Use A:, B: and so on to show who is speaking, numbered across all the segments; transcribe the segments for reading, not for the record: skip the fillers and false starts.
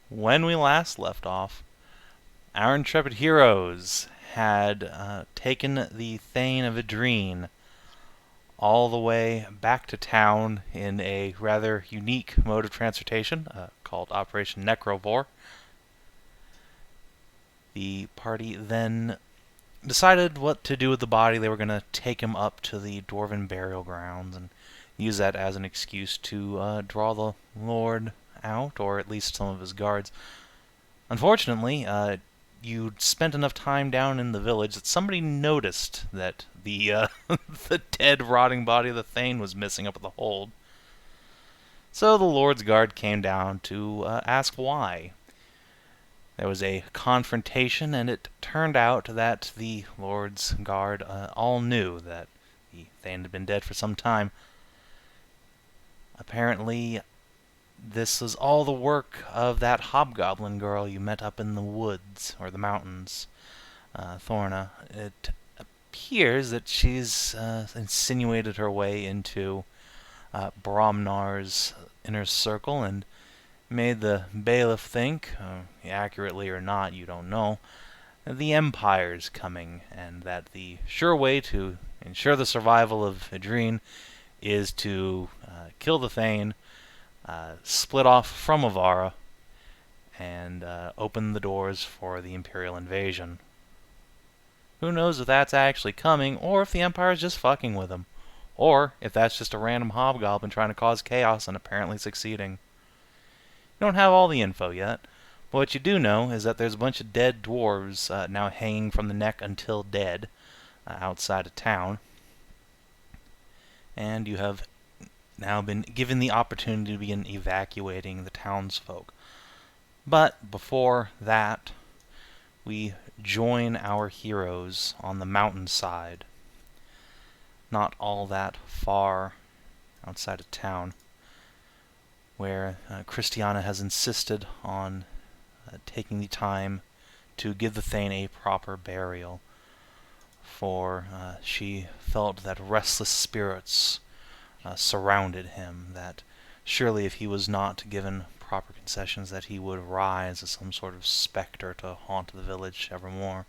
A: When we last left off, our intrepid heroes had taken the thane of Ehdrine all the way back to town in a rather unique mode of transportation called Operation Necrovore. The party then decided what to do with the body. They were going to take him up to the dwarven burial grounds and use that as an excuse to draw the Lord out, or at least some of his guards. Unfortunately, you'd spent enough time down in the village that somebody noticed that the the dead, rotting body of the thane was missing up at the hold. So the Lord's guard came down to ask why. There was a confrontation, and it turned out that the Lord's guard all knew that the thane had been dead for some time. Apparently, this was all the work of that hobgoblin girl you met up in the woods, or the mountains, Thorna. It appears that she's insinuated her way into Bromnar's inner circle and made the bailiff think, accurately or not, you don't know, that the Empire's coming, and that the sure way to ensure the survival of Ehdrine is to kill the thane, split off from Avara, and open the doors for the Imperial invasion. Who knows if that's actually coming, or if the Empire's just fucking with them, or if that's just a random hobgoblin trying to cause chaos and apparently succeeding. You don't have all the info yet, but what you do know is that there's a bunch of dead dwarves now hanging from the neck until dead outside of town, and you have now been given the opportunity to begin evacuating the townsfolk. But before that, we join our heroes on the mountainside, not all that far outside of town, where Christiana has insisted on taking the time to give the thane a proper burial, for she felt that restless spirits surrounded him, that surely if he was not given proper concessions that he would rise as some sort of specter to haunt the village evermore.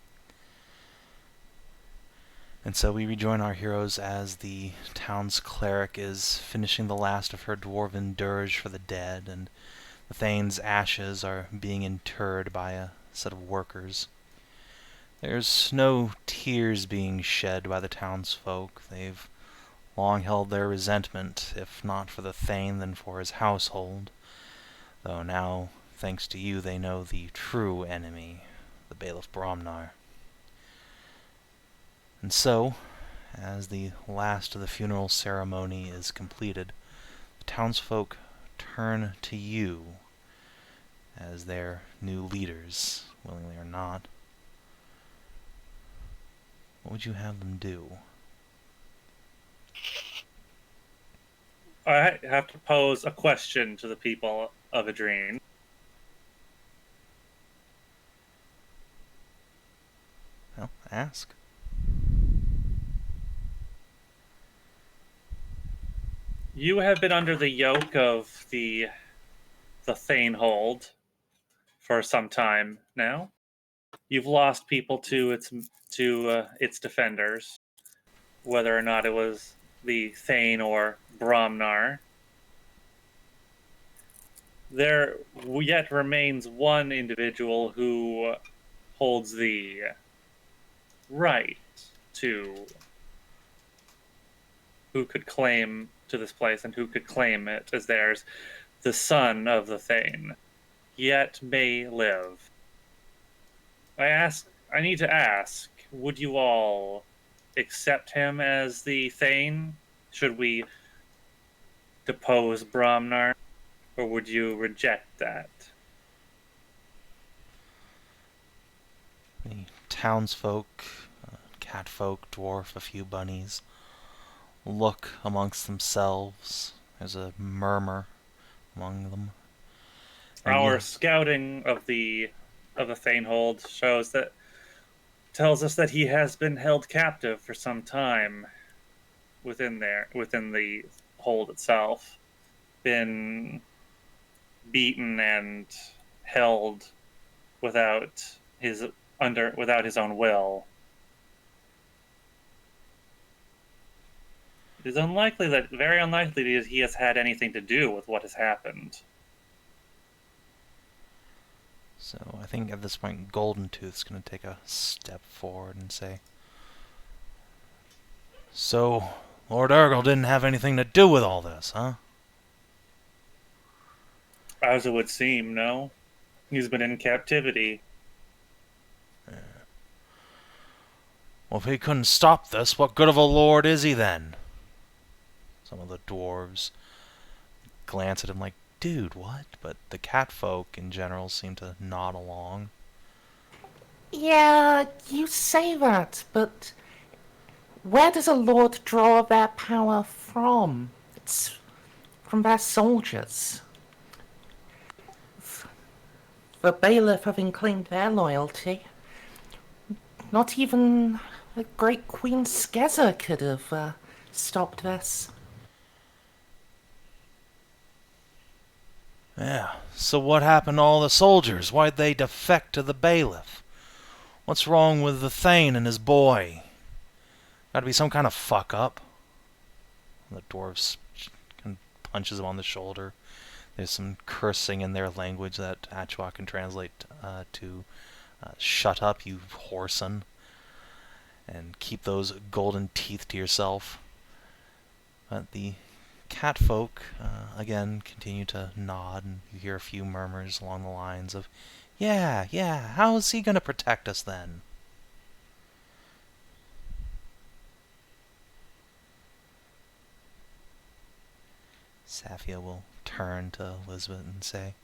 A: And so we rejoin our heroes as the town's cleric is finishing the last of her dwarven dirge for the dead, and the thane's ashes are being interred by a set of workers. There's no tears being shed by the townsfolk. They've long held their resentment, if not for the thane, then for his household. Though now, thanks to you, they know the true enemy, the Bailiff Bromnar. And so, as the last of the funeral ceremony is completed, the townsfolk turn to you as their new leaders, willingly or not. What would you have them do?
B: I have to pose a question to the people of Ehdrine.
A: Well, ask.
B: You have been under the yoke of the Thanehold for some time now. You've lost people to its defenders, whether or not it was the Thane or Bromnar. There yet remains one individual who holds the right to who could claim to this place and who could claim it as theirs, the son of the Thane, yet may live. I need to ask, would you all accept him as the Thane? Should we depose Bromnar, or would you reject that?
A: The townsfolk, catfolk, dwarf, a few bunnies, look amongst themselves. There's a murmur among them. And
B: Our
A: you,
B: scouting of the Thanehold tells us that he has been held captive for some time within the hold itself, been beaten and held without his own will. It is very unlikely that he has had anything to do with what has happened.
A: So I think at this point Golden Tooth's going to take a step forward and say, "So, Lord Urgle didn't have anything to do with all this, huh?"
B: As it would seem, no. He's been in captivity.
A: Yeah. Well, if he couldn't stop this, what good of a lord is he then? Some of the dwarves glance at him like, "Dude, what?" But the catfolk in general seem to nod along.
C: Yeah, you say that, but where does a lord draw their power from? It's from their soldiers. The bailiff having claimed their loyalty. Not even the great Queen Skeza could have stopped this.
A: Yeah, so what happened to all the soldiers? Why'd they defect to the bailiff? What's wrong with the thane and his boy? Gotta be some kind of fuck up. The dwarves kind of punches him on the shoulder. There's some cursing in their language that Achuak can translate to "shut up, you whoreson," and keep those golden teeth to yourself. But the catfolk, again, continue to nod, and you hear a few murmurs along the lines of, yeah, how is he going to protect us then? Safia will turn to Lizbet and say,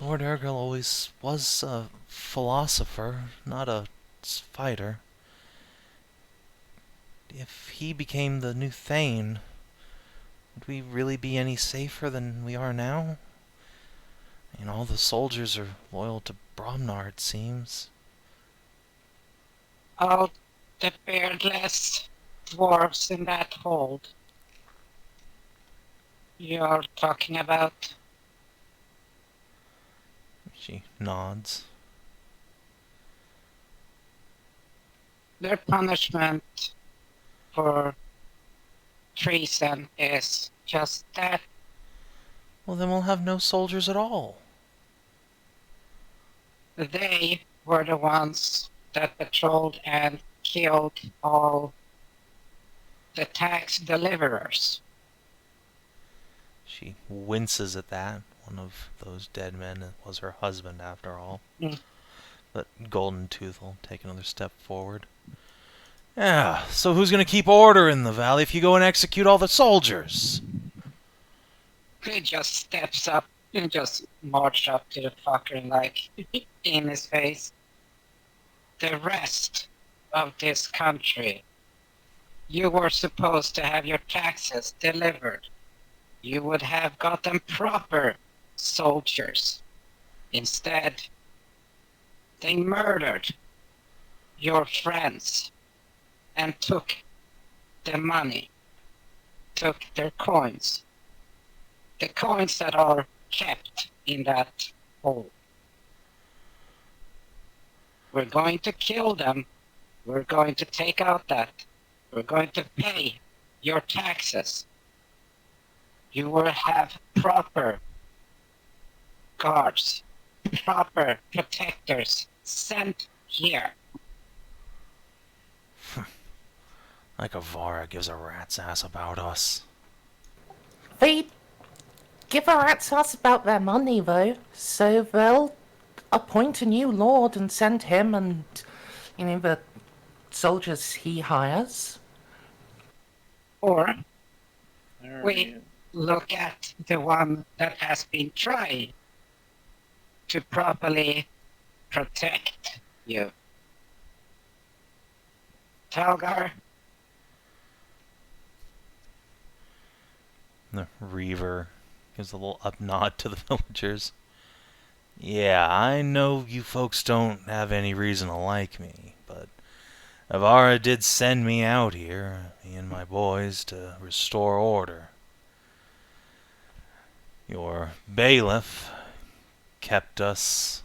A: "Lord Urgle always was a philosopher, not a fighter. If he became the new thane, would we really be any safer than we are now? And all the soldiers are loyal to Bromnar, it seems."
D: All the beardless dwarves in that hold you're talking about?
A: She nods.
D: Their punishment for treason is just that.
A: Well, then we'll have no soldiers at all.
D: They were the ones that patrolled and killed all the tax deliverers.
A: She winces at that. One of those dead men was her husband, after all. But Golden Tooth will take another step forward. "Yeah, so who's going to keep order in the valley if you go and execute all the soldiers?"
D: He just steps up and just march up to the fucker like in his face. The rest of this country, you were supposed to have your taxes delivered. You would have gotten proper soldiers. Instead, they murdered your friends and took the money, took their coins. The coins that are kept in that hole. We're going to kill them. We're going to take out that. We're going to pay your taxes. You will have proper guards, proper protectors sent here.
A: Like Avara gives a rat's ass about us.
C: They give a rat's ass about their money, though, so they'll appoint a new lord and send him and, the soldiers he hires.
D: Or we look at the one that has been tried to properly protect you. Talgar?
A: The Reaver gives a little up nod to the villagers. "Yeah, I know you folks don't have any reason to like me, but Avara did send me out here, me and my boys, to restore order. Your bailiff kept us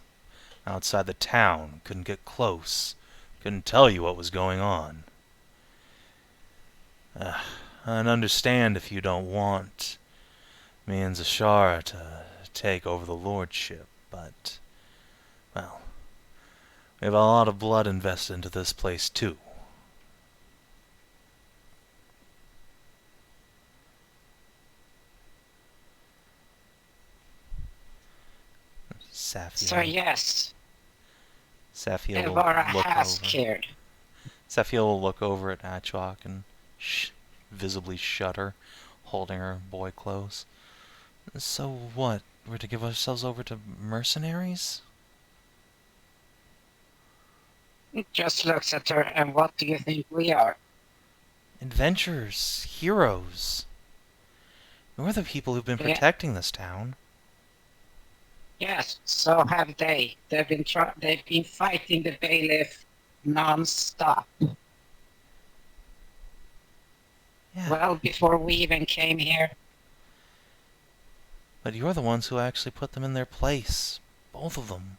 A: outside the town. Couldn't get close. Couldn't tell you what was going on. And understand if you don't want me and Zashara to take over the lordship, but, well, we have a lot of blood invested into this place too.
D: So yes,
A: Safia will
D: Evara
A: look
D: has
A: over.
D: cared.
A: Safia will look over at Achuak and visibly shudder, holding her boy close. So what? We're to give ourselves over to mercenaries?
D: Just looks at her, and what do you think we are?
A: Adventurers, heroes. You're the people who've been
D: Yeah.
A: protecting this town.
D: Yes, so have they. They've been fighting the bailiff non-stop.
A: Yeah,
D: Well, before we even came here.
A: but you're the ones who actually put them in their place. Both of them.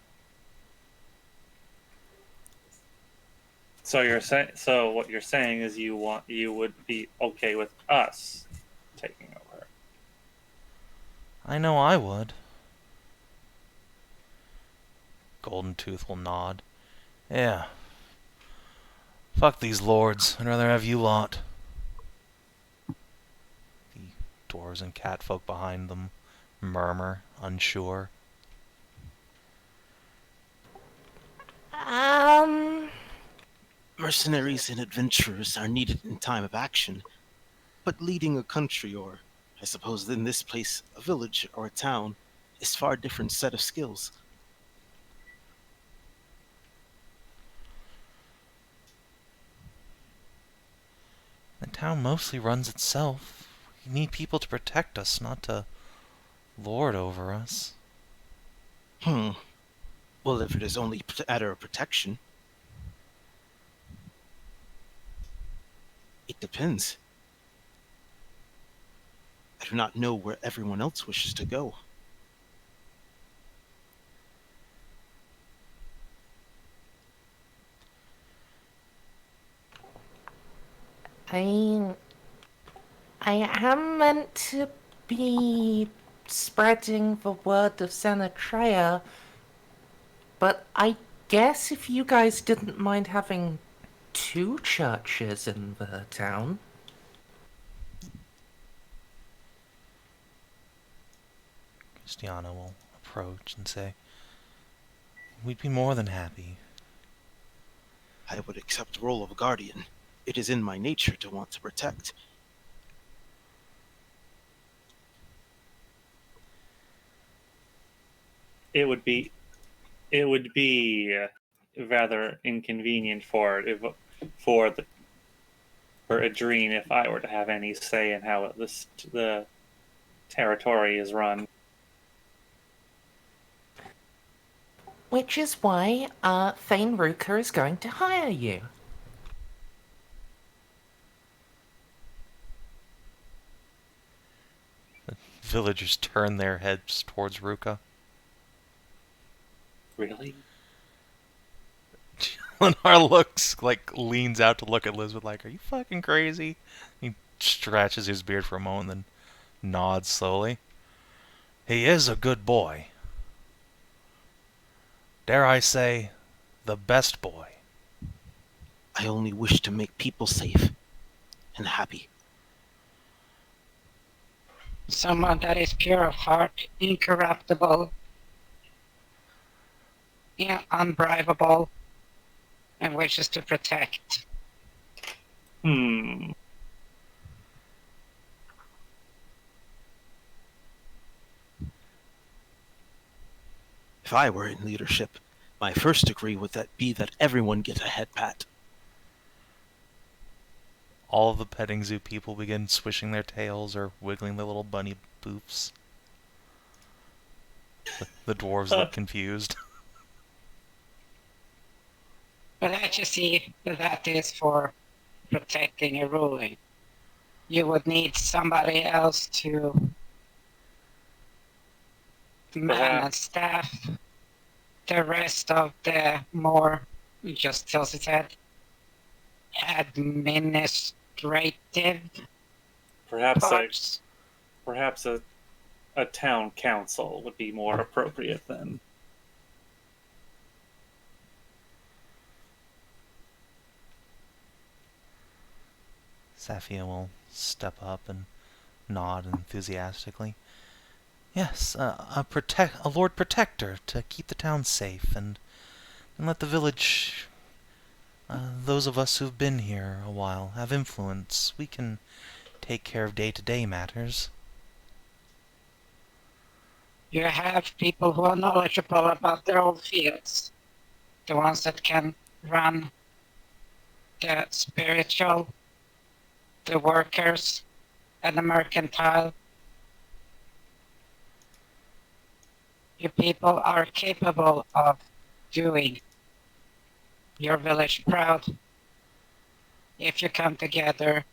B: So what you're saying is you would be okay with us taking over.
A: I know I would. Golden Tooth will nod. Yeah. Fuck these lords. I'd rather have you lot. The dwarves and catfolk behind them murmur, unsure.
E: Mercenaries and adventurers are needed in time of action, but leading a country, or I suppose in this place, a village or a town, is far different set of skills.
A: The town mostly runs itself. We need people to protect us, not to lord over us.
E: Well, if it is only a matter of protection. It depends. I do not know where everyone else wishes to go.
C: I am meant to be spreading the word of Senatrea, but I guess if you guys didn't mind having 2 churches in the town.
A: Christiana will approach and say, we'd be more than happy.
E: I would accept the role of a guardian. It is in my nature to want to protect.
B: It would be rather inconvenient for Ehdrine if I were to have any say in how the territory is run.
C: Which is why Thane Ruka is going to hire you.
A: The villagers turn their heads towards Ruka.
B: Really?
A: Lenar leans out to look at Lizbet like, are you fucking crazy? He scratches his beard for a moment, then nods slowly. He is a good boy. Dare I say, the best boy.
E: I only wish to make people safe and happy.
D: Someone that is pure of heart, incorruptible, unbribable, and wishes to protect.
B: Hmm.
E: If I were in leadership, my first degree would be that everyone get a head pat.
A: All of the petting zoo people begin swishing their tails or wiggling their little bunny boofs. The dwarves look confused.
D: But as you see, that is for protecting a ruling. You would need somebody else to man and staff. The rest of the more, just tilts its head, administrative parts.
B: Perhaps a town council would be more appropriate then.
A: Saphia will step up and nod enthusiastically. Yes, a Lord Protector to keep the town safe and let the village, those of us who've been here a while, have influence. We can take care of day-to-day matters.
D: You have people who are knowledgeable about their own fields. The ones that can run the spiritual, the workers, and the mercantile. You people are capable of doing your village proud if you come together.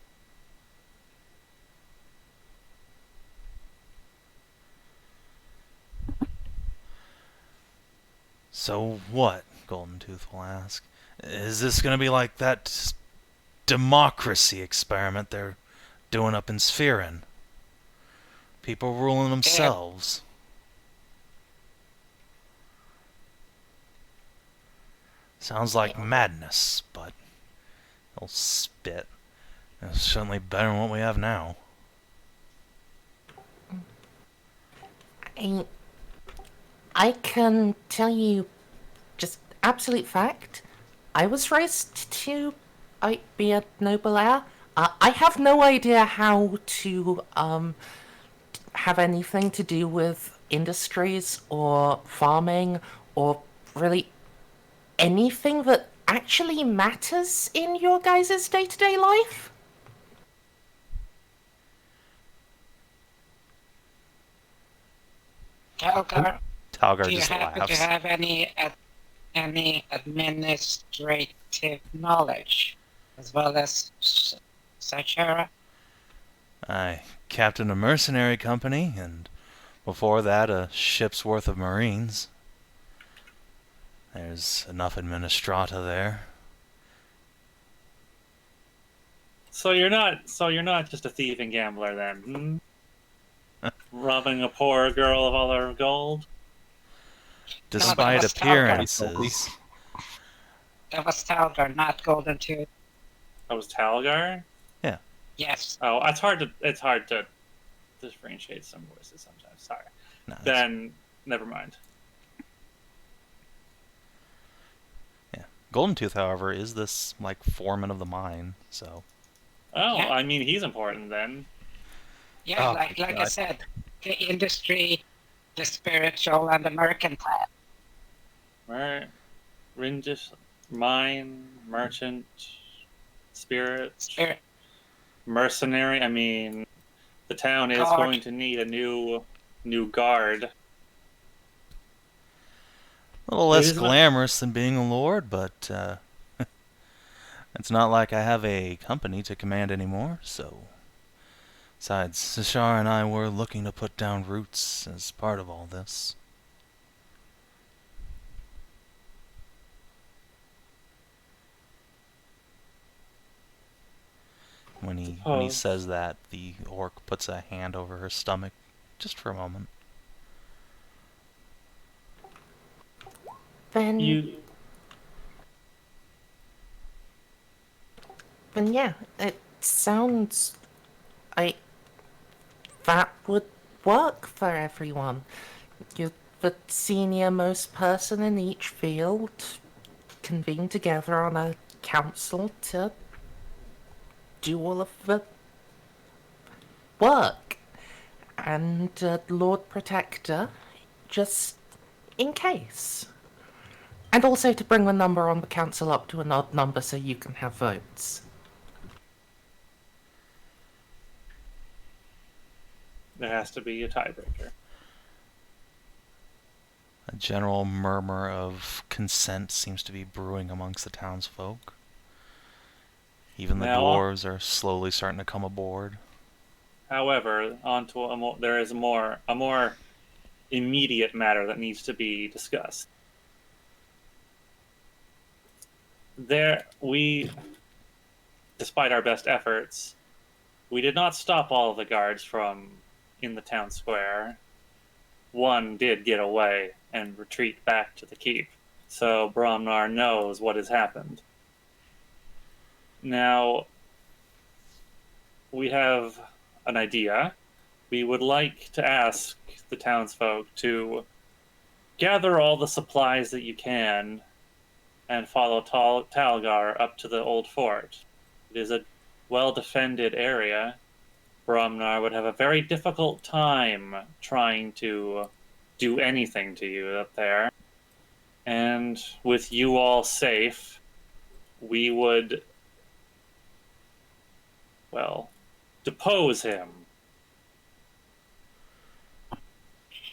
A: So what? Golden Tooth will ask. Is this going to be like that democracy experiment they're doing up in Spherin? People ruling themselves. Sounds like madness, but he'll spit. It's certainly better than what we have now.
C: I can tell you just absolute fact. I was raised to be a noble heir. I have no idea how to have anything to do with industries or farming or really anything that actually matters in your guys' day-to-day life.
D: Talgar,
A: Talgar
D: do you
A: just
D: happen
A: laughs.
D: to have any administrative knowledge, as well as Tahira?
A: I captained a mercenary company, and before that a ship's worth of marines. There's enough administrata there.
B: So you're not just a thief and gambler then, robbing a poor girl of all her gold?
A: Despite
D: was
A: appearances,
D: That was Talgar, not Golden Tooth.
B: That was Talgar?
D: Yes.
B: Oh, it's hard to differentiate some voices sometimes. Sorry.
A: no,
B: Then never mind.
A: Golden Tooth, however, is this like foreman of the mine, so
B: Oh,
D: Yeah.
B: I mean he's important then.
D: Yeah,
E: Oh,
D: like I
E: God.
D: said, the industry, the spiritual, and the mercantile.
B: Right. Mine, merchant, spirit, mercenary. I mean, the town is
D: Guard.
B: going to need a new guard.
A: a little less
B: Isn't it-
A: glamorous than being a lord, but it's not like I have a company to command anymore, so... Besides, Sashar and I were looking to put down roots as part of all this. When he says that, the orc puts a hand over her stomach, just for a moment.
C: Then yeah, it sounds like that would work for everyone. You're the senior most person in each field, convene together on a council to do all of the work. And Lord Protector, just in case. And also to bring the number on the council up to an odd number so you can have votes.
B: There has to be a tiebreaker.
A: A general murmur of consent seems to be brewing amongst the townsfolk. Even the
B: Now-
A: dwarves are slowly starting to come aboard.
B: However, there is a more immediate matter that needs to be discussed. Despite our best efforts, we did not stop all of the guards from in the town square. One did get away and retreat back to the keep, so Bromnar knows what has happened. Now, we have an idea. We would like to ask the townsfolk to gather all the supplies that you can and follow Talgar up to the old fort. It is a well-defended area. Bromnar would have a very difficult time trying to do anything to you up there. And with you all safe, we would, well, depose him.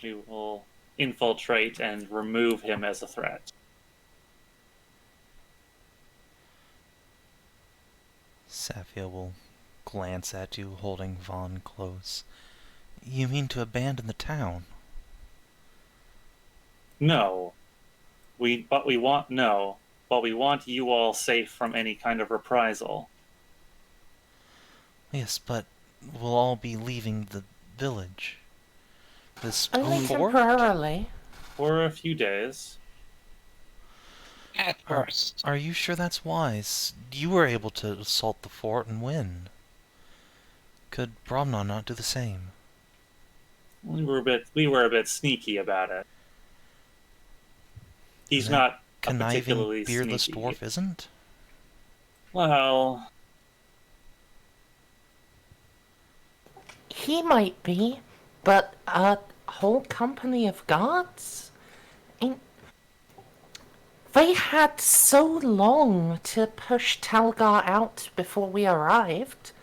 B: We will infiltrate and remove him as a threat.
A: Safia will glance at you, holding Vaughn close. You mean to abandon the town?
B: No. We want you all safe from any kind of reprisal.
A: Yes, but we'll all be leaving the village. This
C: Only
A: fort?
C: temporarily.
B: For a few days.
D: At first.
A: Are you sure that's wise? You were able to assault the fort and win. Could Bromnar not do the same?
B: We were a bit sneaky about it. He's
A: And that
B: not a
A: conniving,
B: particularly
A: beardless
B: sneaky.
A: dwarf isn't?
B: Well,
C: He might be, but a whole company of guards? They had so long to push Talgar out before we arrived.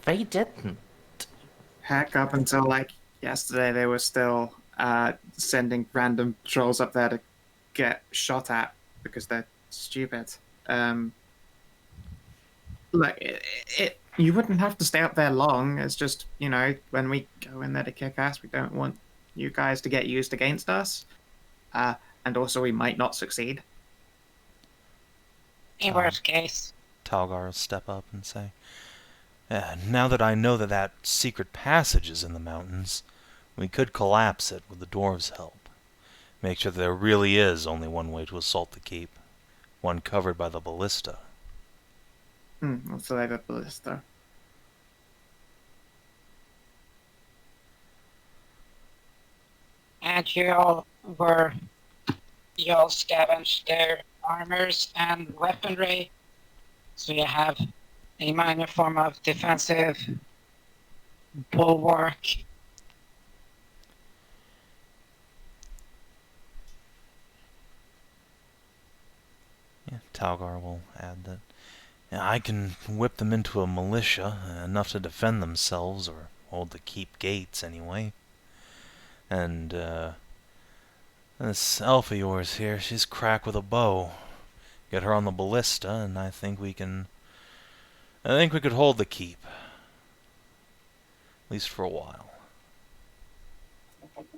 C: They didn't.
F: Heck, up until like yesterday, they were still sending random trolls up there to get shot at because they're stupid. Look, you wouldn't have to stay up there long. It's just, when we go in there to kick ass, we don't want you guys to get used against us. And also, we might not succeed.
D: In worst case.
A: Talgar will step up and say, now that I know that secret passage is in the mountains, we could collapse it with the dwarves' help. Make sure that there really is only one way to assault the keep. One covered by the ballista.
F: What's the like a ballista?
D: And you all scavenged their armors and weaponry, so you have a minor form of defensive bulwark.
A: Yeah, Talgar will add that. I can whip them into a militia, enough to defend themselves, or hold the keep gates anyway. And, this elf of yours here, she's cracked with a bow. Get her on the ballista, and I think we could hold the keep. At least for a while.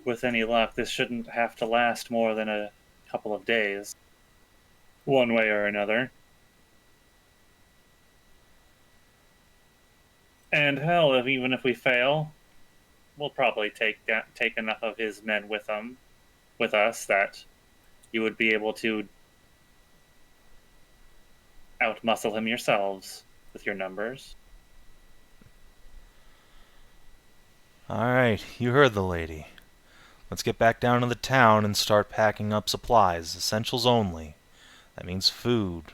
B: with any luck, this shouldn't have to last more than a couple of days. One way or another. And hell, even if we fail, we'll probably take enough of his men with us that you would be able to outmuscle him yourselves with your numbers.
A: Alright, you heard the lady. Let's get back down to the town and start packing up supplies, essentials only. That means food,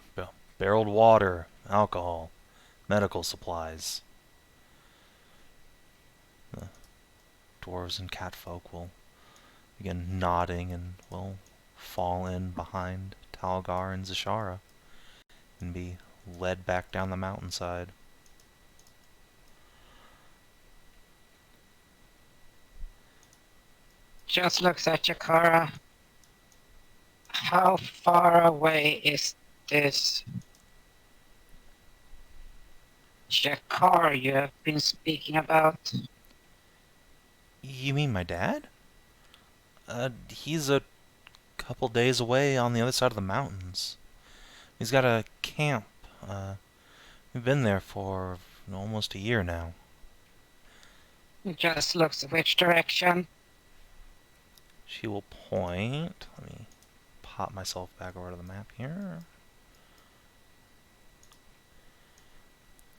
A: barreled water, alcohol, medical supplies. The dwarves and catfolk will begin nodding and will fall in behind Talgar and Zashara and be led back down the mountainside.
D: Just looks at Jakara. How far away is this Jakar you have been speaking about?
A: You mean my dad? He's a couple days away on the other side of the mountains. He's got a camp. We've been there for almost a year now.
D: It just looks which direction?
A: She will point. Let me pop myself back over to the map here.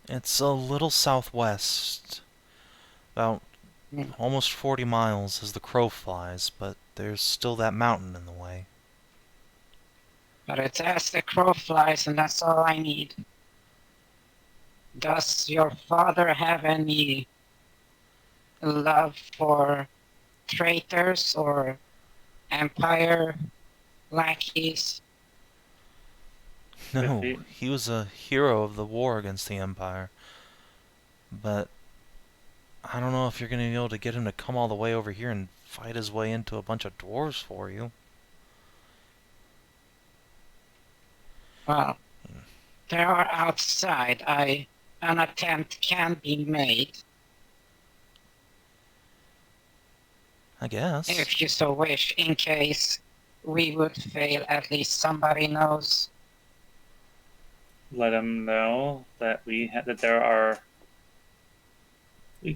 A: It's a little southwest. About almost 40 miles as the crow flies, but there's still that mountain in the way.
D: But it's as the crow flies, and that's all I need. Does your father have any love for traitors or Empire lackeys?
A: No,
B: If
A: he was a hero of the war against the Empire. But I don't know if you're going to be able to get him to come all the way over here and fight his way into a bunch of dwarves for you.
D: Well, they are outside. An attempt can be made,
A: I guess.
D: if you so wish. In case we would fail, at least somebody knows.
B: let him know that we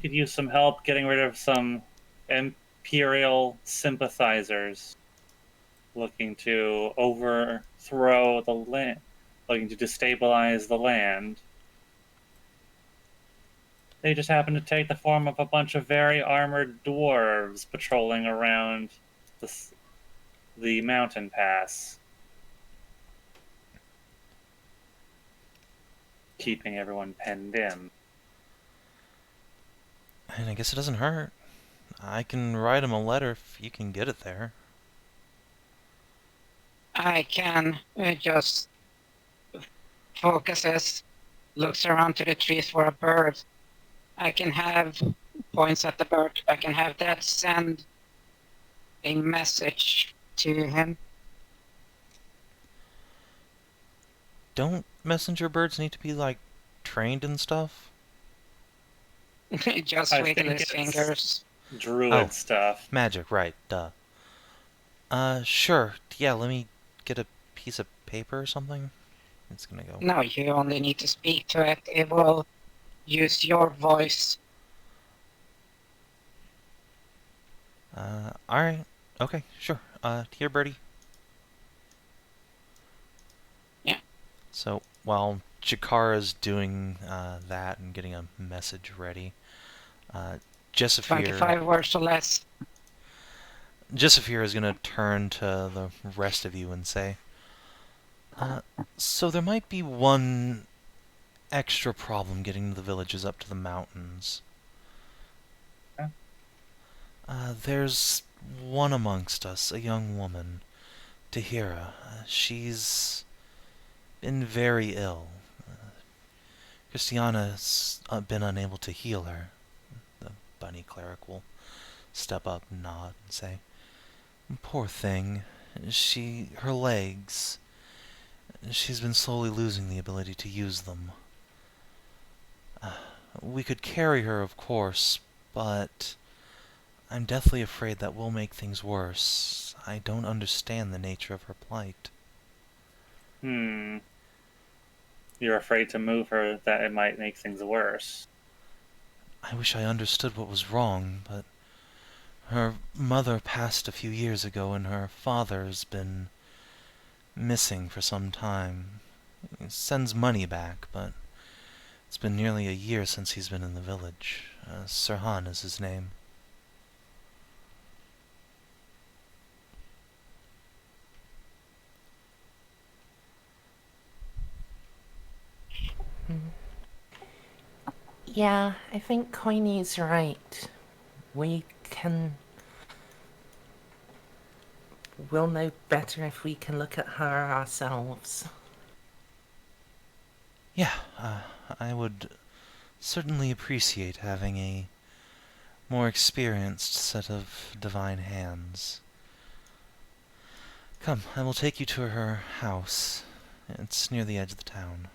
B: could use some help getting rid of some imperial sympathizers looking to overthrow the land, looking to destabilize the land. They just happen to take the form of a bunch of very armored dwarves patrolling around the mountain pass, keeping everyone penned in.
A: And I guess it doesn't hurt. I can write him a letter if you can get it there.
D: I can just focuses, looks around to the trees for a bird. I can have points at the bird. I can have that send a message to him.
A: Don't messenger birds need to be, like, trained and stuff?
D: Just
B: I
D: wiggle
B: think
D: his
B: it's-
D: fingers.
B: Druid
A: Oh.
B: stuff.
A: Magic, right, duh. Sure. Yeah, let me get a piece of paper or something. It's gonna go.
D: No, you only need to speak to it. It will use your voice.
A: Alright. Okay, sure. Here, birdie.
D: Yeah.
A: So, while Jakara's doing, that and getting a message ready, Jessafir
D: 25 words or less.
A: is gonna turn to the rest of you and say, so there might be one extra problem getting the villages up to the mountains.
B: Yeah.
A: There's one amongst us, a young woman, Tahira. She's been very ill. Christiana's been unable to heal her. The bunny cleric will step up and nod and say, poor thing. Her legs, she's been slowly losing the ability to use them. We could carry her, of course, but I'm deathly afraid that will make things worse. I don't understand the nature of her plight.
B: You're afraid to move her, that it might make things worse.
A: I wish I understood what was wrong, but her mother passed a few years ago, and her father's been missing for some time. He sends money back, but it's been nearly a year since he's been in the village. Sirhan is his name.
C: Yeah, I think Koinu's right. We'll know better if we can look at her ourselves.
A: Yeah, I would certainly appreciate having a more experienced set of divine hands. Come, I will take you to her house. It's near the edge of the town.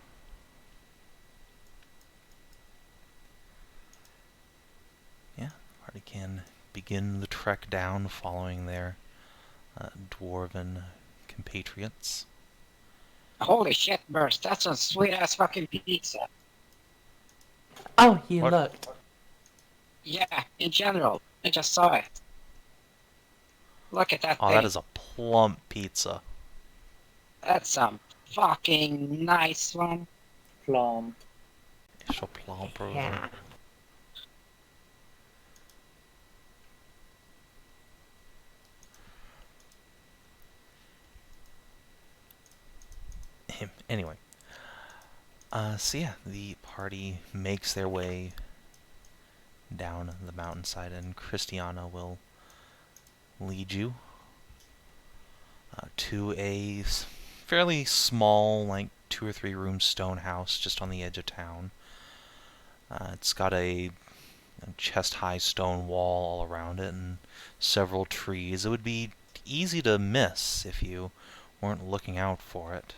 A: Yeah, party can begin the trek down following their dwarven compatriots.
D: Holy shit, Burst, that's a sweet-ass fucking pizza.
C: Oh, you
A: What?
C: looked.
D: Yeah, in general. I just saw it. Look at that
A: Oh,
D: thing.
A: that is a plump pizza.
D: That's some fucking nice one.
B: Plum.
A: It's so plump, bro.
C: Yeah.
A: Anyway. So yeah, the party makes their way down the mountainside, and Christiana will lead you to a fairly small, like 2 or 3 room stone house just on the edge of town. It's got a chest-high stone wall all around it and several trees. It would be easy to miss if you weren't looking out for it.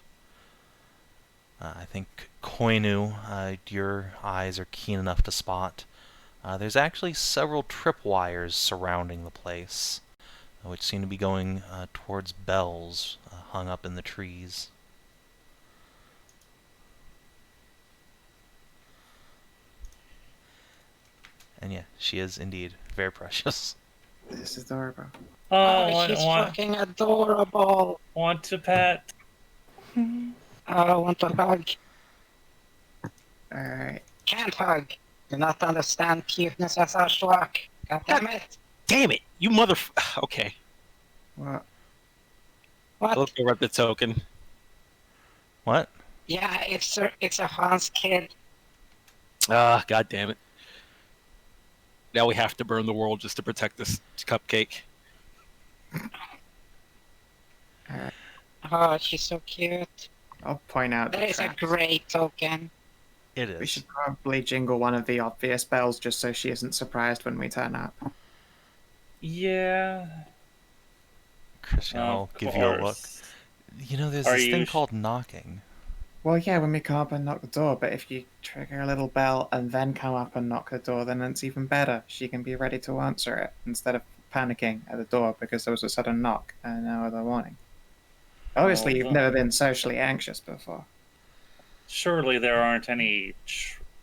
A: I think Koinu, your eyes are keen enough to spot. There's actually several tripwires surrounding the place, which seem to be going towards bells hung up in the trees. And yeah, she is indeed very precious.
F: This is adorable.
B: Oh,
D: She's fucking adorable.
B: want to pet.
D: I want to hug.
F: Alright.
D: Can't hug. Do not understand cuteness as Achuak. God damn it.
E: Damn it, you mother. Okay,
F: What?
D: What?
E: look over at the token.
A: What?
D: Yeah, it's a Hans kid.
E: God damn it. Now we have to burn the world just to protect this cupcake.
D: Oh, she's so cute.
F: I'll point out the
D: That is a
F: traps.
D: great token.
A: It is.
F: We should probably jingle one of the obvious bells just so she isn't surprised when we turn up.
B: Yeah.
A: Christian, I'll
B: Of
A: give you a look.
B: course.
A: You know, there's
B: Are
A: this
B: you
A: thing
B: sh-
A: called knocking.
F: Well, yeah, when we come up and knock the door, but if you trigger a little bell and then come up and knock the door, then it's even better. She can be ready to answer it instead of panicking at the door because there was a sudden knock and no other warning. Obviously,
B: Well,
F: you've never been socially anxious before.
B: Surely there aren't any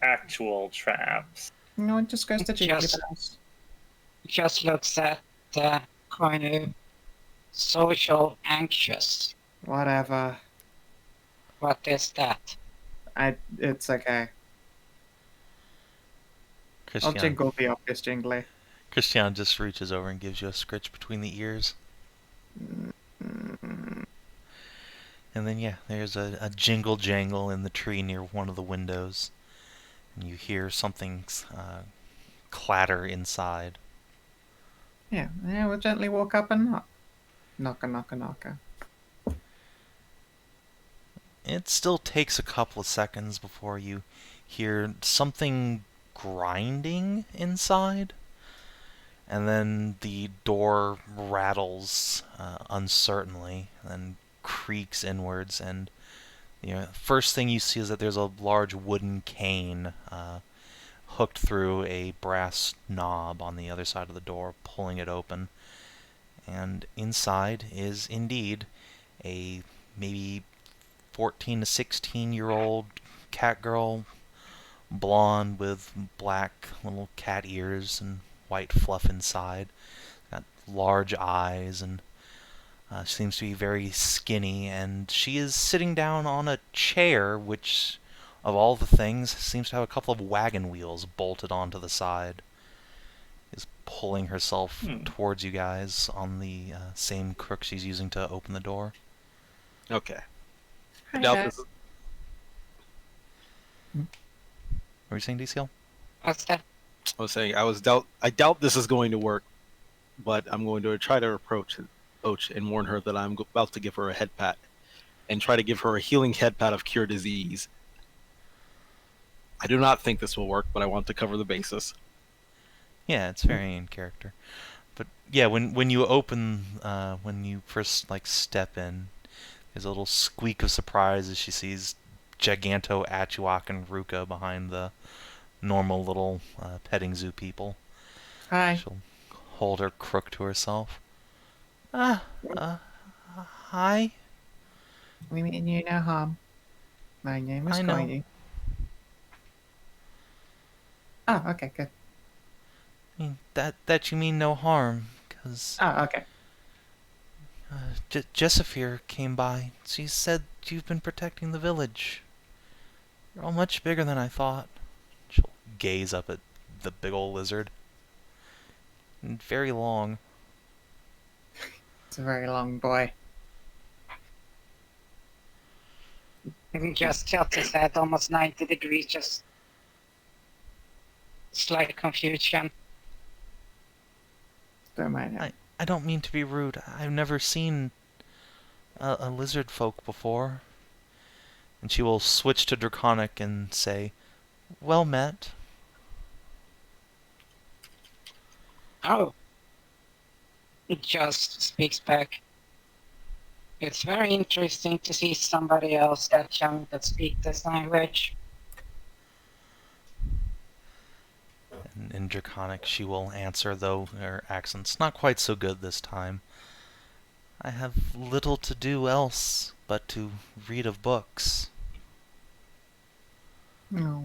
B: actual traps.
F: No, it just goes to jiggly
D: Just-
F: bells.
D: Just looks at Koinu. Social anxious.
F: Whatever.
D: What is that?
F: It's okay. I'll
A: Christian,
F: jingle the obvious jingly.
A: Christian just reaches over and gives you a scritch between the ears. And then, yeah, there's a jingle jangle in the tree near one of the windows. And you hear something clatter inside.
F: Yeah, we'll gently walk up and knock. Knocker, knocker, knocker.
A: It still takes a couple of seconds before you hear something grinding inside. And then the door rattles uncertainly and creaks inwards. And first thing you see is that there's a large wooden cane hooked through a brass knob on the other side of the door, pulling it open. And inside is indeed a maybe 14 to 16-year-old cat girl, blonde with black little cat ears and white fluff inside. Got large eyes, and she seems to be very skinny, and she is sitting down on a chair which, of all the things, seems to have a couple of wagon wheels bolted onto the side. Is pulling herself towards you guys on the same crook she's using to open the door.
E: Okay. I
F: Hi,
E: doubt
F: guys.
E: this is-
A: What were you saying, DCL?
D: What's that?
E: I was saying I doubt this is going to work, but I'm going to try to approach Oach and warn her that I'm about to give her a head pat, and try to give her a healing head pat of cure disease. I do not think this will work, but I want to cover the basis.
A: Yeah, it's very in character. But yeah, when you open, when you first step in, there's a little squeak of surprise as she sees Giganto, Achuak, and Ruka behind the normal little petting zoo people.
F: Hi.
A: She'll hold her crook to herself. Ah, hi.
F: We mean you no harm. My name is
A: I know.
F: Koinu. Oh, okay, good.
A: I mean, that you mean no harm, 'cause
F: Oh, okay.
A: Jessafir came by. She said you've been protecting the village. You're all much bigger than I thought. She'll gaze up at the big old lizard. And very long.
F: It's a very long boy.
D: He just tilts his head almost 90 degrees, just slight confusion.
F: Don't mind him.
A: I don't mean to be rude. I've never seen a lizard folk before. And she will switch to Draconic and say, well met.
D: Oh. He just speaks back. It's very interesting to see somebody else that young that speaks this language.
A: And in Draconic she will answer, though her accent's not quite so good this time. I have little to do else but to read of books.
F: No.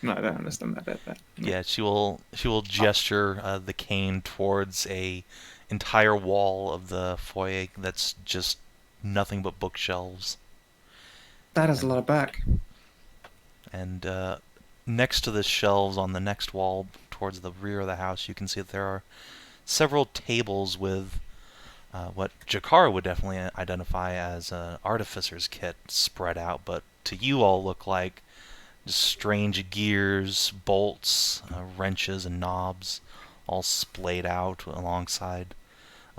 F: No, I don't understand that bit. But
A: Yeah, she will gesture the cane towards a entire wall of the foyer that's just nothing but bookshelves.
F: that is a lot of back.
A: And next to the shelves on the next wall towards the rear of the house, you can see that there are several tables with what Jakara would definitely identify as an artificer's kit spread out, but to you all look like just strange gears, bolts, wrenches, and knobs, all splayed out alongside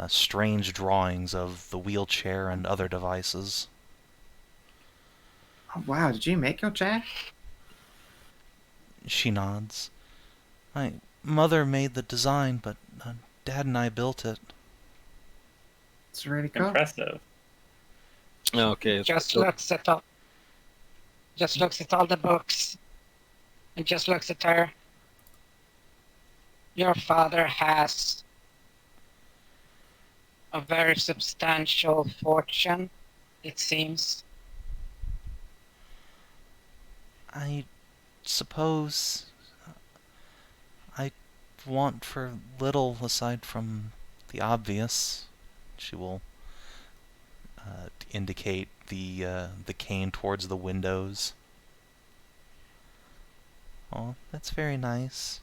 A: strange drawings of the wheelchair and other devices.
F: Oh, wow, did you make your chair?
A: She nods. My mother made the design, but Dad and I built it.
F: It's really cool.
B: Impressive.
E: Okay.
D: Just
E: so-
D: looks at all. Just looks at all the books. And just looks at her. Your father has a very substantial fortune, it seems.
A: I suppose I want for little aside from the obvious. She will indicate the cane towards the windows. Oh, that's very nice.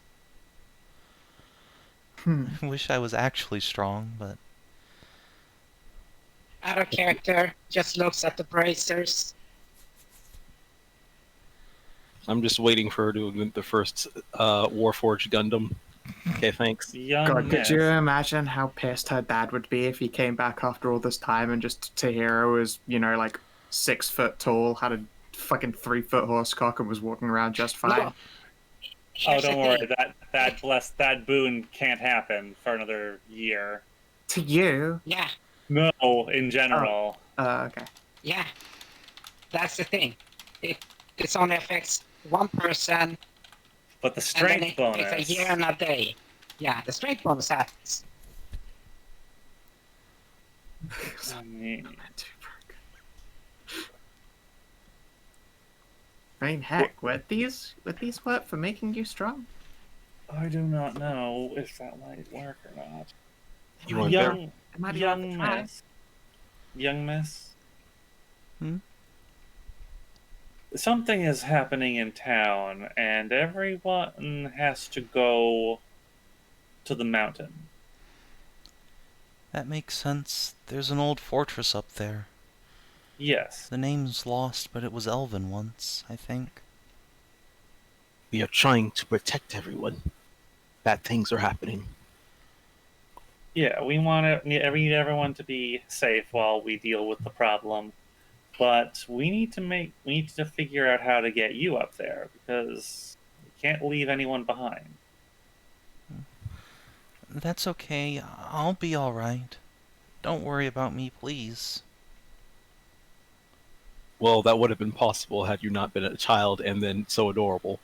A: I wish I was actually strong, but
D: Out of character, just looks at the bracers.
E: I'm just waiting for her to invent the first Warforged Gundam. Okay, thanks.
B: Young
F: God, could
B: miss.
F: you imagine how pissed her dad would be if he came back after all this time and just Tahira was, like 6 foot tall, had a fucking 3 foot horse cock and was walking around just fine?
D: No.
B: Oh,
D: Here's
B: don't
D: the
B: worry.
D: thing.
B: That boon can't happen for another year.
F: To you?
D: Yeah,
B: No, in general.
F: Okay.
D: yeah. That's the thing. This only affects one person,
B: But the
D: and
B: strength
D: then
B: bonus.
D: it's a year and a day. Yeah, the strength bonus happens.
B: I mean,
F: I mean, heck, would these work for making you strong?
B: I do not know if that might work or not.
E: You want bear?
B: Young,
F: It might be worth a
B: young
F: try.
B: miss. Young miss.
A: Hmm?
B: Something is happening in town, and everyone has to go to the mountain.
A: that makes sense. There's an old fortress up there.
B: Yes.
A: The name's lost, but it was Elven once, I think.
E: We are trying to protect everyone. Bad things are happening.
B: Yeah, we need everyone to be safe while we deal with the problem. But we need to figure out how to get you up there, because we can't leave anyone behind.
A: That's okay. I'll be alright. Don't worry about me, please.
E: Well, that would have been possible had you not been a child and then so adorable.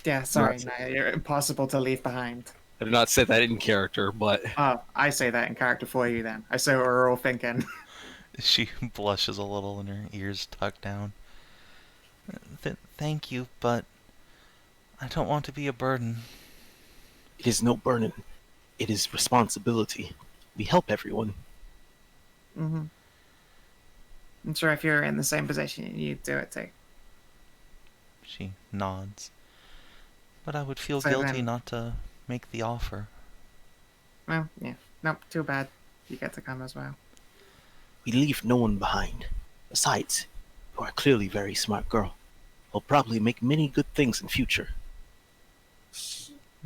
F: Yeah, sorry,
E: Right.
F: no, you're impossible to leave behind.
E: I did not say that in character, but
F: Oh, I say that in character for you then. I say what we're all thinking.
A: She blushes a little and her ears tuck down. Thank you, but I don't want to be a burden.
E: it is no burden. It is responsibility. We help everyone.
F: Mm-hmm. I'm sure if you're in the same position, you'd do it too.
A: She nods. But I would feel
F: So
A: guilty
F: then-
A: not to make the offer.
F: Well, yeah. Nope, too bad. You get to come as well.
E: We leave no one behind. Besides, you are clearly a very smart girl. Will probably make many good things in future.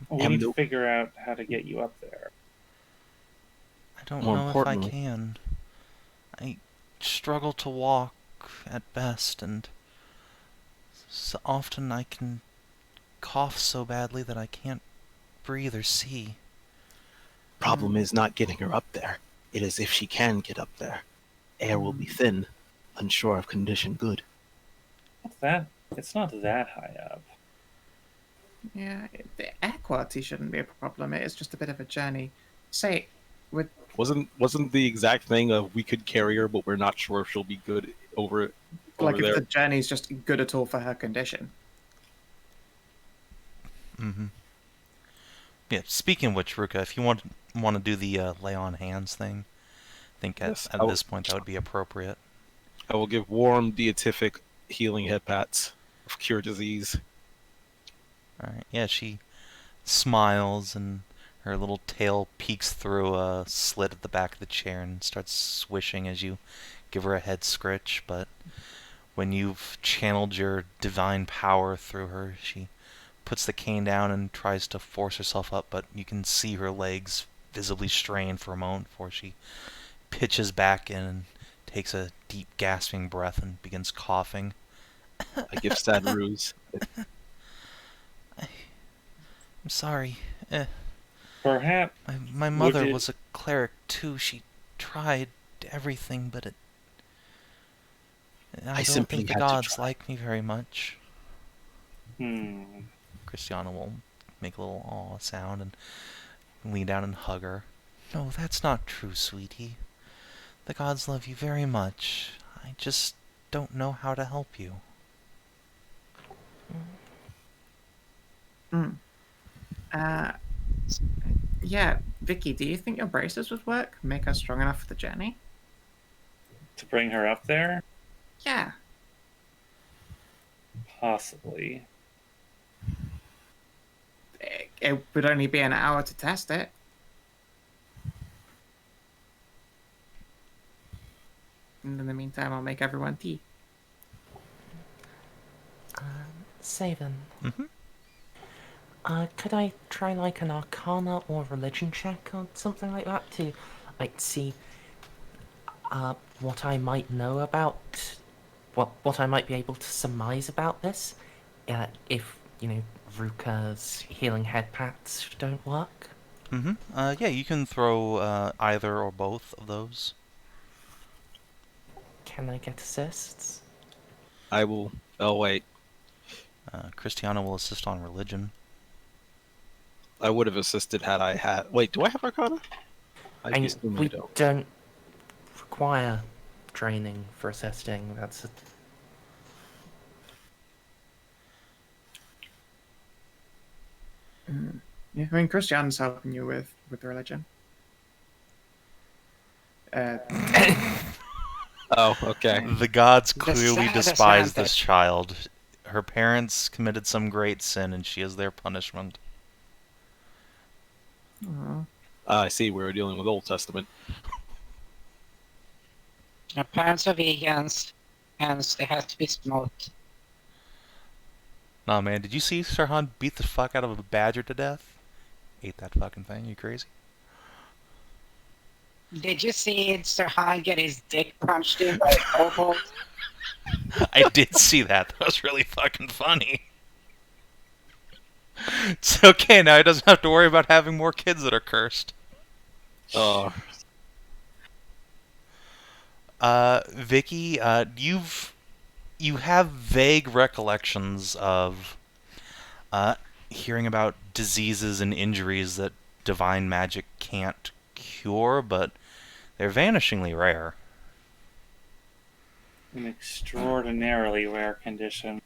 B: We need to figure out how to get you up there.
A: I don't
E: More
A: know if I
E: importantly-
A: can. I struggle to walk at best, and so often I can cough so badly that I can't breathe or see.
E: Problem is not getting her up there. It is if she can get up there. Air will be thin, unsure of condition good.
B: It's not that high up.
F: Yeah, the air quality shouldn't be a problem. It is just a bit of a journey. Say, would
E: Wasn't the exact thing of we could carry her, but we're not sure if she'll be good over
F: like if
E: there.
F: the journey's just good at all for her condition?
A: Mm-hmm. Yeah, speaking of which, Ruka, if you want to do the lay on hands thing, I think
E: Yes,
A: at this point that would be appropriate.
E: I will give warm beatific healing head pats of cure disease.
A: Alright, yeah, she smiles and her little tail peeks through a slit at the back of the chair and starts swishing as you give her a head scritch, but when you've channeled your divine power through her, she puts the cane down and tries to force herself up, but you can see her legs visibly strain for a moment before she pitches back in and takes a deep gasping breath and begins coughing.
E: I give sad ruse.
A: I'm sorry.
B: Perhaps
A: My mother
B: it-
A: was a cleric too. She tried everything, but I don't
E: simply
A: think the
E: had to
A: gods
E: try.
A: like me very much.
B: Hmm.
A: Christiana will make a little aw sound and lean down and hug her. No, that's not true, sweetie. The gods love you very much. I just don't know how to help you.
F: Yeah, Vicky, do you think your braces would work? Make her strong enough for the journey?
B: To bring her up there?
F: Yeah.
B: Possibly.
F: It would only be an hour to test it. And in the meantime, I'll make everyone tea.
C: Savin,
A: Mm-hmm.
C: could I try like an Arcana or religion check or something like that to, like, see what I might know about, what I might be able to surmise about this, if Ruka's healing head pats don't work?
A: Mm-hmm. Yeah, you can throw either or both of those.
C: Can I get assists?
E: I will. Oh wait,
A: Christiana will assist on religion.
E: I would have assisted had I had. Wait, do I have Arcana? I
C: And
E: assume I
C: we
E: don't.
C: don't require training for assisting. That's
F: Yeah, I mean, Christian's helping you with religion.
E: Oh, okay.
A: The gods
D: The
A: clearly
D: saddest
A: despise
D: man
A: this
D: that-
A: child. Her parents committed some great sin, and she is their punishment.
F: Aw.
E: I see. We were dealing with Old Testament.
D: My parents are vegans, hence they have to be smoked.
A: Nah, man, did you see Sarhan beat the fuck out of a badger to death? Ate that fucking thing, you crazy?
D: Did you see Sir Han get his dick punched in by a kobold?
A: I did see that. That was really fucking funny. It's okay, now he doesn't have to worry about having more kids that are cursed.
E: Oh,
A: Vicky, you have vague recollections of hearing about diseases and injuries that divine magic can't cure, but they're vanishingly rare.
B: An extraordinarily rare condition.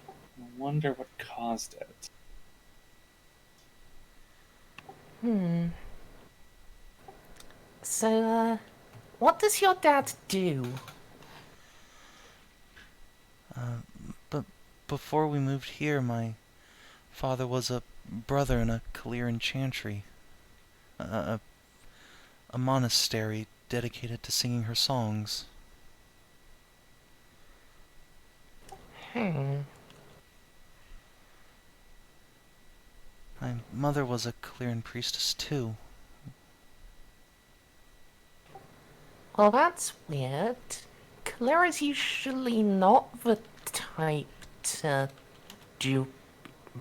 B: I wonder what caused it.
C: So, what does your dad do?
A: But before we moved here, my father was a brother in a Clearan chantry. A monastery dedicated to singing her songs.
C: Hmm.
A: My mother was a Clearan priestess too.
C: Well, that's weird. Clara's usually not the type to do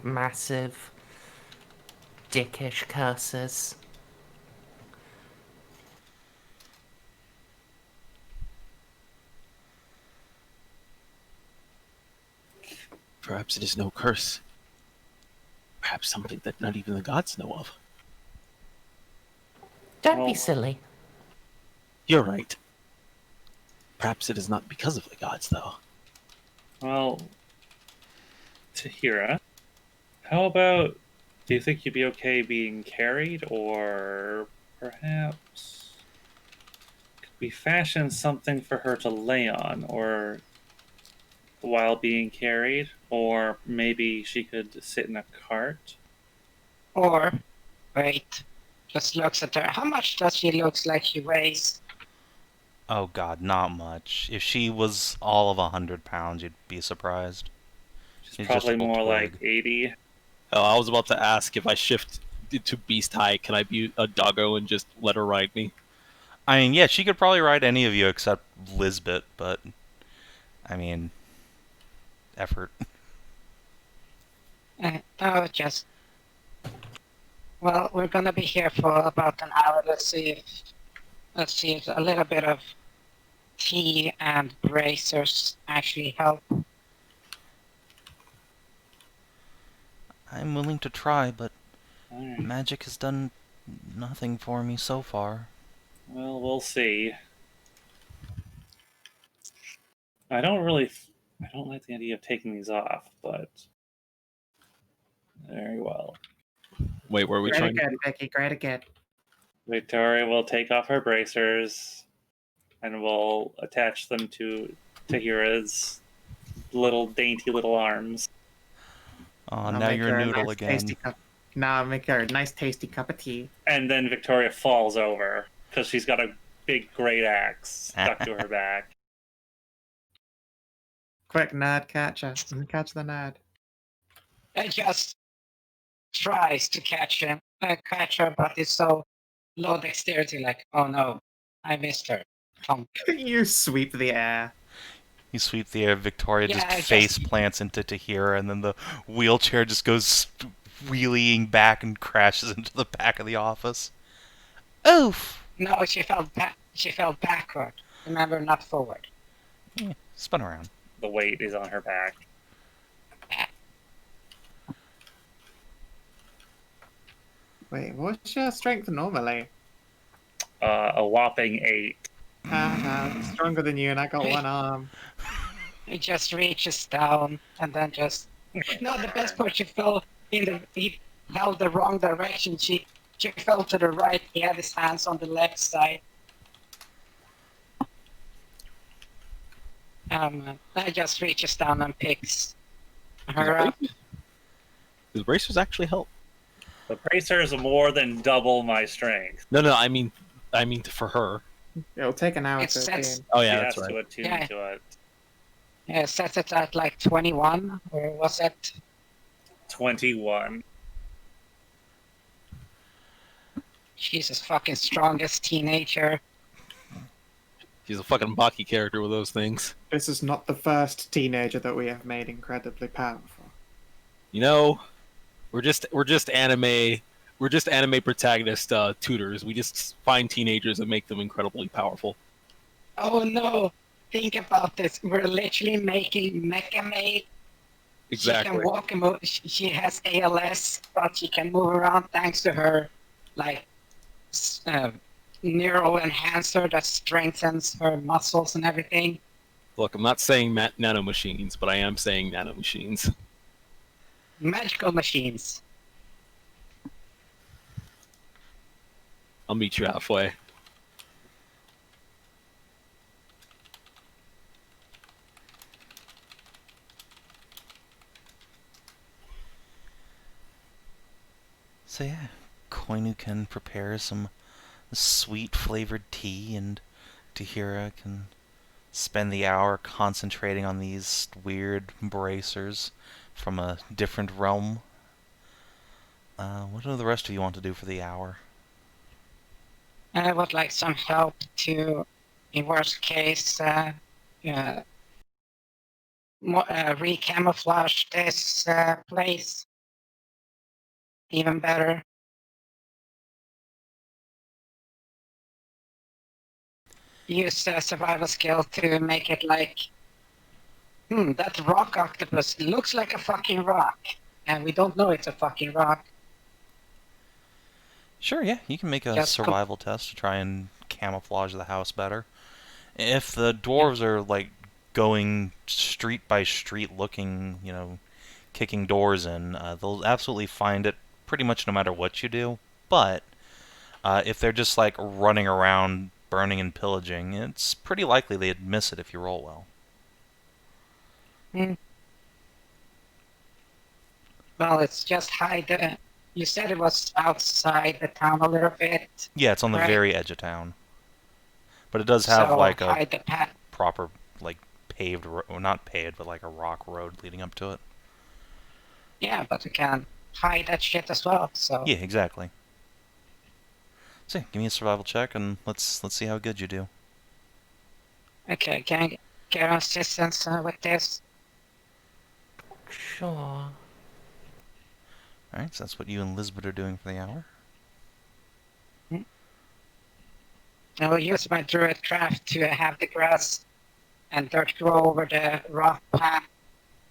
C: massive, dickish curses.
E: Perhaps it is no curse. Perhaps something that not even the gods know of.
C: Don't be
B: Well-
C: silly.
E: You're right. Perhaps it is not because of the gods, though.
B: Well, Tahira, how about, do you think you'd be okay being carried, or perhaps could we fashion something for her to lay on, or while being carried, or maybe she could sit in a cart?
D: Or, wait, just looks at her. How much does she look like she weighs?
A: Oh god, not much. If she was all of 100 pounds, you'd be surprised.
B: She's
A: She's
B: probably
A: just a
B: more
A: twig.
B: like 80.
E: Oh, I was about to ask if I shift to beast height, can I be a doggo and just let her ride me?
A: I mean, yeah, she could probably ride any of you except Lizbet, but I mean, effort.
D: No, just. Well, we're gonna be here for about an hour. Let's see if a little bit of tea and bracers actually help.
A: I'm willing to try, but
B: Alright.
A: magic has done nothing for me so far.
B: Well, we'll see. I don't like the idea of taking these off, but very well.
E: Wait, were we
F: Great
E: trying?
F: again, Becky. Great again.
B: Victoria will take off her bracers and will attach them to Tahira's little dainty little arms.
A: Oh,
F: I'll
A: now
F: make
A: you're
F: her
A: a
F: a
A: noodle
F: nice
A: again.
F: tasty cup. Now I'll make her a nice tasty cup of tea.
B: And then Victoria falls over because she's got a big great axe stuck to her back.
F: Quick, nerd, catch her. Catch the nerd.
D: It just tries to catch her, but it's so low dexterity. Like, oh no, I missed her.
F: You sweep the air.
A: You sweep the air, Victoria
D: Yeah,
A: just
D: I
A: face
D: just-
A: plants into Tahira, and then the wheelchair just goes wheeling back and crashes into the back of the office. Oof!
D: No, she fell backward. Remember, not forward.
A: Spun around.
B: The weight is on her back.
F: Wait, what's your strength normally?
B: A whopping 8.
F: I'm stronger than you and I got one arm.
D: He just reaches down and then just. No, the best part, he held the wrong direction. She fell to the right. He had his hands on the left side. I just reaches down and picks her up.
E: Does bracers actually help?
B: The bracers are more than double my strength.
E: No, I mean for her.
F: It'll take an hour
D: It
F: to
D: sets-
F: attune.
E: Oh
B: She
E: yeah,
B: has
E: that's right.
B: to attune
D: Yeah.
B: to it.
D: Yeah, set it at like 21, or was it?
B: 21.
D: She's the fucking strongest teenager.
E: She's a fucking Baki character with those things.
F: This is not the first teenager that we have made incredibly powerful.
E: You know, we're just anime protagonist tutors. We just find teenagers and make them incredibly powerful.
D: Oh no! Think about this. We're literally making mecha She can
E: Exactly.
D: walk and move. She has ALS, but she can move around thanks to her, like, neural enhancer that strengthens her muscles and everything.
E: Look, I'm not saying nanomachines, but I am saying nanomachines.
D: Magical machines.
E: I'll meet you halfway.
A: So yeah, Koinu can prepare some sweet flavored tea, and Tahira can spend the hour concentrating on these weird bracers from a different realm. What do the rest of you want to do for the hour?
D: I would like some help to, in worst case, recamouflage this place even better. Use a survival skill to make it like, that rock octopus looks like a fucking rock, and we don't know it's a fucking rock.
A: Sure, yeah, you can make a
D: Just
A: survival test to try and camouflage the house better. If the dwarves are like going street by street looking, kicking doors in, they'll absolutely find it pretty much no matter what you do. But if they're just like running around burning and pillaging, it's pretty likely they'd miss it if you roll well.
D: Well, it's just hide. You said it was outside the town a little bit.
A: Yeah, it's on the
D: Right.
A: very edge of town. But it does have
D: So
A: like a
D: hide the path.
A: proper, like, paved, well, not paved, but like a rock road leading up to it.
D: Yeah, but we can hide that shit as well. So
A: Yeah, exactly. So yeah, give me a survival check and let's see how good you do.
D: okay, can I get assistance with this?
C: Sure.
A: Alright, so that's what you and Lizbet are doing for the hour.
D: I will use my druid craft to have the grass and dirt grow over the rock path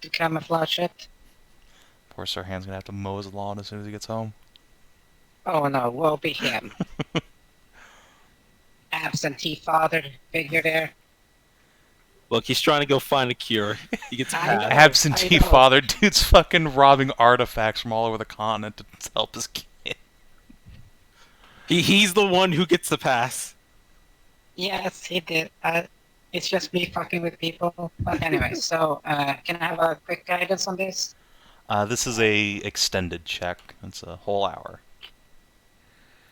D: to camouflage it.
A: Poor Sirhan's gonna have to mow his lawn as soon as he gets home.
D: Oh no, woe be him. Absentee father figure there.
E: Look, he's trying to go find a cure. He gets a
D: I
E: pass.
D: know.
A: Absentee
D: I know.
A: father, dude's fucking robbing artifacts from all over the continent to help his kid.
E: He's the one who gets the pass.
D: Yes, he did. It's just me fucking with people. But anyway, so can I have a quick guidance on this?
A: This is a extended check. It's a whole hour.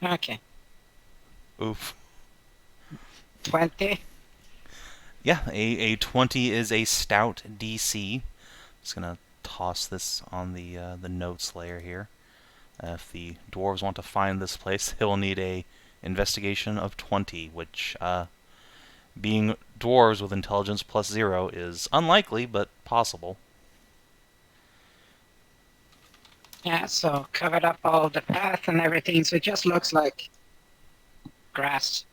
D: Okay.
A: Oof.
D: 20.
A: Yeah, a 20 is a stout DC. Just gonna toss this on the notes layer here. If the dwarves want to find this place, he'll need a investigation of 20, which, being dwarves with intelligence plus 0 is unlikely, but possible.
D: Yeah, so covered up all the path and everything, so it just looks like grass.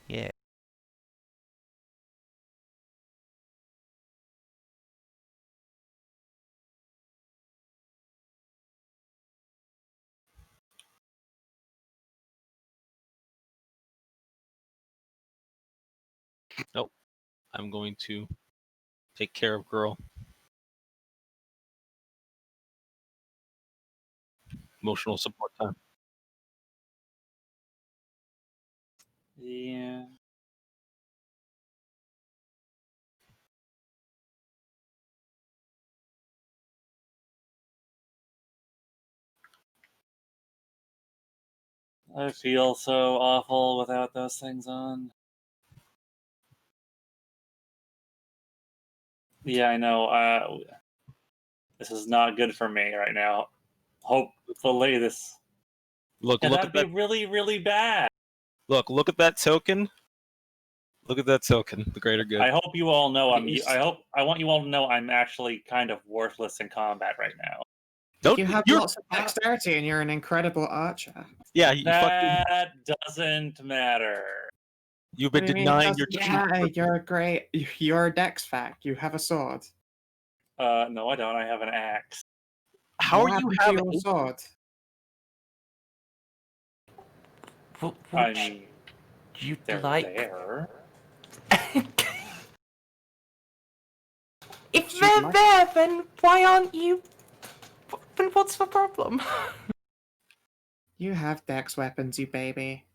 A: Yeah.
E: Nope. I'm going to take care of girl. Emotional support time.
B: Yeah. I feel so awful without those things on. Yeah, I know. This is not good for me right now. Hopefully this...
E: Look,
B: Yeah,
E: look
B: that'd
E: at
B: be
E: that.
B: really, really bad.
E: Look at that token. Look at that token. The greater good.
B: I hope you all know
F: Yes.
B: I want you all to know I'm actually kind of worthless in combat right now.
E: Don't
F: You have
E: you're
F: lots of dexterity and you're an incredible archer.
E: yeah. You fucking.
B: That doesn't matter.
E: You've
F: What
E: been
F: do you mean?
E: denying
F: Doesn't
E: your
D: Yeah.
F: matter. You're a great. You're a dex fact. You have a sword.
B: No, I don't. I have an axe.
E: How
F: What
E: are you
F: happened to
E: having?
F: your sword?
B: I mean,
C: You'd
B: they're
C: like...
B: there.
C: If
F: Shoot
C: they're
F: my-
C: there, then why aren't you... Then what's the problem?
F: You have dex weapons, you baby.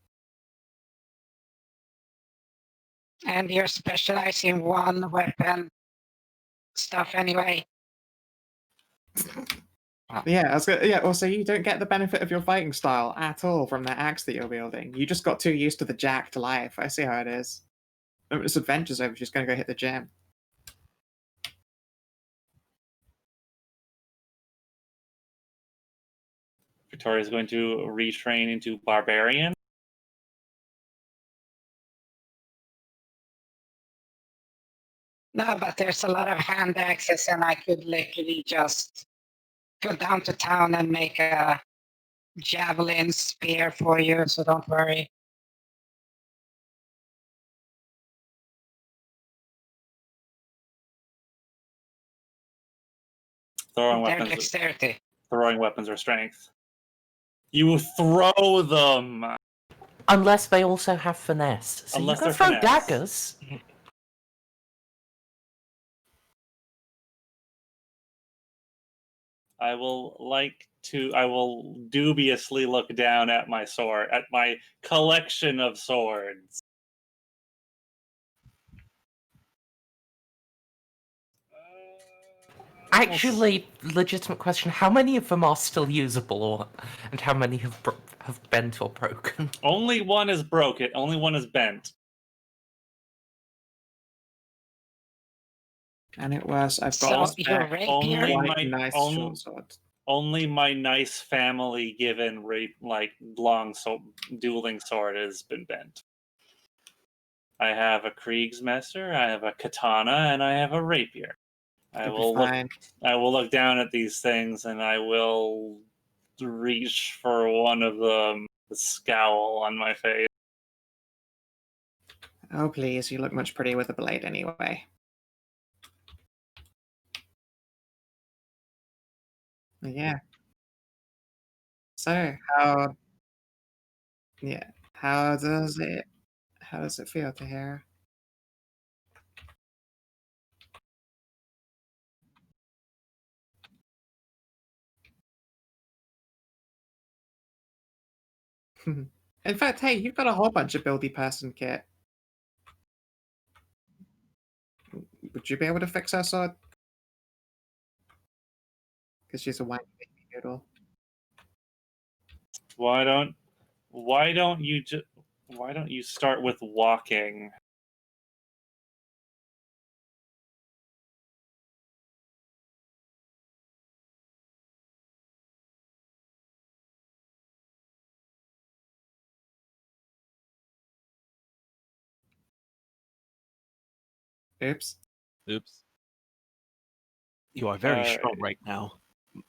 D: And you're specializing in one weapon stuff anyway.
F: Yeah, yeah. Also, you don't get the benefit of your fighting style at all from that axe that you're wielding. You just got too used to the jacked life. I see how it is. This adventure's over. She's gonna go hit the gym.
B: Victoria's going to retrain into barbarian.
D: No, but there's a lot of hand axes, and I could literally just go down to town and make a javelin spear for you, so don't worry.
B: Throwing
D: Their
B: weapons.
D: dexterity.
B: Throwing weapons or strength. You throw them.
C: Unless they also have finesse. So
B: Unless
C: you can
B: they're
C: throw
B: finesse.
C: daggers.
B: I will dubiously look down at my sword, at my collection of swords.
C: Actually, legitimate question: how many of them are still usable, and how many have bent or broken?
B: Only one is broken. Only one is bent.
F: And it was. I've
D: So
F: got
D: your
F: a spec.
B: Only
D: rapier,
F: Quite nice short sword.
B: Only my nice family given long dueling sword has been bent. I have a Kriegsmesser, I have a katana, and I have a rapier. I
F: It'll
B: will
F: be fine.
B: look down at these things, and I will reach for one of them. The scowl on my face.
F: Oh please, you look much prettier with a blade anyway. Yeah. So how? Yeah. How does it feel to hear? In fact, hey, you've got a whole bunch of buildy person kit. Would you be able to fix her sword? Because she's a whiny baby noodle.
B: Why don't you start with walking?
F: Oops.
E: Oops. You are very strong right now.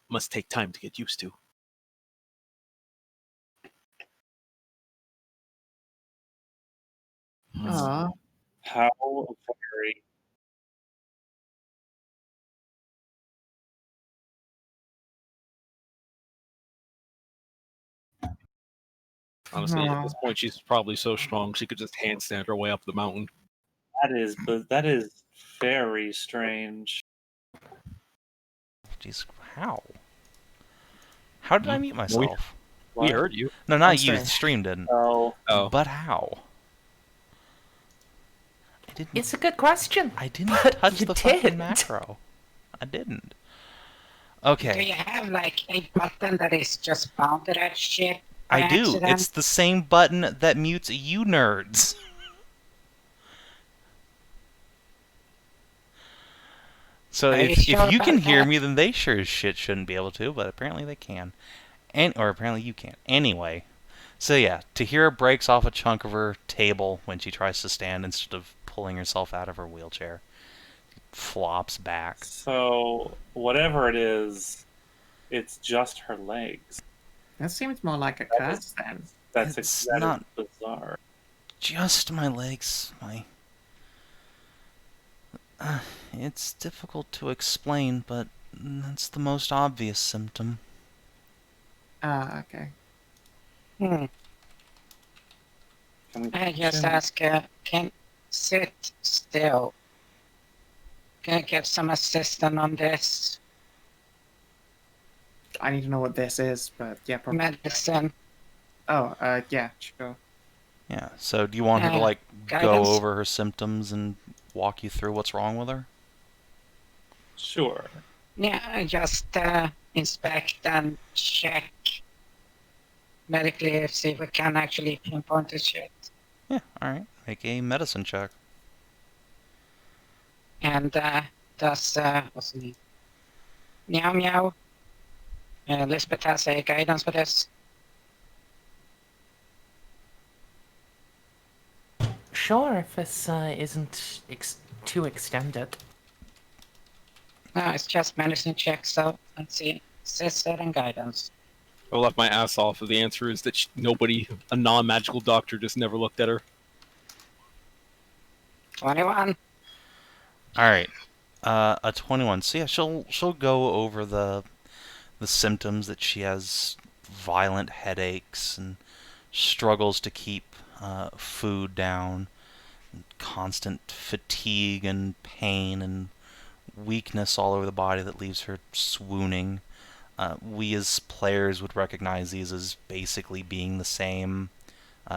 E: Must take time to get used to.
F: Aw.
B: How very
E: Honestly, at
F: Aw.
E: this point, she's probably so strong she could just handstand her way up the mountain.
B: that is very strange.
A: Jeez, how? How did I mute myself?
E: We heard you.
A: No, not
F: On
A: you.
F: stream.
A: The stream didn't.
B: Oh,
A: But how? I didn't.
C: It's a good question.
A: I didn't
C: But
A: touch
C: you
A: the fucking
C: did.
A: macro. I didn't.
D: do
A: Okay,
D: you have like a button that is just bounded at shit by
A: I do.
D: accident?
A: It's the same button that mutes you nerds. So
D: Are you
A: if
D: sure
A: you can
D: about
A: hear
D: that?
A: me, then they sure as shit shouldn't be able to, but apparently they can. Or apparently you can't. Anyway, so yeah, Tahira breaks off a chunk of her table when she tries to stand instead of pulling herself out of her wheelchair. Flops back.
B: so whatever it is, it's just her legs.
F: That seems more like a
B: That
F: curse then.
B: That's
A: It's
B: that is
A: not-
B: bizarre.
A: Just my legs. It's difficult to explain, but that's the most obvious symptom.
F: Ah, okay.
D: Hmm.
F: Can we
D: I just
F: send-
D: ask, can sit still. Can I get some assistance on this?
F: I need to know what this is, but yeah, probably.
D: Medicine.
F: Oh, yeah, sure.
A: Yeah, so do you want her to, like, go
D: Guidance?
A: over her symptoms and walk you through what's wrong with her?
B: Sure.
D: Yeah, I just inspect and check medically, see if we can actually pinpoint the shit.
A: Yeah, alright. Make a medicine check.
D: And does, what's the name? Meow Meow. Lizbet has a guidance for this.
C: Sure, if this isn't too extended.
D: No, it's just medicine check, so let's see. Sister and guidance.
E: I left my ass off. The answer is that nobody, a non-magical doctor, just never looked at her.
D: 21.
A: Alright. A 21. So yeah, she'll go over the symptoms that she has violent headaches and struggles to keep food down, constant fatigue and pain and weakness all over the body that leaves her swooning. We as players would recognize these as basically being the same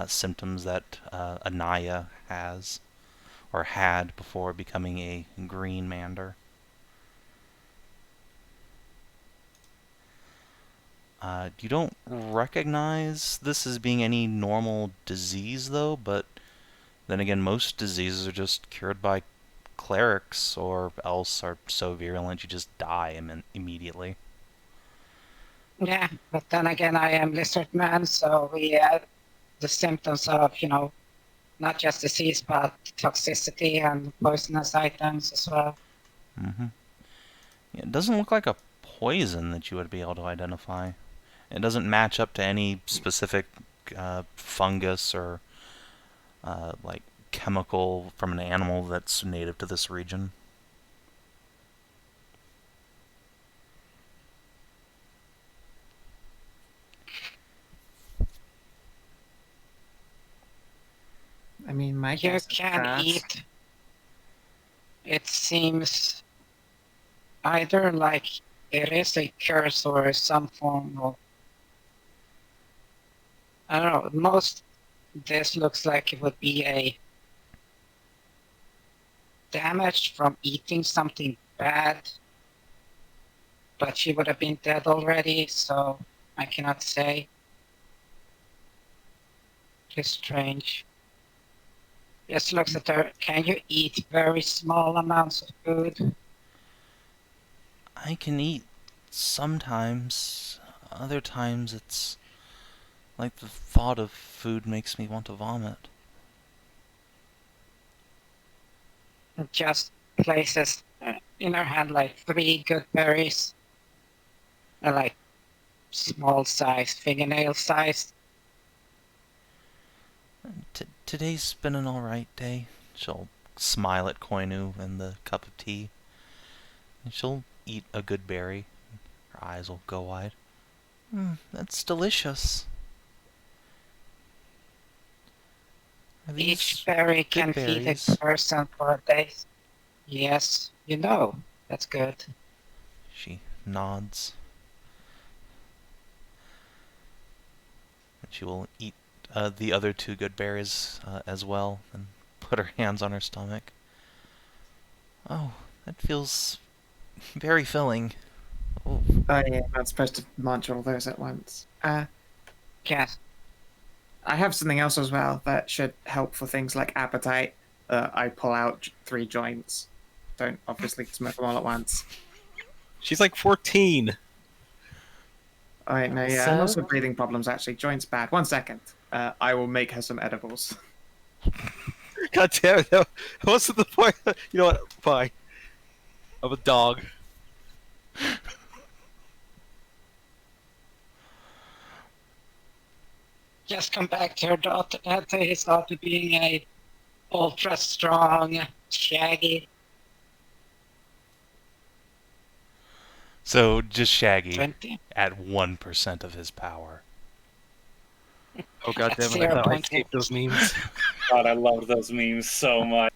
A: symptoms that Anaya has or had before becoming a green mander. You don't recognize this as being any normal disease, though, but then again, most diseases are just cured by clerics, or else are so virulent you just die immediately.
D: Yeah, but then again, I am lizard man, so we have the symptoms of, not just disease, but toxicity and poisonous items as well.
A: Mm-hmm. Yeah, it doesn't look like a poison that you would be able to identify. It doesn't match up to any specific fungus or like chemical from an animal that's native to this region.
F: I mean, my
D: You
F: guess is
D: can
F: grass.
D: eat. It seems either like it is a curse or some form of. I don't know. Most this looks like it would be a damage from eating something bad, but she would have been dead already, so I cannot say. It's strange. Just looks at her. Can you eat very small amounts of food?
A: I can eat sometimes. Other times it's like the thought of food makes me want to vomit.
D: Just places in her hand like 3 good berries. Like small size, fingernail size.
A: Today's been an alright day. She'll smile at Koinu and the cup of tea. And she'll eat a good berry. Her eyes will go wide. That's delicious. Are these
D: Each berry can
A: good
D: feed
A: berries?
D: a person for a day. Yes, that's good.
A: She nods. And she will eat the other 2 good berries as well and put her hands on her stomach. Oh, that feels very filling. Oh,
F: Oh yeah, not supposed to munch all those at once.
D: Yes.
F: I have something else as well that should help for things like appetite. I pull out 3 joints. Don't obviously smoke them all at once.
E: She's like 14.
F: All right, no, yeah,
C: So-
F: and also breathing problems. Actually, joints bad. 1 second. I will make her some edibles.
E: God damn it! That wasn't the point. You know what? Fine. I'm a dog.
D: Just come back to her daughter, to his daughter being a ultra strong, shaggy
A: So just Shaggy
D: 20.
A: at 1% of his power.
E: Oh god damn it! I
D: Zero
E: thought I
D: point
E: escaped those memes.
B: God, I love those memes so much.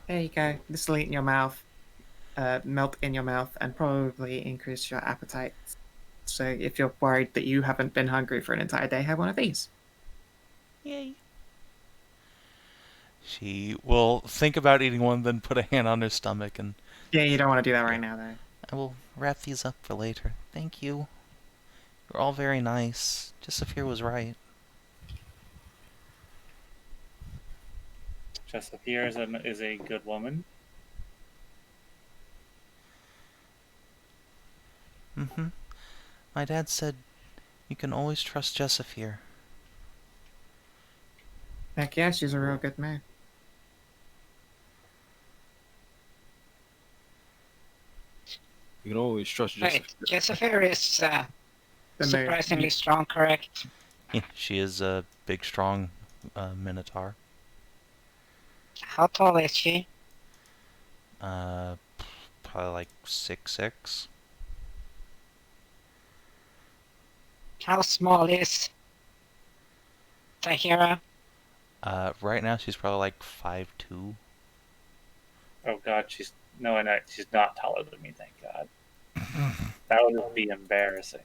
F: There you go. This will eat in your mouth, melt in your mouth, and probably increase your appetite. So if you're worried that you haven't been hungry for an entire day, have one of these.
A: Yay. She will think about eating one, then put a hand on her stomach, and
F: Yeah, you don't want to do that right now, though.
A: I will wrap these up for later. Thank you. You're all very nice. Jessafir was right.
B: Jessafir is a good woman.
A: Mm-hmm. My dad said you can always trust Jessafir.
F: Heck yeah, she's a real good man.
E: You can always trust
D: Wait,
E: Jessica.
D: Jessifer is
F: The moon.
D: surprisingly strong, correct?
A: Yeah, she is a big, strong minotaur.
D: How tall is she?
A: Uh, Probably like 6'6".
D: How small is Tahira?
A: Right now she's probably like 5'2".
B: Oh God, she's not taller than me. Thank God. That would just be embarrassing.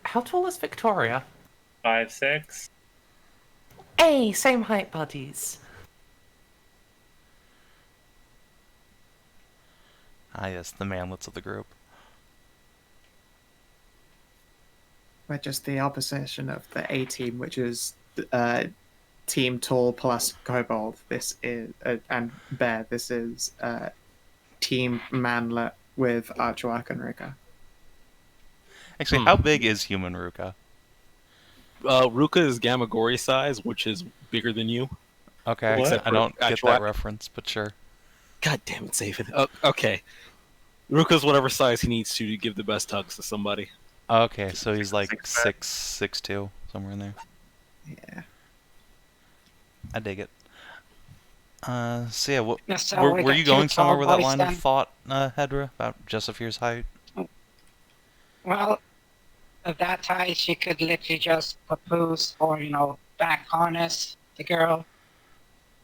C: How tall is Victoria?
B: 5'6".
C: Hey, same height buddies.
A: Ah, yes, the manlets of the group.
F: We're just the opposition of the A team, which is team tall plus kobold. This is and bear. This is team manlet with Achuak and Ruka.
A: Actually, how big is human Ruka?
E: Ruka is Gamagori size, which is bigger than you.
A: Okay,
B: What?
A: I don't get
E: Achuak.
A: that reference, but sure.
E: God damn it, Savin. Okay. Ruka's whatever size he needs to give the best hugs to somebody.
A: Okay, so he's like
B: 6'5".
A: 6'2", somewhere in there.
F: Yeah.
A: I dig it. So yeah,
D: Yeah, so we
A: were
D: got
A: you
D: two
A: going somewhere
D: tall
A: with that
D: boys
A: line
D: then.
A: of thought, Hedrah, about Jessafir's height?
D: Well, at that height, she could literally just papoose or, back harness the girl.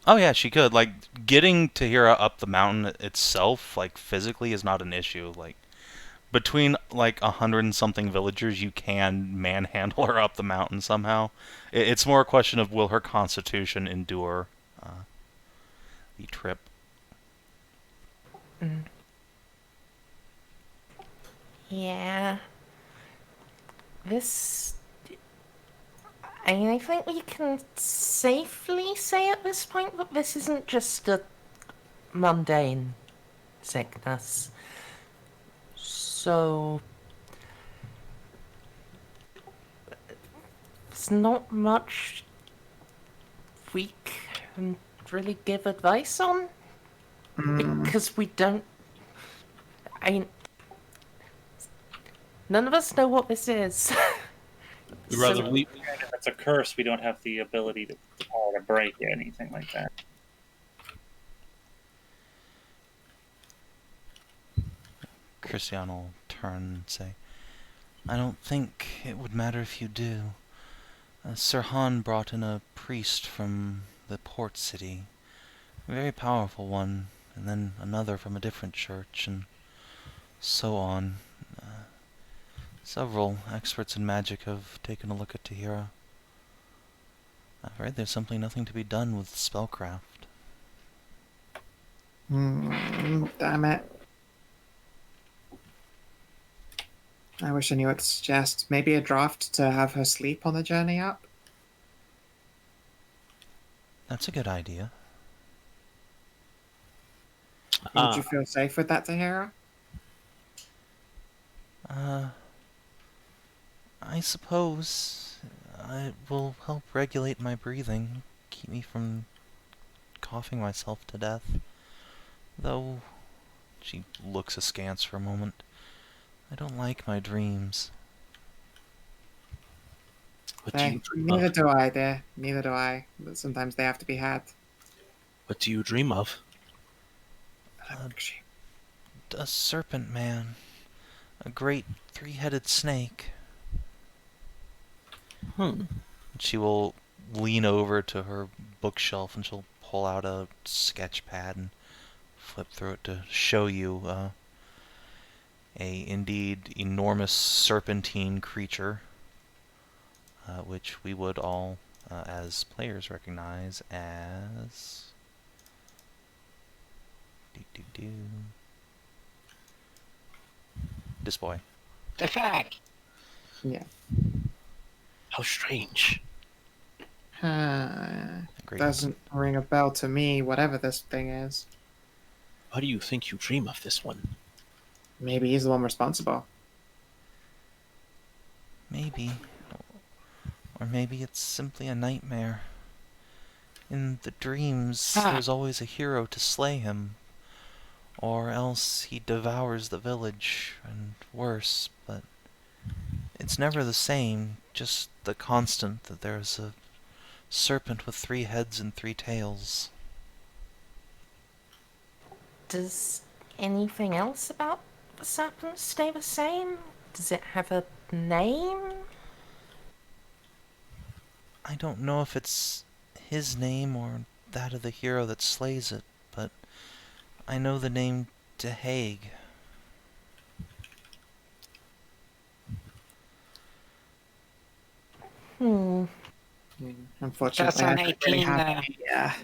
A: Oh yeah, she could. Like, getting Tahira up the mountain itself, like, physically is not an issue. Like, between, like, 100 and something villagers, you can manhandle her up the mountain somehow. It's more a question of will her constitution endure the trip.
C: Yeah. I think we can safely say at this point that this isn't just a mundane sickness. So, there's not much we can really give advice on because we don't. None of us know what this is.
E: We'd rather
C: So-
E: leave.
B: If it's a curse, we don't have the ability to break it, anything like that.
A: Christian will turn and say, I don't think it would matter if you do. Sir Han brought in a priest from the port city. A very powerful one, and then another from a different church, and so on. Several experts in magic have taken a look at Tahira. I've heard there's simply nothing to be done with spellcraft.
F: Damn it. I wish I knew what to suggest. Maybe a draft to have her sleep on the journey up?
A: That's a good idea.
F: Would you feel safe with that, Tahira?
A: I suppose it will help regulate my breathing, keep me from coughing myself to death. Though, she looks askance for a moment, I don't like my dreams.
E: What do you dream
F: Neither
E: of?
F: do I, dear. Neither do I. But sometimes they have to be had.
E: What do you dream of?
F: She
A: a serpent man. A great three-headed snake. She will lean over to her bookshelf and she'll pull out a sketch pad and flip through it to show you a indeed enormous serpentine creature, which we would all, as players, recognize as... This boy.
D: The fag.
F: Yeah.
E: How strange.
A: Great.
F: Doesn't ring a bell to me, whatever this thing is.
E: Why do you think you dream of this one?
F: Maybe he's the one responsible.
A: Maybe. Or maybe it's simply a nightmare. In the dreams, there's always a hero to slay him. Or else he devours the village, and worse, but it's never the same, just the constant that there's a serpent with 3 heads and 3 tails.
C: Does anything else about the serpent stay the same? Does it have a name?
A: I don't know if it's his name or that of the hero that slays it, but I know the name Tahag.
F: Unfortunately, I don't really
D: 2018,
F: have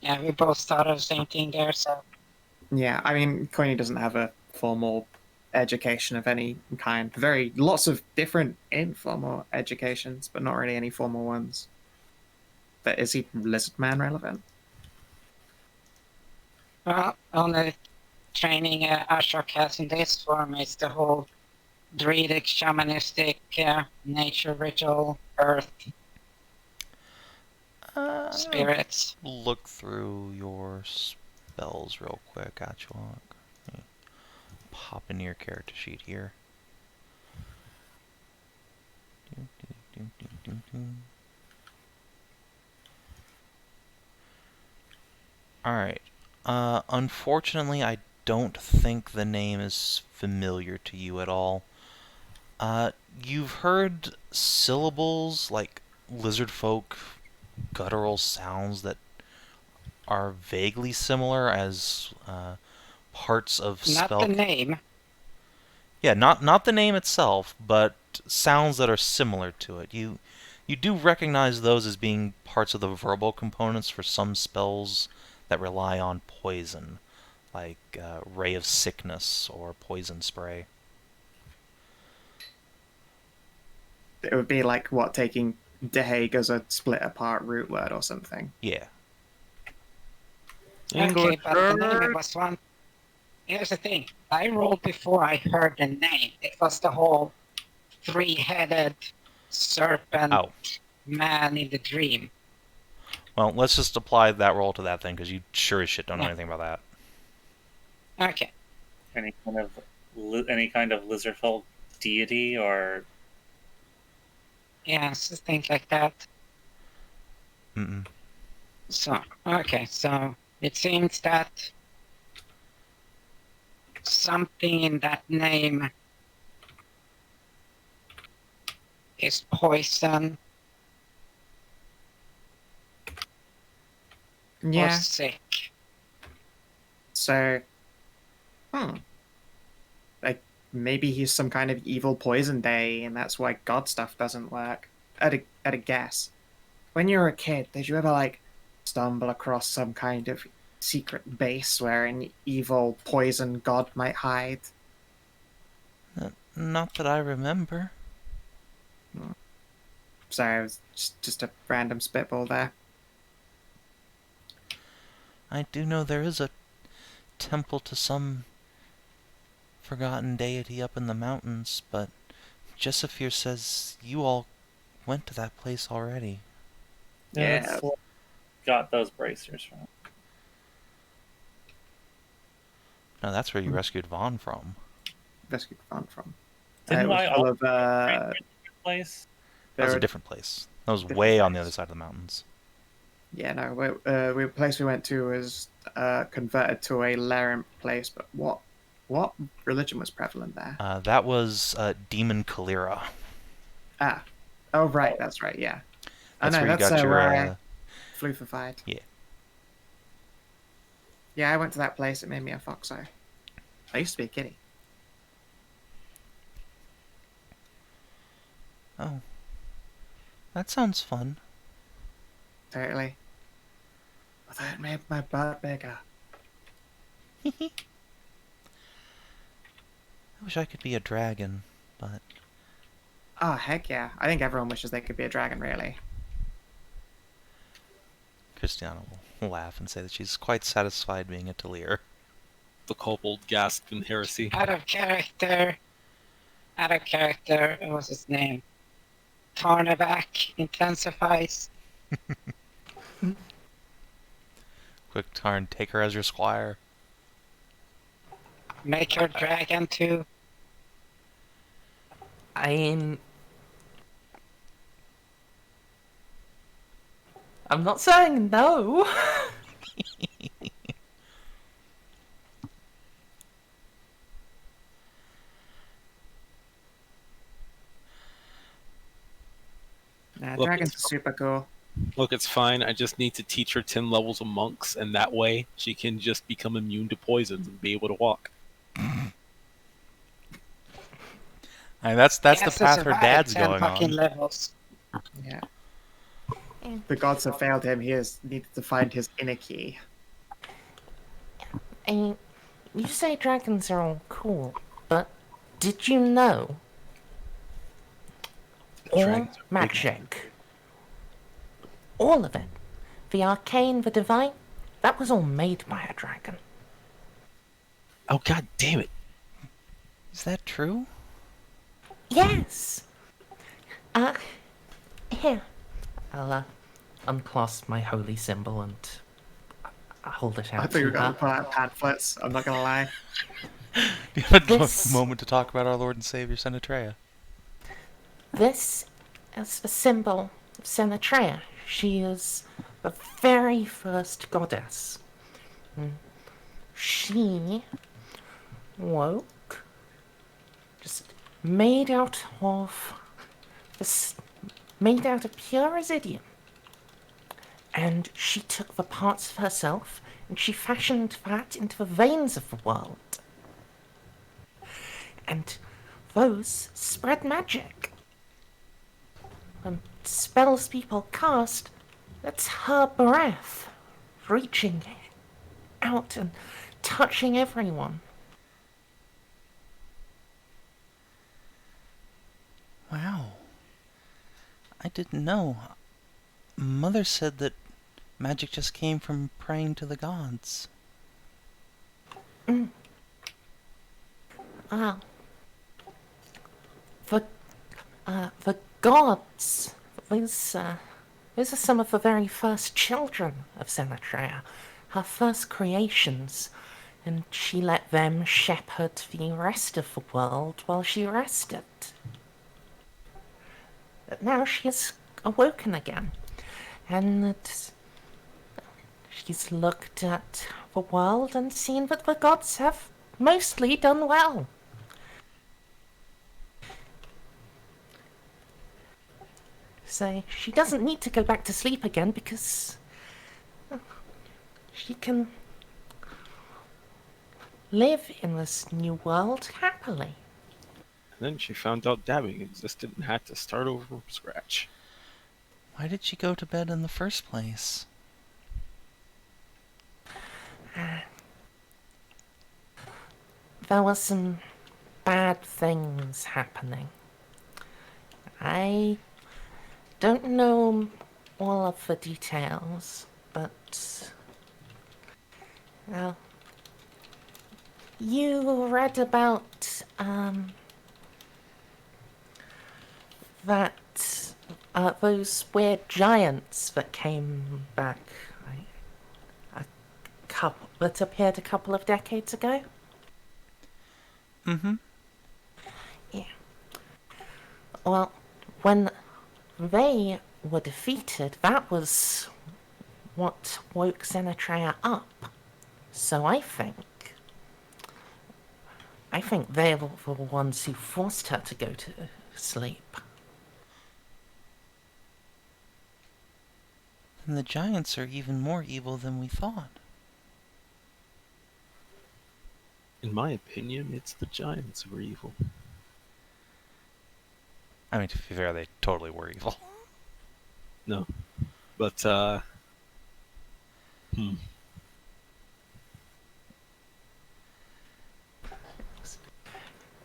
D: yeah, we both started the same thing there, so...
F: Yeah, I mean, Koinu doesn't have a formal education of any kind. Lots of different informal educations, but not really any formal ones. But is he lizard man relevant?
D: Well, only training Achuak has in this form is the whole druidic, shamanistic, nature ritual, earth, spirits.
A: Look through your spells real quick, Achuak. Pop into your character sheet here. Alright. Unfortunately, I don't think the name is familiar to you at all. You've heard syllables like Lizardfolk, guttural sounds that are vaguely similar as parts of
D: Not
A: spell...
D: the name.
A: Yeah, not the name itself, but sounds that are similar to it. You do recognize those as being parts of the verbal components for some spells that rely on poison, like Ray of Sickness or Poison Spray.
F: It would be like, what, taking Dehag as a split-apart root word or something.
A: Yeah.
D: Okay, but the name it was one... Here's the thing. I rolled before I heard the name. It was the whole 3-headed serpent man in the dream.
A: Well, let's just apply that roll to that thing, because you sure as shit don't know anything about
D: that. Okay.
B: Any kind of lizardfolk deity or...
D: Yes, things like that.
A: Mm-mm.
D: So, okay, so it seems that something in that name is poison or sick.
F: So, like, maybe he's some kind of evil poison day, and that's why god stuff doesn't work. At a guess. When you were a kid, did you ever, like, stumble across some kind of secret base where an evil poison god might hide?
A: Not that I remember.
F: Sorry, it was just a random spitball there.
A: I do know there is a temple to some forgotten deity up in the mountains, but Jessafir says you all went to that place already.
B: Yeah, that's where I got those bracers from.
A: No, that's where you rescued Vaughn from.
F: Rescued Vaughn from.
B: Didn't I
F: all
B: place?
A: That was a different place. That was way on the other side of the mountains.
F: Yeah, no, the place we went to was converted to a Laramp place, but what religion was prevalent there?
A: That was Demon Kalira.
F: Ah, oh right, that's right, yeah. Oh
A: That's
F: no,
A: where you
F: that's
A: got your,
F: where I flew for fight.
A: yeah.
F: Yeah, I went to that place. It made me a foxo. I used to be a kitty.
A: Oh. That sounds fun.
F: Totally. Although it made my butt bigger.
A: I wish I could be a dragon, but
F: Oh heck yeah! I think everyone wishes they could be a dragon, really.
A: Christiana will laugh and say that she's quite satisfied being a Talir.
E: The kobold gasped in heresy.
D: Out of character. Out of character. What was his name? Tarnavac intensifies.
A: Quick, Tarn, take her as your squire.
D: Make her dragon too.
C: I'm not saying no.
F: Nah,
E: Look,
F: dragons are super cool.
E: Look, it's fine. I just need to teach her 10 levels of monks, and that way she can just become immune to poisons and be able to walk.
A: I mean, that's
D: Yes,
A: the
D: to
A: path her
D: survive
A: dad's
D: 10
A: going
D: fucking
A: on.
D: levels.
F: Yeah. The gods have failed him. He has needed to find his inner key.
C: And you say dragons are all cool, but did you know all
E: Dragons are big.
C: magic, all of it, the arcane, the divine, that was all made by a dragon.
E: Oh, god damn it.
A: Is that true?
C: Yes. Here, I'll unclasp my holy symbol and hold it
F: I
C: out
F: thought you were
C: to
F: going to
C: her.
F: pull out pamphlets. I'm not going to lie.
A: Do you have a
C: This-
A: moment to talk about our Lord and Savior, Senatrea?
C: This is the symbol of Senatrea. She is the very first goddess. She woke, just made out of pure residium. And she took the parts of herself and she fashioned that into the veins of the world. And those spread magic. When spells people cast, that's her breath reaching out and touching everyone.
A: Wow. I didn't know. Mother said that magic just came from praying to the gods.
C: Ah. The gods, those are some of the very first children of Senatrea, her first creations, and she let them shepherd the rest of the world while she rested. But now she has awoken again, and she's looked at the world and seen that the gods have mostly done well. So she doesn't need to go back to sleep again because she can live in this new world happily.
E: And then she found out dabbing existed and had to start over from scratch.
A: Why did she go to bed in the first place?
C: There were some bad things happening. I don't know all of the details, but well, you read about that those weird giants that came back that appeared a couple of decades ago?
A: Mm-hmm.
C: Yeah. Well, when they were defeated, that was what woke Xenotria up. So I think they were the ones who forced her to go to sleep.
A: And the giants are even more evil than we thought.
E: In my opinion, it's the giants who are evil.
A: I mean, to be fair, they totally were evil.
E: No. But,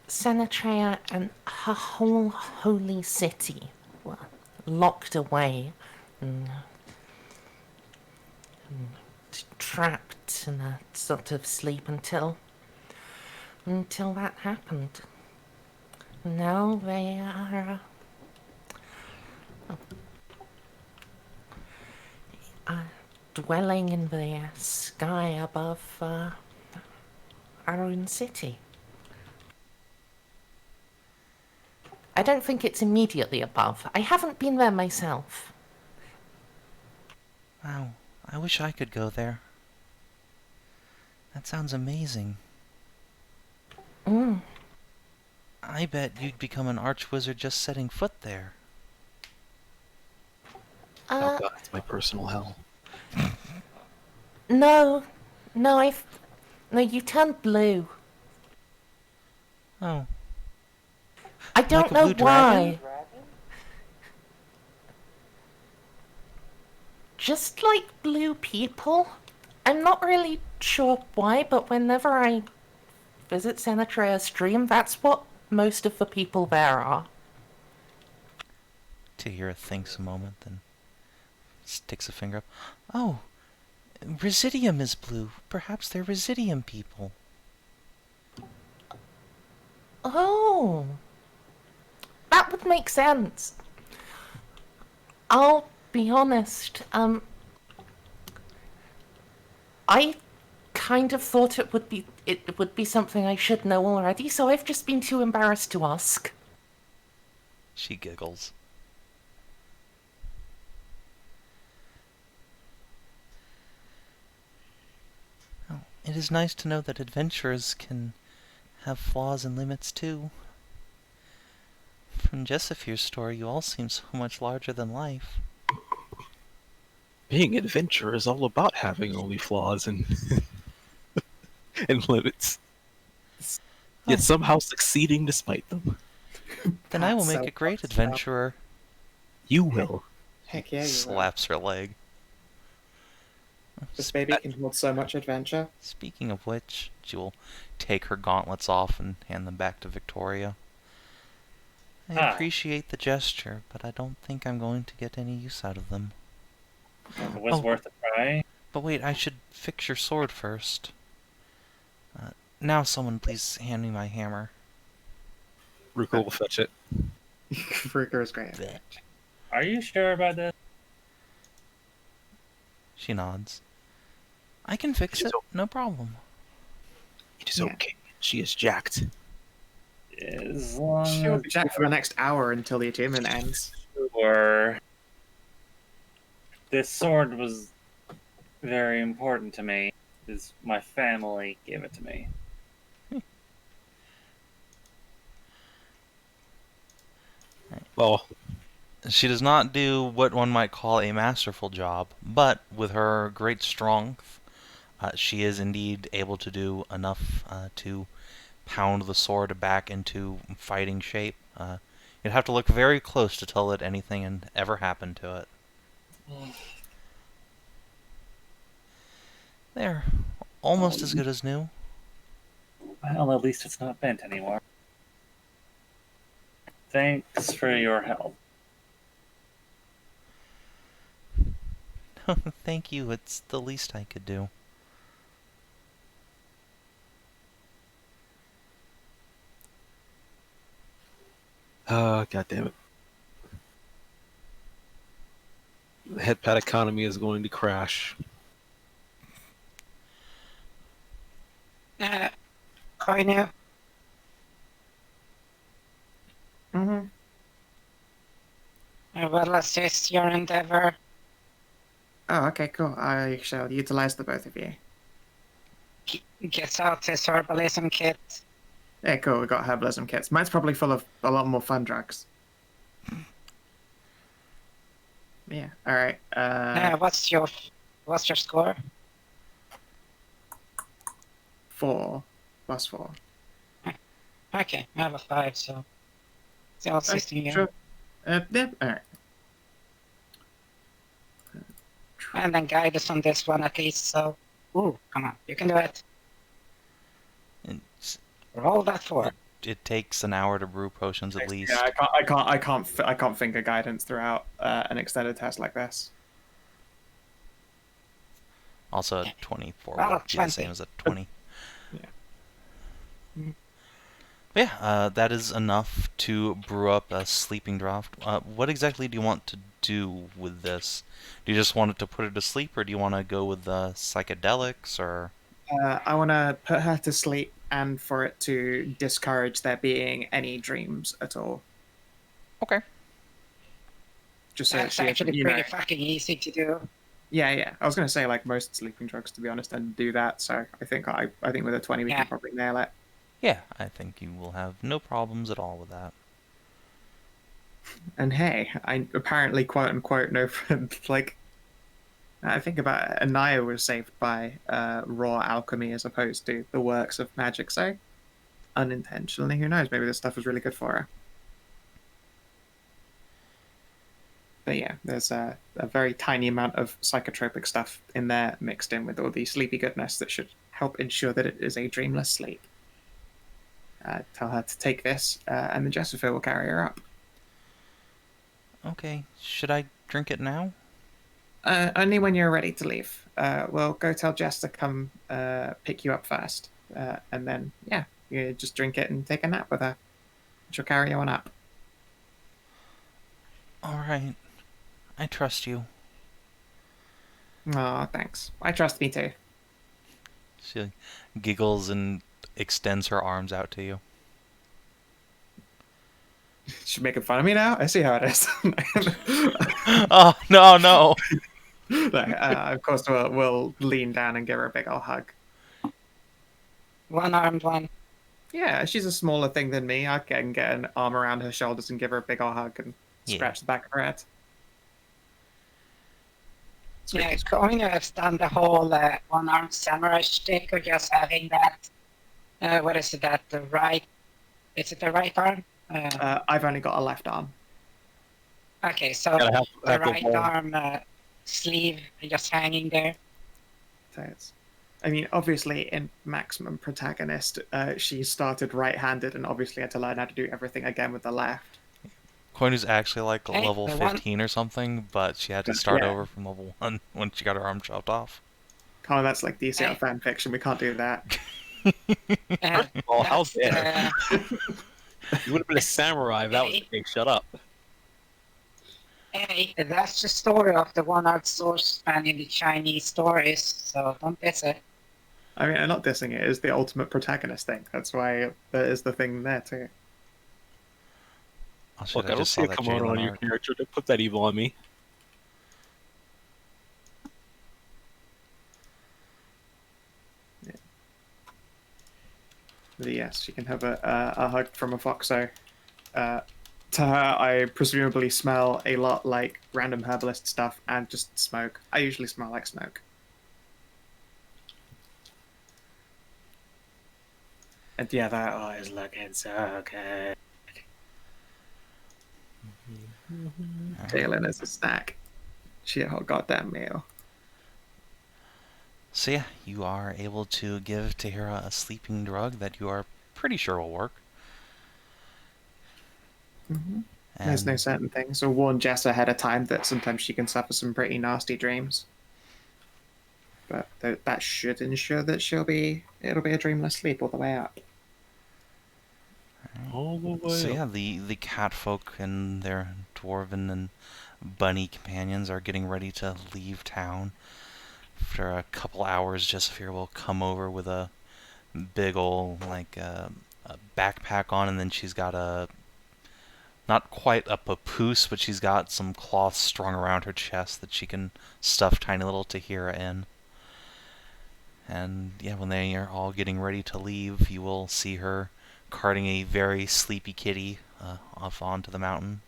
C: Xenotria and her whole holy city were locked away and trapped in a sort of sleep until that happened. Now they are dwelling in the sky above our own city. I don't think it's immediately above. I haven't been there myself.
A: Wow, I wish I could go there. That sounds amazing. I bet you'd become an archwizard just setting foot there.
E: oh god, it's my personal hell.
C: No, you turned blue.
A: Oh,
C: I don't
A: Like a
C: know
A: blue
C: why.
A: dragon?
C: Just like blue people. I'm not really sure why, but whenever I visit Xenotria's stream, that's what most of the people there are.
A: Tahira thinks a moment, then sticks a finger up. Oh, Residium is blue. Perhaps they're Residium people.
C: Oh, that would make sense. I'll be honest, I kind of thought it would be something I should know already, so I've just been too embarrassed to ask.
A: She giggles. Oh, it is nice to know that adventurers can have flaws and limits too. From Jessafir's story, you all seem so much larger than life.
E: Being an adventurer is all about having only flaws and and limits. Yet somehow succeeding despite them.
A: Then I will
F: That's
A: make
F: so
A: a great
F: fucked up.
A: adventurer.
E: You will.
F: Heck yeah, you will.
A: Slaps her leg.
F: This baby can hold so much adventure.
A: Speaking of which, she will take her gauntlets off and hand them back to Victoria. I appreciate the gesture, but I don't think I'm going to get any use out of them.
B: It was worth a try.
A: But wait, I should fix your sword first. Now someone please hand me my hammer.
E: Ruka will fetch it.
F: Ruka is great.
A: Blech.
B: Are you sure about this?
A: She nods. I can fix it, no problem.
E: It is
F: Yeah.
E: okay. She is jacked.
B: As long
F: She'll
B: as
F: be back for the next hour until the attunement ends.
B: sure. This sword was very important to me, because my family gave it to me.
E: Well,
A: She does not do what one might call a masterful job, but with her great strength, she is indeed able to do enough to pound the sword back into fighting shape. You'd have to look very close to tell that anything had ever happened to it. There. Almost as good as new.
B: Well, at least it's not bent anymore. Thanks for your help.
A: Thank you, it's the least I could do.
E: God damn it. The headpad economy is going to crash.
D: Koinu,
F: Mm-hmm.
D: I will assist your endeavor.
F: Oh, okay, cool. I shall utilize the both of you.
D: Gets out his herbalism kit.
F: Yeah, cool. We got herbalism kits. Mine's probably full of a lot more fun drugs. Yeah. All right.
D: What's your score?
F: 4 plus 4.
D: Okay, I have a 5, so it's all 16 again.
F: Sure. Yeah. All right.
D: And then guide us on this one at least. So, ooh, come on, you can do it.
A: It's,
D: Roll that 4.
A: it takes an hour to brew potions at least.
F: Yeah, I can't finger guidance throughout an extended test like this.
A: Also, a 24
D: Well,
A: would be the
D: 20.
A: same as a 20.
F: Yeah.
A: But yeah, that is enough to brew up a sleeping draught. What exactly do you want to do with this? Do you just want it to put her to sleep, or do you want to go with the psychedelics, or...
F: I want to put her to sleep and for it to discourage there being any dreams at all.
A: Okay.
F: Just so
D: That's
F: she,
D: actually pretty fucking easy to do.
F: Yeah. I was gonna say like most sleeping drugs, to be honest, and do that. So I think with a 20 we
D: Yeah.
F: can probably nail it.
A: Yeah, I think you will have no problems at all with that.
F: And hey, I apparently quote unquote know like I think about it, Anaya was saved by raw alchemy as opposed to the works of magic. So unintentionally, who knows? Maybe this stuff was really good for her. But yeah, there's a very tiny amount of psychotropic stuff in there mixed in with all the sleepy goodness that should help ensure that it is a dreamless sleep. Tell her to take this, and the Jessica will carry her up.
A: Okay, should I drink it now?
F: Only when you're ready to leave. We'll go tell Jess to come pick you up first. And then, yeah, you just drink it and take a nap with her. She'll carry you on up.
A: Alright. I trust you.
F: Aw, thanks. I trust me too.
A: She giggles and extends her arms out to you.
F: She's making fun of me now? I see how it is.
A: Oh, no!
F: Of course, we'll lean down and give her a big old hug.
D: One-armed one.
F: Yeah, she's a smaller thing than me. I can get an arm around her shoulders and give her a big old hug and scratch the back of her head.
D: Yeah, Koinu has done the whole one-armed samurai shtick of just having that. What is it? That the right? Is it the right arm?
F: I've only got a left arm.
D: Okay, so
E: Gotta
D: the
E: have
D: right
E: the
D: arm sleeve just hanging there.
F: So it's, I mean, obviously in Maximum Protagonist, she started right-handed and obviously had to learn how to do everything again with the left.
A: Koinu's actually like
D: Hey,
A: level
D: the one-
A: 15 or something, but she had to start
F: Yeah.
A: over from level 1 when she got her arm chopped off.
F: Oh, that's like DCL fan fiction. We can't do that.
E: Well, how
D: that's,
E: dare. You would have been a samurai if that was the case. Shut up.
D: Hey, that's the story of the one-armed swordsman in the Chinese stories, so don't diss it.
F: I mean, I'm not dissing it. It's the ultimate protagonist thing. That's why there is the thing there too.
A: Oh, shit,
E: Look, I don't
A: just
E: see
A: saw
E: a
A: that
E: kimono
A: Jalen
E: on your
A: art.
E: character. Don't put that evil on me.
F: But yes, you can have a hug from a foxo. To her, I presumably smell a lot like random herbalist stuff and just smoke. I usually smell like smoke. And yeah, that eye is looking so good. Jalen is a snack. She a whole goddamn meal.
A: So yeah, you are able to give Tahira a sleeping drug that you are pretty sure will work.
F: Mm-hmm. There's no certain thing. So warn Jess ahead of time that sometimes she can suffer some pretty nasty dreams. But that should ensure that it'll be a dreamless sleep all the way up.
E: All the way
A: So
E: up.
A: yeah, the catfolk and their dwarven and bunny companions are getting ready to leave town. After a couple hours, Jessica will come over with a big ol' like a backpack on, and then she's got a not quite a papoose, but she's got some cloth strung around her chest that she can stuff tiny little Tahira in. And yeah, when they are all getting ready to leave, you will see her carting a very sleepy kitty off onto the mountain.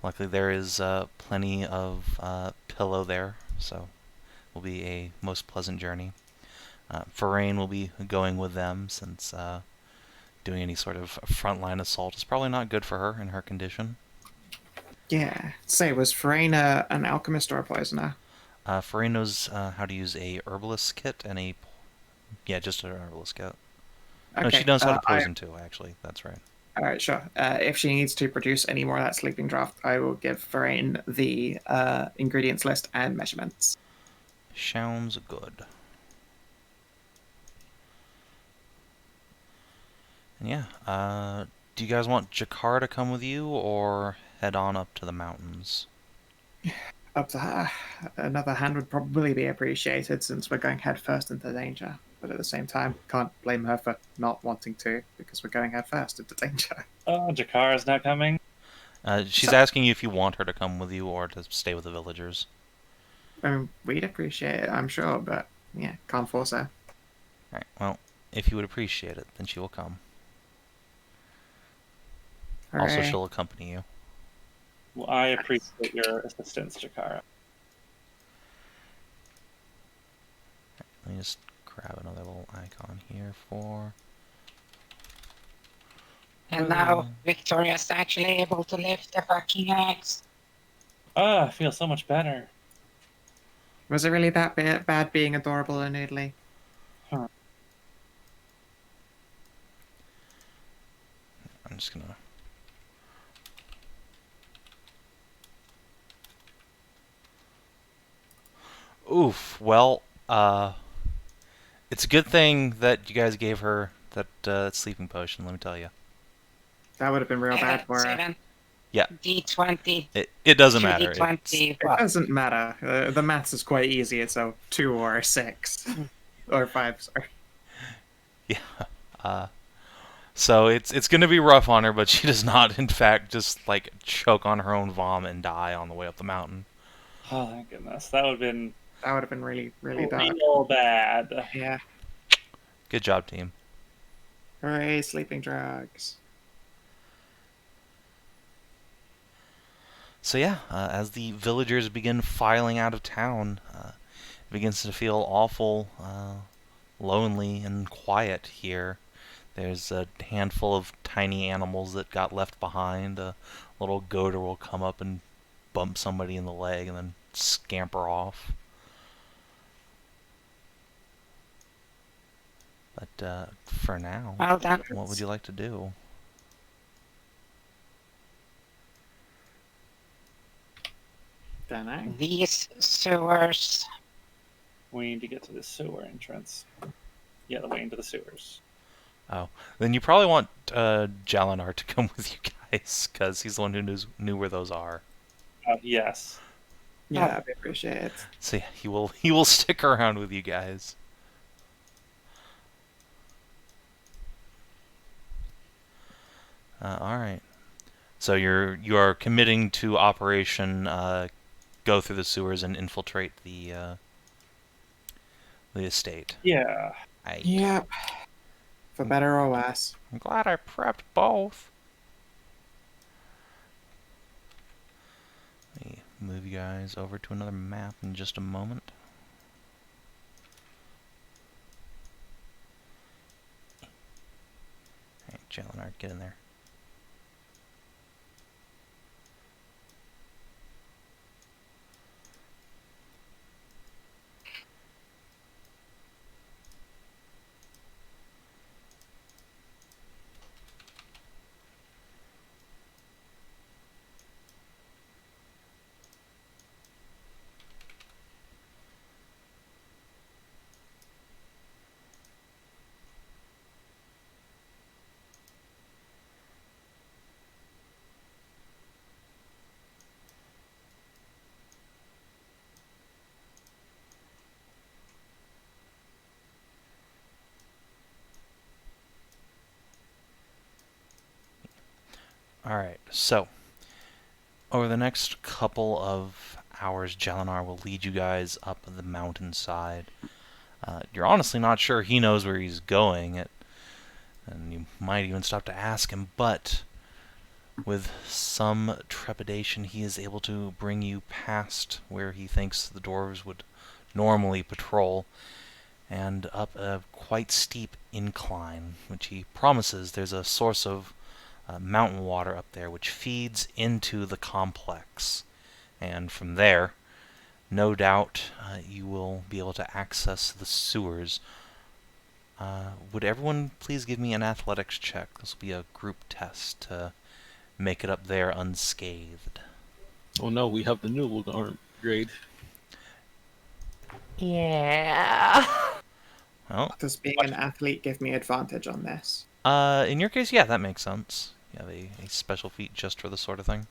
A: Luckily, there is plenty of pillow there, so it will be a most pleasant journey. Farain will be going with them, since doing any sort of frontline assault is probably not good for her in her condition.
F: Yeah. Say, was Farina an alchemist or a poisoner?
A: Farain knows how to use a herbalist kit and a... Yeah, just an herbalist kit.
F: Okay.
A: No, she knows how to poison too, actually. That's right.
F: All right, sure. If she needs to produce any more of that sleeping draft, I will give Farine the ingredients list and measurements.
A: Sounds good. And yeah, do you guys want Jakar to come with you, or head on up to the mountains?
F: Up to her. Another hand would probably be appreciated since we're going headfirst into danger. But at the same time, can't blame her for not wanting to because we're going headfirst into danger.
B: Oh, Jakara's not coming.
A: She's asking you if you want her to come with you or to stay with the villagers.
F: I mean, we'd appreciate it, I'm sure, but yeah, can't force her.
A: Alright, well, if you would appreciate it, then she will come. Also,
F: Hooray.
A: she'll accompany you.
B: Well, I appreciate your assistance, Jakara.
A: Let me just grab another little icon here for...
D: And now Victoria's actually able to lift the fucking axe.
B: Ah, I feel so much better.
F: Was it really that bad being adorable and noodly?
A: I'm just gonna... Oof, well, it's a good thing that you guys gave her that sleeping potion, let me tell you.
F: That would have been real bad for her.
D: 7
A: Yeah.
D: D20.
A: It doesn't matter.
D: D20.
F: It doesn't matter. The maths is quite easy. It's a 2 or a 6. Or 5, sorry.
A: Yeah. So it's gonna be rough on her, but she does not, in fact, just like choke on her own vomit and die on the way up the mountain.
B: Oh, thank goodness. That would have been
F: really, really dark.
B: real bad.
F: Yeah.
A: Good job, team.
F: Hooray, sleeping drugs.
A: So yeah, as the villagers begin filing out of town, it begins to feel awful lonely and quiet here. There's a handful of tiny animals that got left behind. A little goater will come up and bump somebody in the leg and then scamper off. But for now,
D: Well done.
A: what would you like to do?
F: Dunno.
D: These sewers.
B: We need to get to the sewer entrance. Yeah, the way into the sewers.
A: Oh, then you probably want Jalinar to come with you guys, because he's the one who knew where those are.
B: Yes.
F: Yeah, I appreciate it.
A: So yeah, he will stick around with you guys. All right. So you are committing to Operation go through the sewers and infiltrate the estate.
B: Yeah.
F: Yep. For better or worse.
A: I'm glad I prepped both. Let me move you guys over to another map in just a moment. Hey, Jalinar, get in there. Alright, so over the next couple of hours, Jelinar will lead you guys up the mountainside. You're honestly not sure he knows where he's going, and you might even stop to ask him, but with some trepidation, he is able to bring you past where he thinks the dwarves would normally patrol, and up a quite steep incline, which he promises there's a source of mountain water up there which feeds into the complex. And from there, no doubt, you will be able to access the sewers. Would everyone please give me an athletics check? This will be a group test to make it up there unscathed.
E: Oh no, we have the new grade.
C: Yeah.
A: Well,
F: Does being an athlete give me advantage on this?
A: in your case, yeah, that makes sense. You have a special feat just for this sort of thing.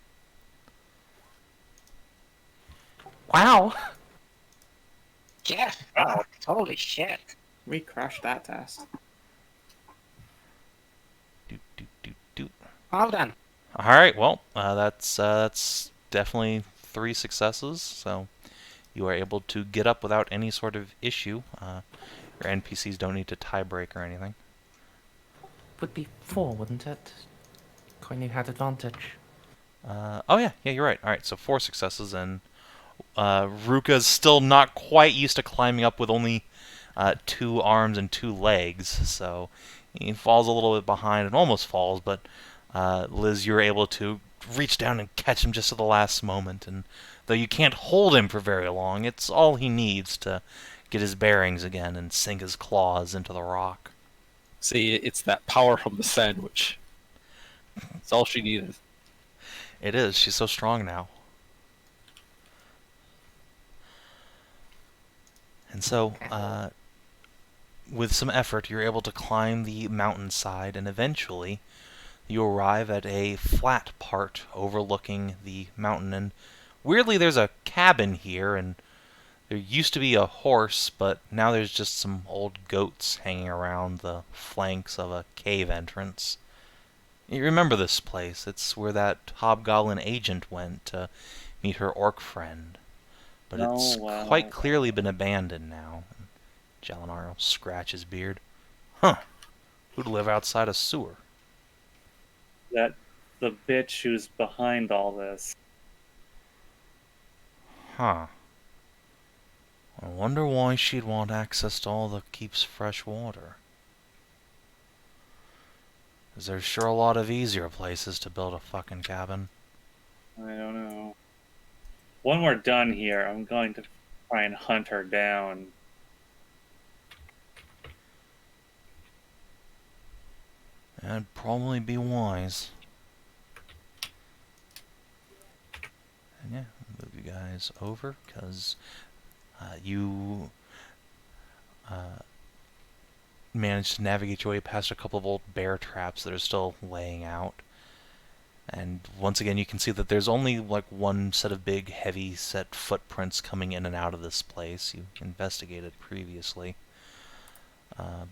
C: Wow.
D: Yeah. Oh, holy shit.
F: We crushed that test.
A: Doot, doot, doot, doot.
D: Well done.
A: Alright, well, that's definitely 3 successes, so you are able to get up without any sort of issue. Your NPCs don't need to tie break or anything.
C: Would be 4, wouldn't it? Koinu had advantage.
A: Oh yeah, you're right. Alright, so 4 successes, and Ruka's still not quite used to climbing up with only 2 arms and 2 legs, so he falls a little bit behind and almost falls, but Liz, you're able to reach down and catch him just at the last moment, and though you can't hold him for very long, it's all he needs to get his bearings again and sink his claws into the rock.
E: See, it's that power from the sandwich. That's all she needed.
A: It is. She's so strong now. And so, with some effort, you're able to climb the mountainside, and eventually you arrive at a flat part overlooking the mountain. And weirdly, there's a cabin here, and there used to be a horse, but now there's just some old goats hanging around the flanks of a cave entrance. You remember this place. It's where that hobgoblin agent went to meet her orc friend. But it's quite clearly been abandoned now. Jelinar will scratch his beard. Huh. Who'd live outside a sewer?
B: That the bitch who's behind all this.
A: Huh. I wonder why she'd want access to all that keeps fresh water. 'Cause there's sure a lot of easier places to build a fucking cabin.
B: I don't know. When we're done here, I'm going to try and hunt her down.
A: That'd probably be wise. And yeah, move you guys over, because you managed to navigate your way past a couple of old bear traps that are still laying out. And once again, you can see that there's only like one set of big, heavy-set footprints coming in and out of this place. You investigated previously.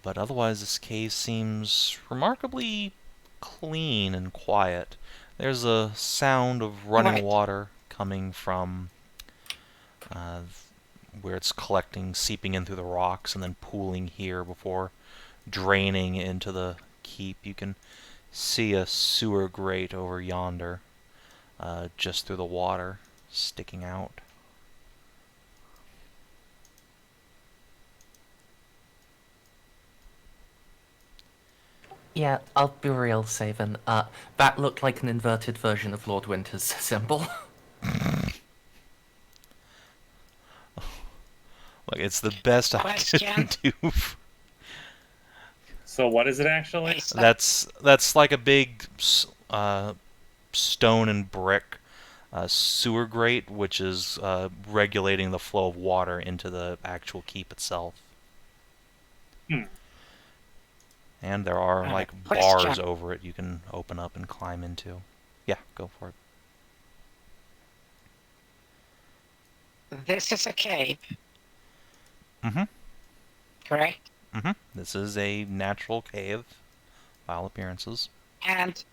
A: But otherwise, this cave seems remarkably clean and quiet. There's a sound of running water coming from where it's collecting, seeping in through the rocks, and then pooling here before draining into the keep. You can see a sewer grate over yonder, just through the water, sticking out.
C: Yeah, I'll be real, Savin. That looked like an inverted version of Lord Winter's symbol.
A: Look, it's the best I can do.
B: So what is it actually?
A: That's like a big stone and brick sewer grate, which is regulating the flow of water into the actual keep itself. And there are like bars over it you can open up and climb into. Yeah, go for it.
D: This is a cave.
A: Mm-hmm.
D: Correct?
A: Mm-hmm. This is a natural cave, by all appearances.
D: And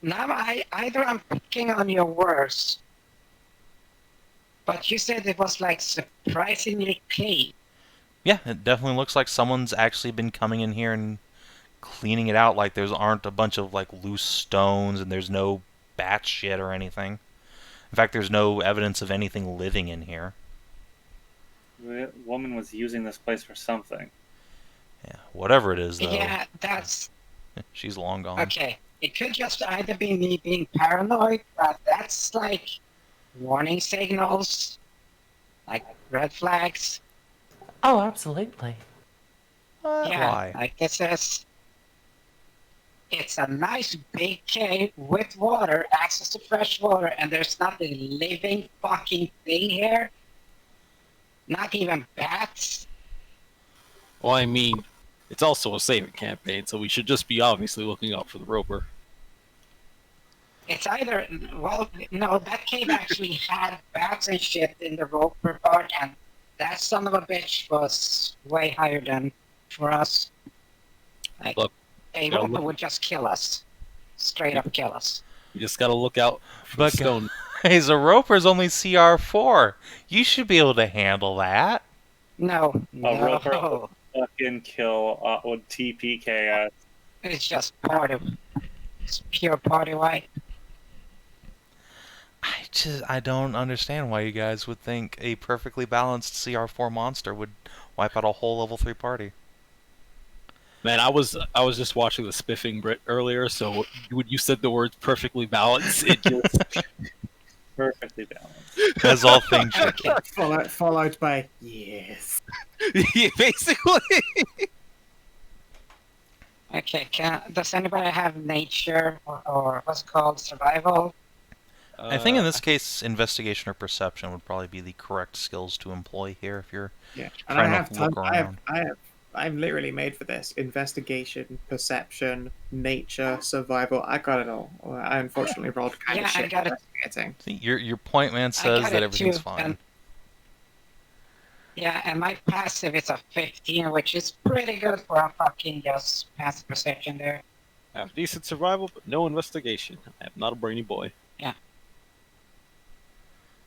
D: Now either I'm picking on your words, but you said it was like surprisingly clean.
A: Yeah, it definitely looks like someone's actually been coming in here and cleaning it out. Like, aren't a bunch of, like, loose stones, and there's no bat shit or anything. In fact, there's no evidence of anything living in here.
B: The woman was using this place for something.
A: Yeah, whatever it is, though.
D: Yeah, that's
A: She's long gone.
D: okay. It could just either be me being paranoid, but that's like warning signals, like red flags.
C: Oh, absolutely.
D: Yeah,
A: Why?
D: like this is. It's a nice big cave with water, access to fresh water, and there's not a living fucking thing here. Not even bats.
E: Well, I mean, it's also a saving campaign, so we should just be obviously looking out for the roper.
D: It's either, well, no, that cave actually had bats and shit in the roper part, and that son of a bitch was way higher than for us. Like,
E: Look,
D: a
E: gotta
D: roper
E: look-
D: would just kill us. Straight up kill us.
E: You just gotta look out for
A: But
E: the stone.
A: guys, a roper's only CR4. You should be able to handle that.
D: No,
B: A roper
D: no.
B: fucking kill would TPK us.
D: It's just party. It's pure party white.
A: I don't understand why you guys would think a perfectly balanced CR4 monster would wipe out a whole level 3 party.
E: Man, I was just watching the Spiffing Brit earlier, so when you said the words perfectly balanced, it just
B: Perfectly balanced.
A: As all things should be.
F: Followed by yes.
E: yeah, basically.
D: Okay, does anybody have nature or what's it called survival?
A: I think in this case, investigation or perception would probably be the correct skills to employ here if you're
F: Yeah, and
A: trying
F: I have
A: to look around.
F: I'm literally made for this. Investigation, perception, nature, survival. I got it all. I unfortunately rolled kind
D: Yeah,
F: of
D: I
F: shit
D: got it.
F: investigating.
A: See, your point man says
D: got
A: that
D: it
A: everything's
D: too,
A: fine.
D: and- Yeah, and my passive is a 15, which is pretty good for a fucking just passive perception there.
E: I have decent survival, but no investigation. I am not a brainy boy.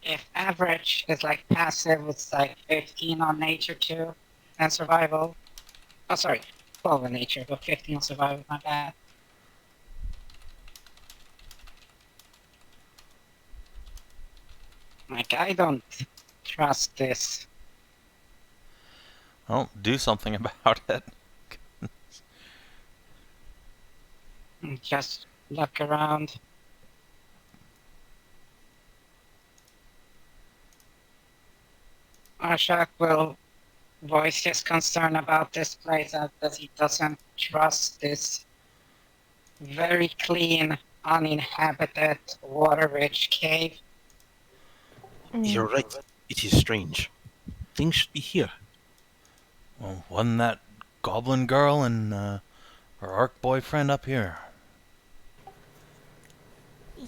D: If average is like passive, it's like 15 on nature too, and survival. Oh, sorry, 12 on nature, but 15 on survival, not bad. Like, I don't trust this.
A: Well, do something about it.
D: Just look around. Achuak will voice his concern about this place that he doesn't trust this very clean, uninhabited, water-rich cave.
E: You're right. It is strange. Things should be here.
A: Well, wasn't that goblin girl and her orc boyfriend up here?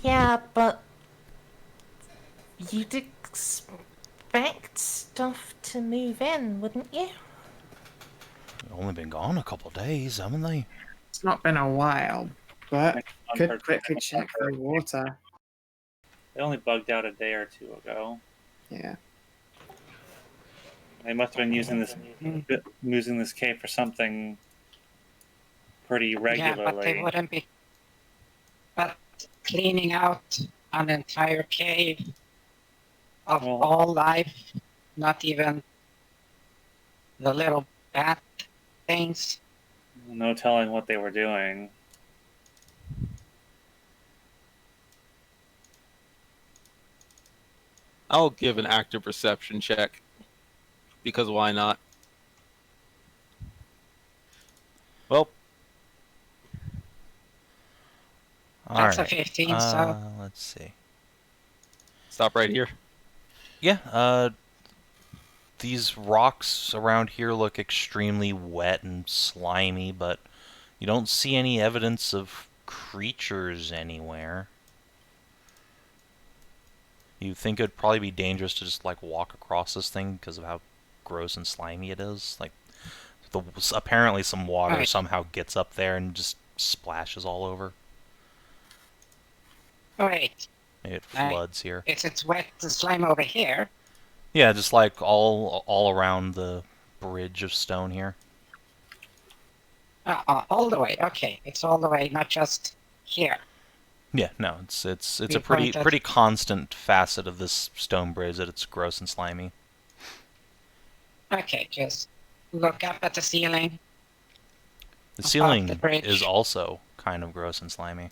C: Yeah, but you'd expect stuff to move in, wouldn't you?
A: They've only been gone a couple days, haven't they?
F: It's not been a while, but could
B: Unheard-
F: quickly check the water.
B: They only bugged out a day or two ago.
F: Yeah.
B: They must have been using this cave for something pretty regularly.
D: Yeah, but they wouldn't be. But cleaning out an entire cave of
B: Well-
D: all life, not even the little bat things.
B: No telling what they were doing.
E: I'll give an active perception check. Because why not? Well,
D: That's a
A: Alright.
D: 15, so
A: Let's see.
E: stop right here.
A: Yeah, these rocks around here look extremely wet and slimy, but you don't see any evidence of creatures anywhere. You think it'd probably be dangerous to just, like, walk across this thing because of how gross and slimy it is. Like, apparently some water
D: Right.
A: somehow gets up there and just splashes all over.
D: Wait,
A: Maybe it floods here.
D: it's wet the slime over here.
A: Yeah, just like all around the bridge of stone here.
D: All the way. Okay, it's all the way, not just here.
A: Yeah, no, it's a
D: You
A: pretty
D: pointed.
A: constant facet of this stone bridge that it's gross and slimy.
D: Okay, just look up at the ceiling.
A: The
D: Above the
A: ceiling
D: bridge.
A: is also kind of gross and slimy.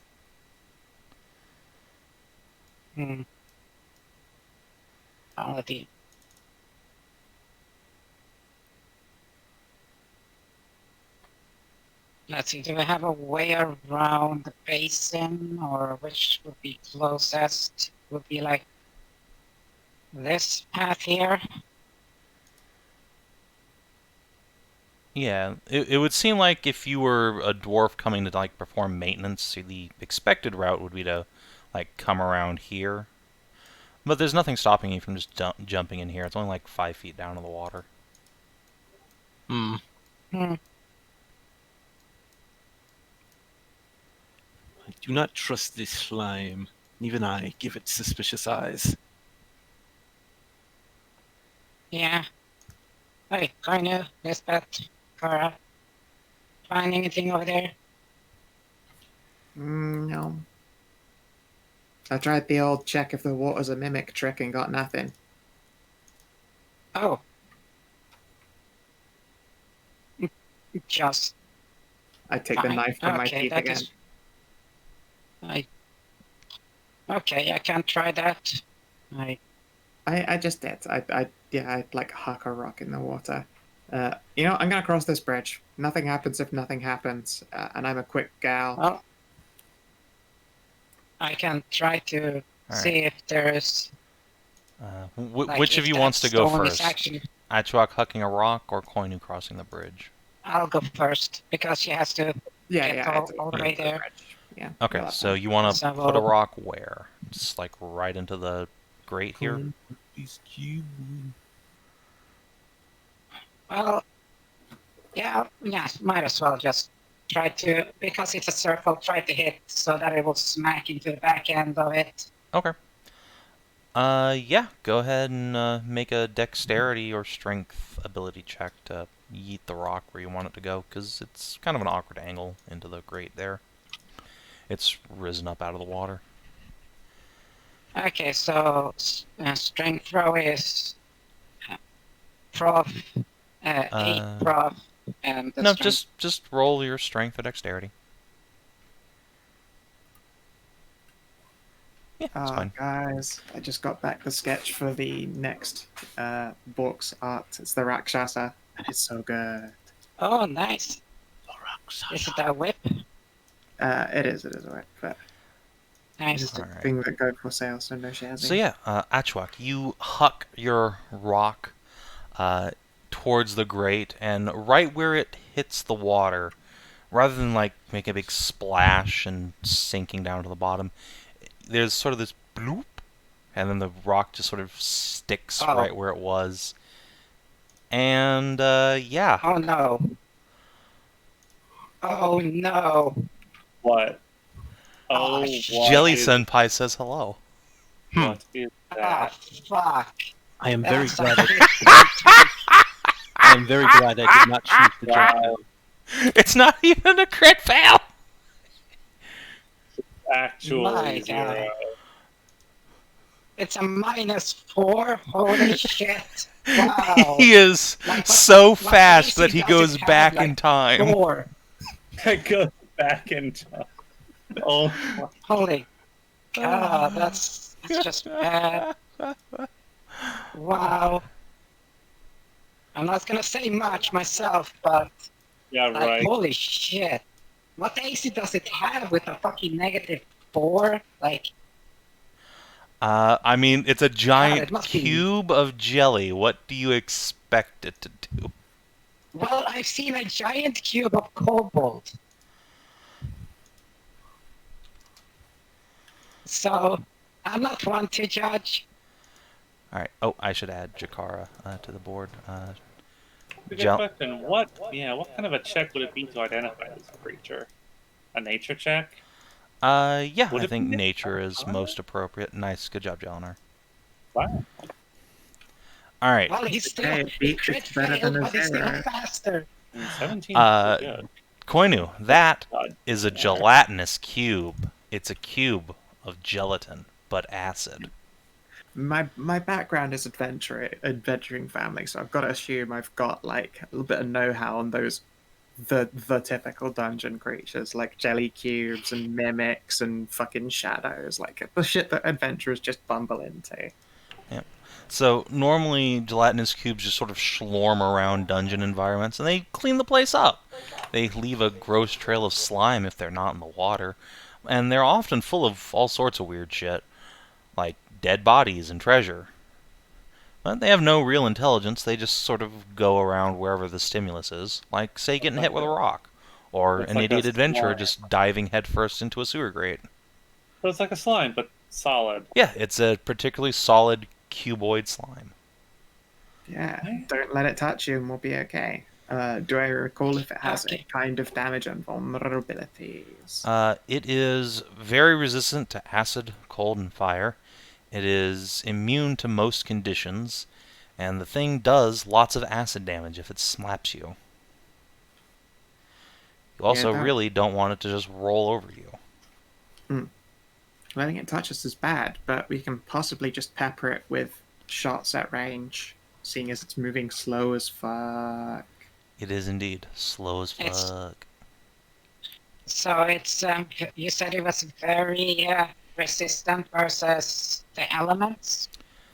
D: Hmm. Oh, let's see, do we have a way around the basin, or which would be closest? Would be like this path here?
A: Yeah, it would seem like if you were a dwarf coming to like perform maintenance, the expected route would be to like come around here. But there's nothing stopping you from just jumping in here. It's only like 5 feet down to the water.
E: Hmm.
D: Hmm.
E: I do not trust this slime. Even I give it suspicious eyes.
D: Yeah. Hey, Koinu, Lizbet, Kara. Find anything over there?
F: No. I tried the old check if the water's a mimic trick and got nothing.
D: Oh. Just
F: I take the
D: fine.
F: knife from my
D: Okay,
F: teeth
D: that
F: again.
D: is. Okay, I can try that.
F: I just did. I like huck a rock in the water. I'm gonna cross this bridge. Nothing happens if nothing happens, and I'm a quick gal.
D: Well, I can try to see if there's. Like,
A: Which of
D: if
A: you
D: that
A: wants to go
D: stone is
A: first?
D: Actually,
A: Achuak hucking a rock or Koinu crossing the bridge?
D: I'll go first because she has to
F: Yeah,
D: get
F: yeah.
D: all the way there.
F: Yeah.
A: Okay,
F: well,
A: so you want to
D: So
A: put a rock where? Just like right into the grate here?
D: Well, yeah, might as well just try to, because it's a circle, try to hit so that it will smack into the back end of it.
A: Okay. Yeah, go ahead and make a dexterity or strength ability check to yeet the rock where you want it to go, because it's kind of an awkward angle into the grate there. It's risen up out of the water.
D: Okay, so strength throw is prof, 8 prof, and the
A: No,
D: strength.
A: just roll your strength or dexterity. Yeah, that's fine.
F: Guys, I just got back the sketch for the next book's art. It's the Rakshasa, and it's so good.
D: Oh, nice. Is it a whip?
F: It is a whip, but
D: Nice.
F: it's a
A: Alright.
F: thing that go for sale, so no shares.
A: So yeah, Achuak, you huck your rock towards the grate, and right where it hits the water, rather than like make a big splash and sinking down to the bottom, there's sort of this bloop, and then the rock just sort of sticks right where it was. And yeah.
D: Oh no. Oh no.
B: What? Oh,
D: Oh,
B: what
A: Jelly
B: is-
A: Senpai says hello.
B: What is that?
D: Fuck.
E: I am very
D: That's
E: glad.
D: a-
E: I am very glad I did not choose the jump
B: Wow.
E: down.
A: It's not even a crit fail!
B: Actually
D: My
B: zero.
D: God. It's a -4. Holy shit. Wow.
A: He is
D: Like, what-
A: so
D: what
A: fast
D: AC
A: that he
D: does
A: goes
D: it have,
A: back
D: like,
A: in time.
D: 4.
B: I go back in time. Oh, my-
D: Holy God, that's just bad. Wow. I'm not gonna say much myself, but
B: yeah,
D: like,
B: right.
D: holy shit. What AC does it have with a fucking -4? Like,
A: I mean, it's a giant
D: it must be-
A: cube of jelly. What do you expect it to do?
D: well, I've seen a giant cube of cobalt. So, I'm not one to judge.
A: Alright. Oh, I should add Jakara to the board.
B: Good
A: Gel-
B: question. What kind of a check would it be to identify this creature? A nature check?
A: Yeah,
B: Would
A: I
B: it
A: think
B: be
A: nature is
B: Arcana?
A: most appropriate. Nice, good job, Jelenar.
B: Wow.
A: All right.
D: Well, he's still
F: Hey,
D: he
F: it's
D: crit
F: better than
D: failed,
F: a
D: but he's still
F: 0.
D: faster.
B: 17 is pretty good.
A: Koinu, that
B: God.
A: is a gelatinous cube. It's a cube of gelatin, but acid.
F: My background is adventuring family, so I've got to assume I've got like a little bit of know-how on those the typical dungeon creatures like jelly cubes and mimics and fucking shadows, like the shit that adventurers just bumble into.
A: Yep. So normally gelatinous cubes just sort of schlorm around dungeon environments, and they clean the place up. They leave a gross trail of slime if they're not in the water, and they're often full of all sorts of weird shit, like dead bodies and treasure. But they have no real intelligence, they just sort of go around wherever the stimulus is, like, say, getting hit with a rock, or
B: It's
A: an
B: like
A: idiot
B: a
A: adventurer
B: slime.
A: just diving headfirst into a sewer grate.
B: So it's like a slime, but solid.
A: Yeah, it's a particularly solid cuboid slime.
F: Yeah,
B: Right.
F: don't let it touch you and we'll be okay. Do I recall if it has
D: Okay.
F: any kind of damage and vulnerabilities?
A: It is very resistant to acid, cold, and fire. It is immune to most conditions, and the thing does lots of acid damage if it slaps you. You also
F: that-
A: really don't want it to just roll over you.
F: Letting it touch us is bad, but we can possibly just pepper it with shots at range, seeing as it's moving slow as fuck.
A: It is indeed slow as
D: It's-
A: fuck.
D: So it's you said it was very resistant versus the elements.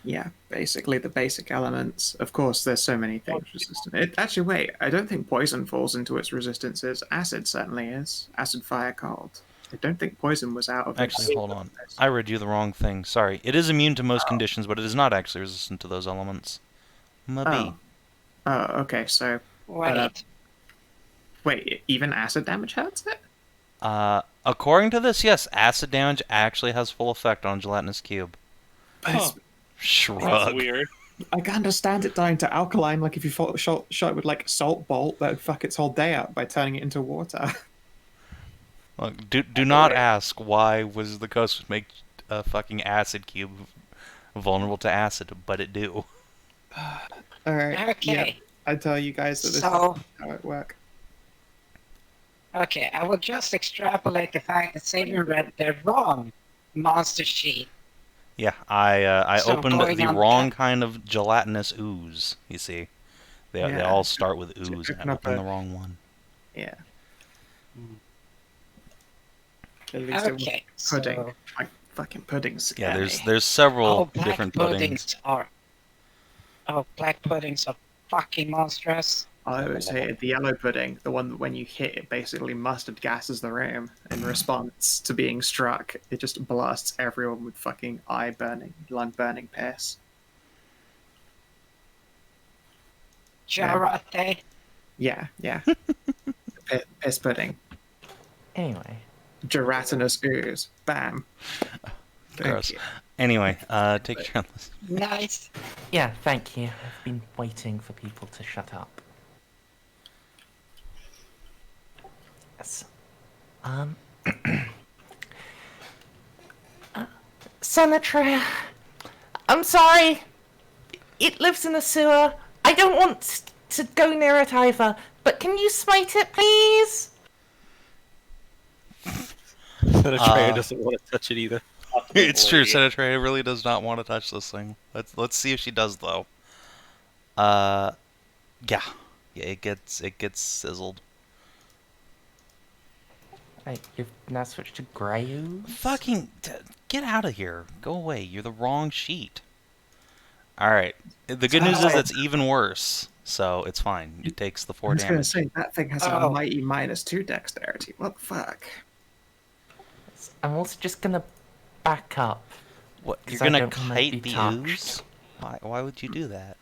F: Yeah, basically the basic elements. Of course, there's so many things resistant. Actually, wait, I don't think poison falls into its resistances. Acid certainly is. Acid, fire, cold. I don't think poison was out of its...
A: Actually, hold on. I read you the wrong thing. Sorry. It is immune to most conditions, but it is not actually resistant to those elements. Maybe.
F: Oh, okay, so...
D: Wait,
F: wait, even acid damage hurts it?
A: According to this, yes, acid damage actually has full effect on a gelatinous cube.
B: Huh.
A: Shrug.
B: That's weird.
F: I can understand it dying to alkaline, like if you shot it with like a salt bolt, that would fuck its whole day up by turning it into water.
A: Look, do not ask why was the ghost make a fucking acid cube vulnerable to acid, but it do.
F: Alright,
D: okay.
F: I tell you guys that this
D: So-
F: is how it works.
D: Okay, I will just extrapolate the fact that Savin read the wrong monster sheet.
A: Yeah, I
D: So
A: opened
D: going
A: the
D: on
A: wrong
D: that-
A: kind of gelatinous ooze, you see. They
F: Yeah.
A: all start with ooze, and
F: open
A: I
F: up
A: opened
F: a-
A: the wrong one.
F: Yeah. At least it was
D: Okay,
F: pudding.
D: so
F: Like fucking puddings.
A: Yeah, there's several
D: all black
A: different puddings.
D: black puddings are fucking monstrous.
F: I always hated the yellow pudding, the one that when you hit it basically mustard gases the room in response to being struck. It just blasts everyone with fucking eye burning, lung burning piss.
D: Jarate.
F: Yeah. Piss pudding.
C: Anyway,
F: Gelatinous ooze. Bam. Thank
A: Gross.
F: you.
A: Anyway, take your turn.
D: Nice.
C: yeah, thank you. I've been waiting for people to shut up. Yes. Senator, I'm sorry. It lives in the sewer. I don't want to go near it either. But can you smite it, please?
E: The Atreya doesn't want to touch it either.
A: It's true.
B: Possibly.
A: Senator really does not want to touch this thing. Let's see if she does though. Yeah, it gets sizzled.
C: Right, you've now switched to grey ooze?
A: Fucking get out of here. Go away. You're the wrong sheet. All right. The good news is it's even worse, so it's fine. It takes the
F: I
A: 4
F: was gonna
A: damage.
F: say that thing has a
D: Oh.
F: mighty -2 dexterity. What the fuck?
C: I'm also just gonna back up.
A: What? You're
C: 'Cause I
A: gonna
C: don't wanna
A: kite
C: be
A: the
C: touched.
A: ooze? Why would you do that?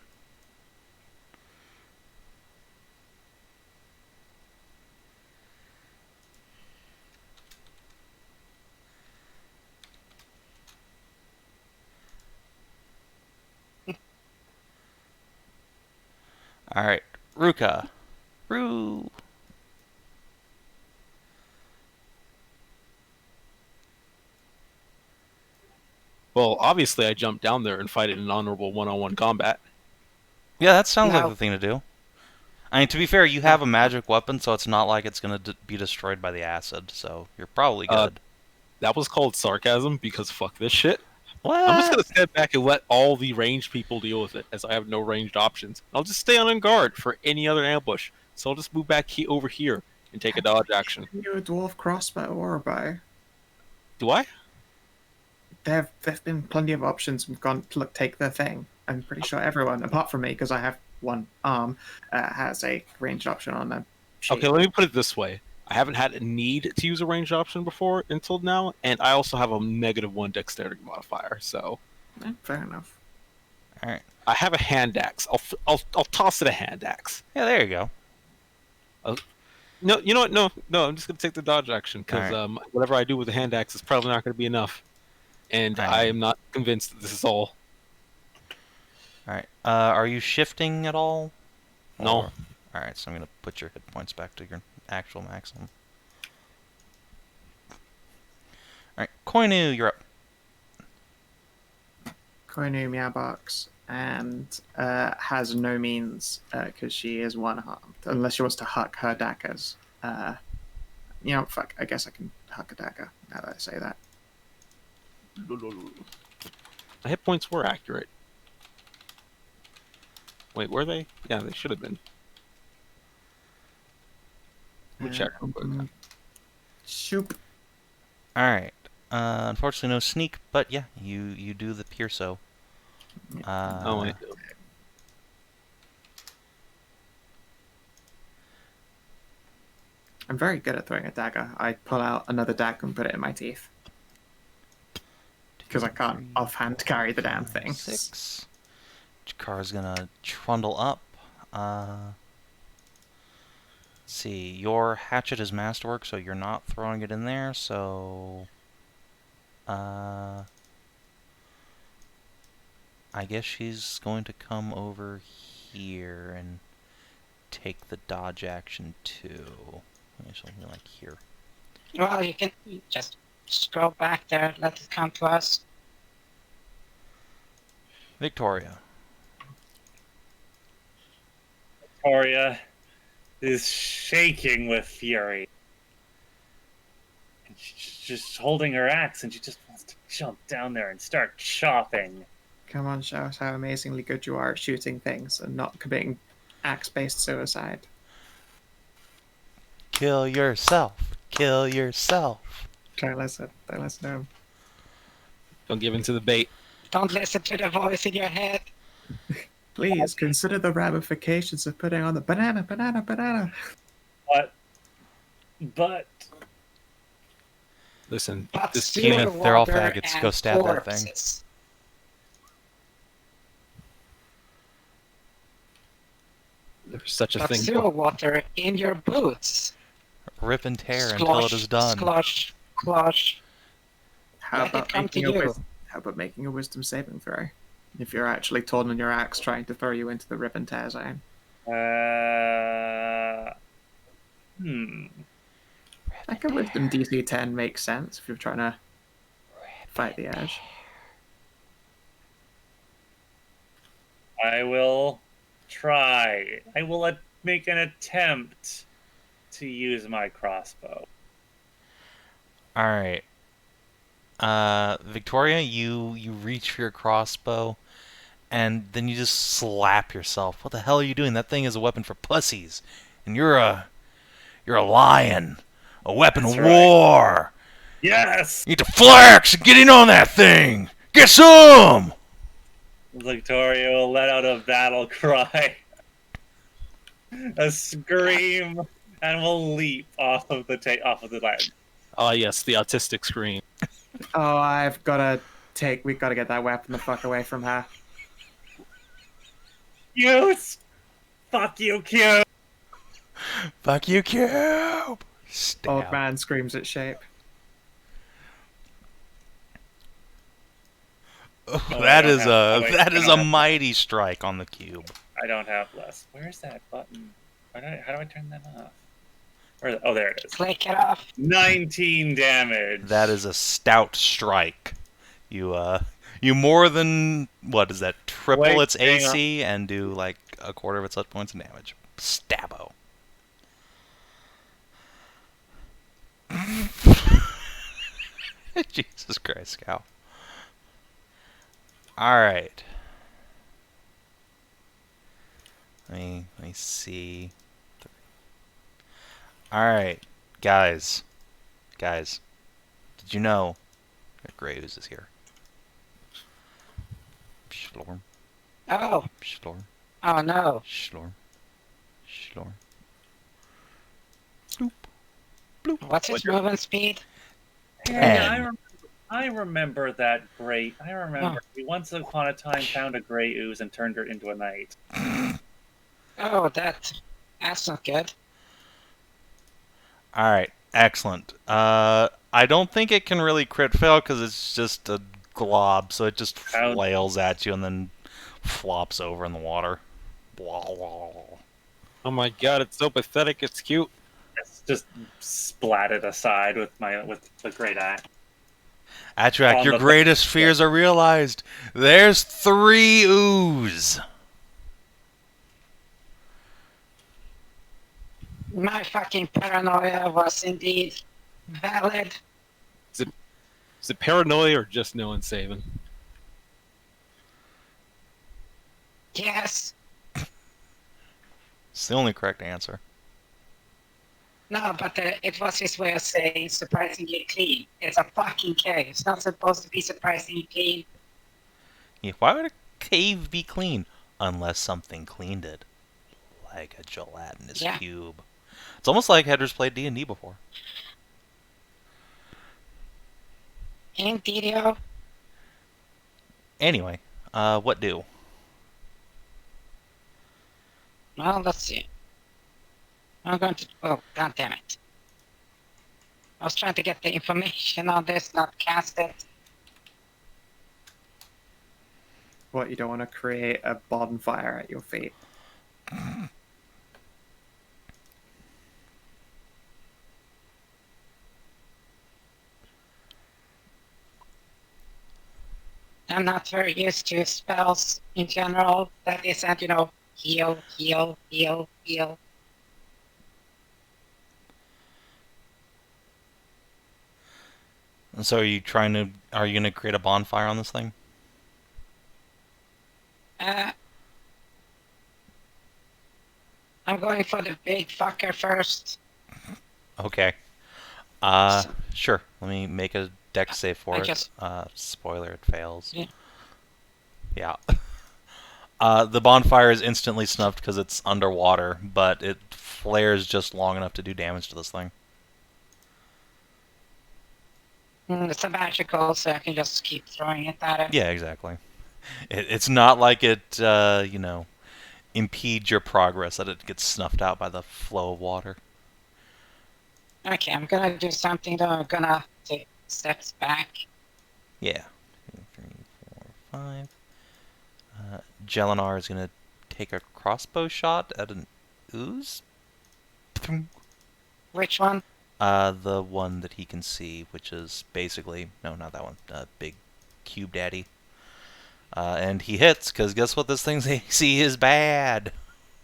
A: All right, Ruka. Roo.
E: Well, obviously, I jumped down there and fight it in honorable one-on-one combat.
A: Yeah, that sounds like
D: No.
A: the thing to do. I mean, to be fair, you have a magic weapon, so it's not like it's going to be destroyed by the acid, so you're probably good.
E: That was called sarcasm because fuck this shit.
A: What?
E: I'm just gonna step back and let all the ranged people deal with it, as I have no ranged options. I'll just stay on guard for any other ambush. So I'll just move back over here and take a dodge action.
F: You a dwarf crossbow or a bow?
E: Do I?
F: There've been plenty of options. We've gone to take the thing. I'm pretty sure everyone, apart from me, because I have one arm, has a ranged option on them.
E: Okay, let me put it this way. I haven't had a need to use a ranged option before until now, and I also have a -1 dexterity modifier, so...
F: Fair enough.
A: Alright.
E: I have a hand axe. I'll toss it a hand axe.
A: Yeah, there you go.
E: No, you know what? No, I'm just gonna take the dodge action, because
A: Alright.
E: whatever I do with the hand axe is probably not gonna be enough. And I am not convinced that this is all.
A: Alright. Are you shifting at all?
E: No.
A: Alright, so I'm going to put your hit points back to your actual maximum. Alright, Koinu, you're up.
F: Koinu Meowbox and has no means because she is one-armed, unless she wants to huck her daggers. Fuck, I guess I can huck a dagger now that I say that.
E: My hit points were accurate. Wait, were they? Yeah, they should have been. Let me check real quick.
F: Shoop.
A: Alright. Unfortunately no sneak, but yeah, you do the pierso.
E: Oh, wait.
F: I'm very good at throwing a dagger. I pull out another dagger and put it in my teeth. Because I can't offhand carry the damn thing.
A: 6. Jakar's gonna trundle up. Let's see, your hatchet is masterwork, so you're not throwing it in there, so... I guess she's going to come over here and take the dodge action too. Maybe something like here.
D: Well, you can just scroll back there, let it come to us.
A: Victoria.
B: Victoria is shaking with fury. And she's just holding her axe, and she just wants to jump down there and start chopping.
F: Come on, show us how amazingly good you are at shooting things and not committing axe-based suicide.
A: Kill yourself. Kill yourself.
F: Don't listen to him.
E: Don't give in to the bait.
D: Don't listen to the voice in your head.
F: Please consider the ramifications of putting on the banana.
B: But
E: Listen,
D: But
E: this
D: still
A: Kinath, they're all
D: water
A: faggots.
D: and
A: Go stab that thing.
D: corpses.
E: there's such a
D: But
E: thing.
D: still water in your boots.
A: Rip and tear until it is done.
D: Sklosh, sklosh.
F: How
D: Let it
F: about
D: come to
F: making a
D: you.
F: how about making a wisdom saving throw? If you're actually torn on your axe trying to throw you into the rip and tear zone. Like a wisdom DC 10 makes sense if you're trying to fight the edge.
B: I will try. I will make an attempt to use my crossbow.
A: Alright. Victoria, you reach for your crossbow, and then you just slap yourself. What the hell are you doing? That thing is a weapon for pussies. And you're a lion. A weapon of
B: That's right.
A: war.
B: Yes!
A: You need to flex and get in on that thing. Get some!
B: Victoria will let out a battle cry, a scream, and will leap off of the ledge.
E: Ah, yes, the autistic scream.
F: Oh, we've got to get that weapon the fuck away from her.
B: Fuck you, Q!
A: Fuck you, Cube! Stab.
F: Old man screams at Shape.
A: That is
B: I don't have-
A: mighty strike on the cube.
B: I don't have less. Where's that button? How do I turn that off? Oh, there it is.
D: Click it off.
B: 19 damage.
A: That is a stout strike. You You more than, what is that, triple
B: Wait,
A: its
B: hang on.
A: AC and do like a quarter of its hit points of damage. Stabbo. Jesus Christ, cow. Alright. Let me see. Alright, guys. Guys. Did you know that Grey Ooze is here? Schlorm.
D: Oh,
A: Schlorm.
D: oh no.
A: Schlorm. Schlorm. Bloop. Bloop.
D: What's his movement speed?
B: Yeah, I remember that great. I remember
D: Oh.
B: we once upon a time found a gray ooze and turned her into a knight.
D: Oh, that's not good.
A: Alright, excellent. I don't think it can really crit fail because it's just a glob, so it just
B: How-
A: flails at you and then flops over in the water. Blah, blah.
E: Oh my god, it's so pathetic. It's cute.
B: It's just splatted aside with the great axe.
A: Achuak,
B: On
A: your
B: the-
A: greatest fears are realized. There's 3 ooze.
D: My fucking paranoia was indeed valid.
E: Is it paranoia or just knowing Savin?
D: Yes.
A: It's the only correct answer.
D: No, but it was his way of saying surprisingly clean. It's a fucking cave. It's not supposed to be surprisingly clean.
A: Yeah, why would a cave be clean? Unless something cleaned it. Like a gelatinous
D: Yeah.
A: cube. It's almost like Hedrah's played D&D before.
D: Indeedio.
A: Anyway, what do?
D: Well, let's see. I'm going to... Oh, god damn it. I was trying to get the information on this, not cast it.
F: What, you don't want to create a bonfire at your feet?
D: I'm not very used to spells in general. That isn't, heal, heal, heal, heal.
A: And so are you going to create a bonfire on this thing?
D: I'm going for the big fucker first.
A: Okay. Sure. Let me make a dex save for it. Spoiler, it fails.
D: Yeah.
A: Yeah. The bonfire is instantly snuffed because it's underwater, but it flares just long enough to do damage to this thing.
D: It's a magical, so I can just keep throwing it at it.
A: Yeah, exactly. It's not like it, impedes your progress, that it gets snuffed out by the flow of water.
D: Okay, I'm gonna do something though. I'm gonna take steps back.
A: Yeah. 2, 3, 4, 5. Jelinar is going to take a crossbow shot at an ooze.
D: Which one?
A: The one that he can see, which is basically... No, not that one. Big Cube Daddy. And he hits, because guess what this thing's AC is bad.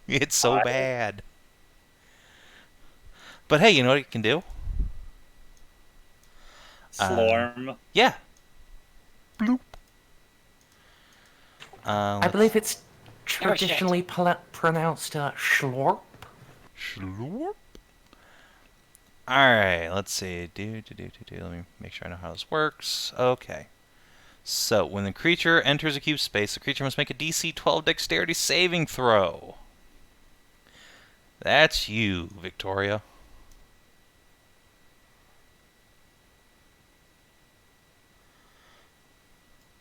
A: It's so bad. But hey, you know what it can do?
B: Slorm.
A: Yeah. Bloop.
C: I believe it's traditionally pronounced schlorp.
A: Schlorp? Alright, let's see. Let me make sure I know how this works. Okay. So, when the creature enters a cube space, the creature must make a DC 12 dexterity saving throw. That's you, Victoria.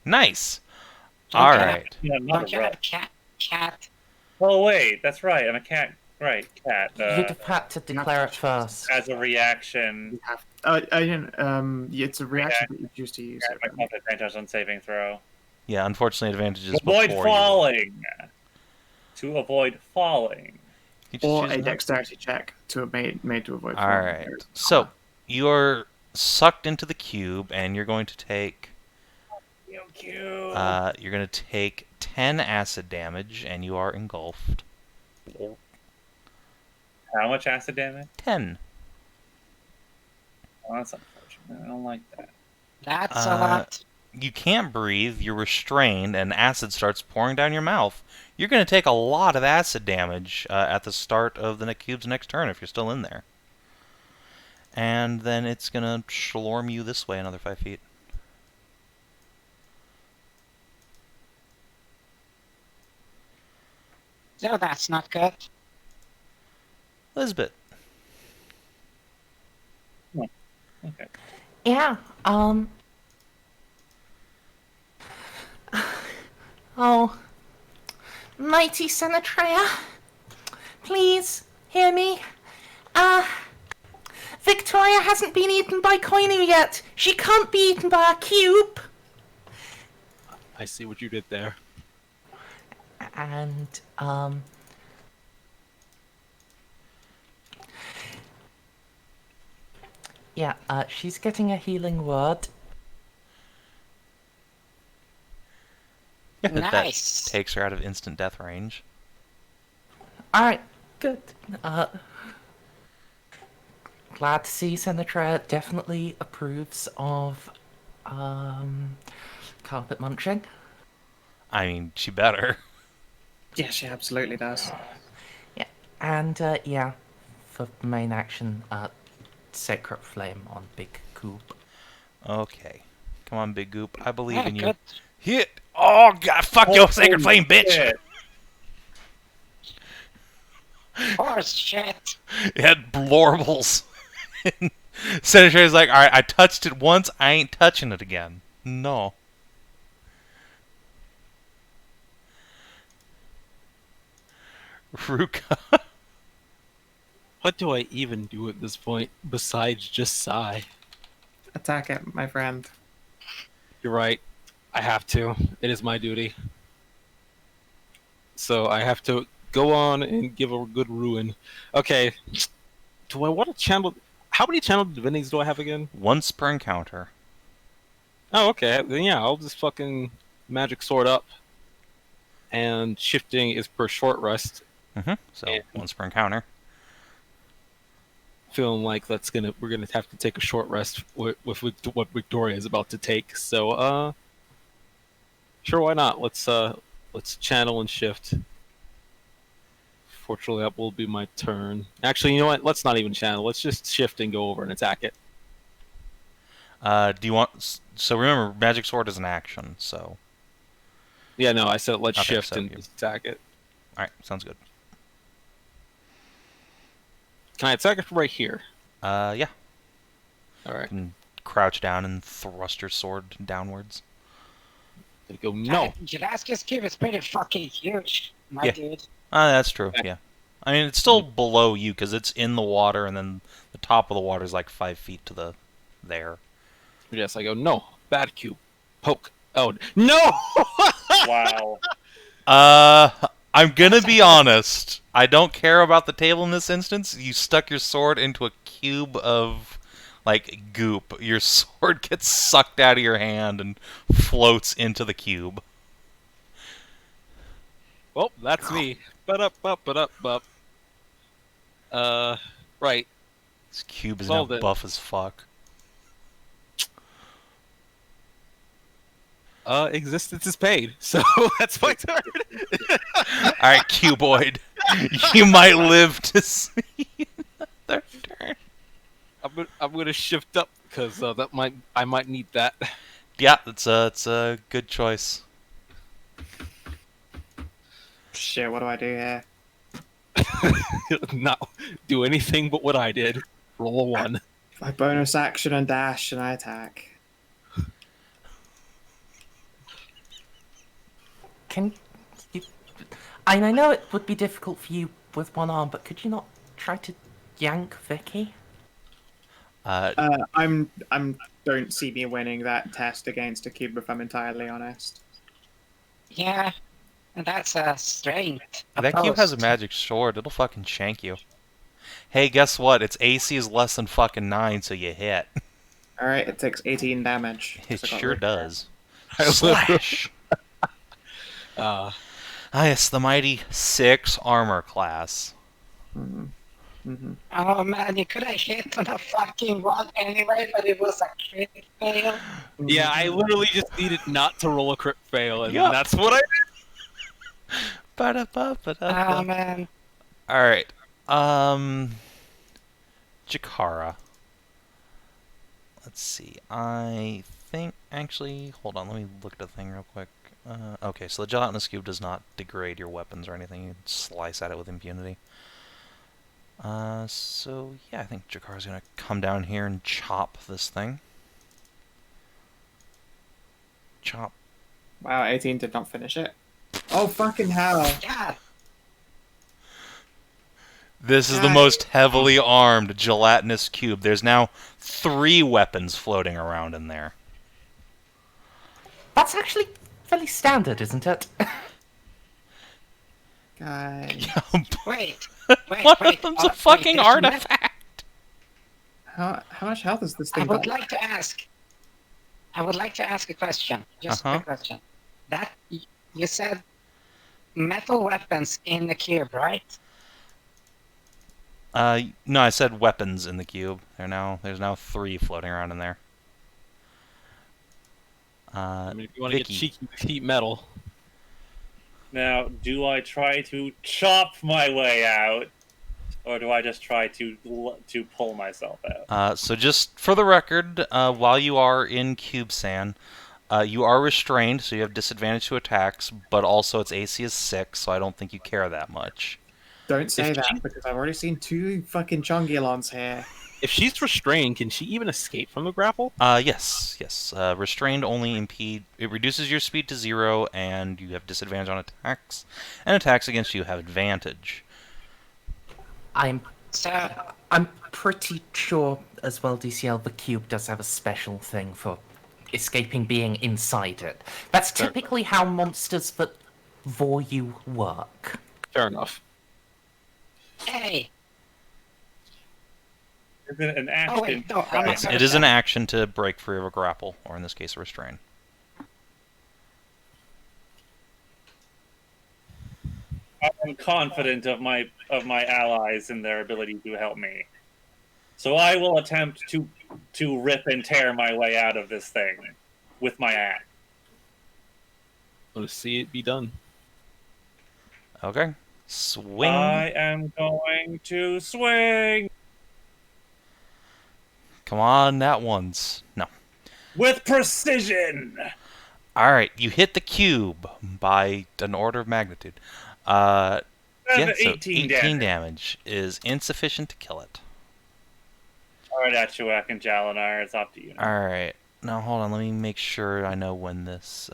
A: Nice. Alright.
B: Yeah,
D: Don't
B: not
D: you
B: a
D: have cat?
B: Oh wait, that's right. I'm a cat. Right, cat.
C: You'd have had to declare it first.
B: As a reaction,
F: You have. I didn't. It's a reaction that you choose to use.
B: I have advantage on saving throw.
A: Yeah, unfortunately, advantage is
B: Avoid
A: before
B: falling. To avoid falling.
A: you just
F: Or
A: choose
F: a
A: not-
F: dexterity check to made to avoid.
A: Alright. So, you're sucked into the cube, and you're going to take You're going to take 10 acid damage, and you are engulfed.
B: How much acid damage?
A: 10.
B: Oh, that's unfortunate. I don't like that.
D: That's a lot.
A: You can't breathe, you're restrained, and acid starts pouring down your mouth. You're going to take a lot of acid damage at the start of the cube's next turn if you're still in there. And then it's going to shlorm you this way another 5 feet.
D: No, that's not good.
A: Lizbet.
B: Okay.
C: Yeah, Oh, mighty Senatria, please hear me. Victoria hasn't been eaten by Koinu yet. She can't be eaten by a cube.
E: I see what you did there.
C: And, yeah, she's getting a healing word.
A: Yeah,
D: Nice.
A: that takes her out of instant death range.
C: Alright, good. Glad to see Senatria definitely approves of, carpet munching.
A: I mean, she better.
F: Yeah, she absolutely does.
C: Yeah, and, yeah, for main action, Sacred Flame on Big Coop.
A: Okay. Come on, Big Goop. I believe
D: Yeah,
A: in you.
D: good.
A: Hit! Oh, God, fuck your Sacred Flame, bitch!
B: Shit.
D: Horse shit.
A: It had blorbles. Senator's like, alright, I touched it once, I ain't touching it again. No. Ruka.
E: What do I even do at this point besides just sigh?
F: Attack it, my friend.
E: You're right. I have to. It is my duty. So I have to go on and give a good ruin. Okay. Do I want to channel... How many channeled divinities do I have again?
A: Once per encounter.
E: Oh, okay. Then yeah, I'll just fucking magic sword up. And shifting is per short rest.
A: So, once per encounter.
E: Feeling like we're gonna have to take a short rest with what Victoria is about to take. So sure, why not? Let's channel and shift. Fortunately, that will be my turn. Actually, you know what? Let's not even channel. Let's just shift and go over and attack it.
A: Do you want... So remember, Magic Sword is an action, so...
E: Yeah, no, I said let's
A: Okay,
E: shift
A: so
E: and
A: you-
E: attack it.
A: Alright, sounds good.
E: Can I attack it from right here?
A: Yeah.
E: Alright.
A: You can crouch down and thrust your sword downwards.
E: Gonna go, no!
D: Jurassic cube is pretty fucking huge, my
A: Yeah.
D: dude.
A: That's true, yeah. I mean, it's still below you, because it's in the water, and then the top of the water is like 5 feet to there.
E: Yes, I go, no! Bad cube. Poke. Oh, no!
B: Wow.
A: I'm gonna be honest. I don't care about the table in this instance. You stuck your sword into a cube of, like, goop. Your sword gets sucked out of your hand and floats into the cube.
E: Well, that's me. Ba-dup-bup. Right.
A: This cube is
E: Well
A: now
E: then.
A: buff as fuck.
E: Existence is paid, so that's my turn.
A: Alright, cuboid. You might live to see another turn.
E: I'm gonna shift up because I might need that.
A: Yeah, it's a good choice.
F: Shit, what do I do here?
E: Not do anything but what I did. Roll a 1.
F: I bonus action and dash and I attack.
C: Can you... I know it would be difficult for you with one arm, but could you not try to yank Vicky?
F: I'm don't see me winning that test against a cube if I'm entirely honest.
D: Yeah, and that's a strength.
A: That cube has a
D: opposed.
A: magic sword. It'll fucking shank you. Hey, guess what? Its AC is less than fucking 9, so you hit.
F: Alright, it takes 18 damage.
A: It
F: So I got
A: sure
F: rid of that.
A: does. Slash!
E: Uh,
A: Ah, yes, the mighty 6 armor class.
D: Oh man, you could have hit on a fucking one anyway, but it was a crit fail.
E: yeah, I literally just needed not to roll a crit fail, and
A: Yup.
E: that's what I.
D: Oh man.
A: Alright. Jakara. Let's see. I think, actually, hold on, let me look at the thing real quick. Okay, so the gelatinous cube does not degrade your weapons or anything. You can slice at it with impunity. So yeah, I think Jakara's gonna come down here and chop this thing. Chop.
F: Wow, 18 did not finish it. Oh, fucking hell.
D: God.
A: This is the most heavily armed gelatinous cube. There's now 3 weapons floating around in there.
C: That's actually fairly standard, isn't it?
F: Guys,
D: Wait.
A: One of them's a fucking
D: there's
A: artifact.
F: how much health is this
D: I
F: thing
D: would
F: got?
D: like to ask. I would like to ask a question. Just a question. That you said metal weapons in the cube, right?
A: No, I said weapons in the cube. There's now 3 floating around in there.
E: I mean, if you want to get cheeky with heat metal.
B: Now, do I try to chop my way out, or do I just try to pull myself out?
A: So just for the record, while you are in CubeSan, you are restrained, so you have disadvantage to attacks, but also its AC is 6, so I don't think you care that much.
F: Don't say that, because I've already seen 2 fucking Chongulons here.
E: If she's restrained, can she even escape from the grapple?
A: Yes. Restrained only impede. It reduces your speed to 0, and you have disadvantage on attacks. And attacks against you have advantage.
C: I'm
D: So
C: pretty sure as well, DCL, the cube does have a special thing for escaping being inside it. That's typically how monsters that vor you work.
E: Fair enough.
D: hey.
B: Is it an action?
D: Oh wait, no. I'm not
A: It is an action to break free of a grapple, or in this case, a restrain.
B: I'm confident of my allies and their ability to help me. So I will attempt to rip and tear my way out of this thing with my axe.
E: Let's see it be done.
A: Okay. Swing.
B: I am going to swing
A: Come on, that one's... No.
B: with precision.
A: Alright, you hit the cube by an order of magnitude. Yeah, so 18 damage is insufficient to kill it.
B: All right, Achuak and Jalinar, it's up to you now.
A: Alright, now hold on, let me make sure I know when this...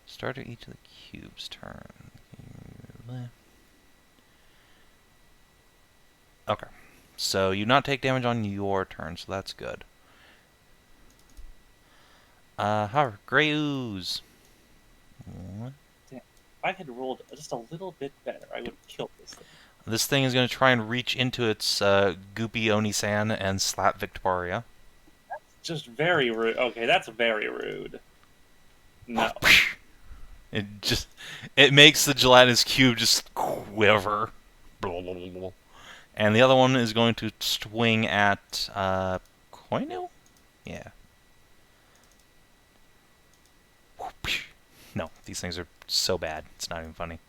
A: start of each of the cubes' turn. Okay, so you not take damage on your turn, so that's good. However, Grey Ooze. What?
B: If I had rolled just a little bit better, I would have killed this thing.
A: This thing is going to try and reach into its goopy Oni-san and slap Victoria.
B: Just very rude. Okay, that's very rude. No.
A: It makes the gelatinous cube just quiver. Blah, blah, blah, blah. And the other one is going to swing at Koinu? Yeah. No, these things are so bad. It's not even funny.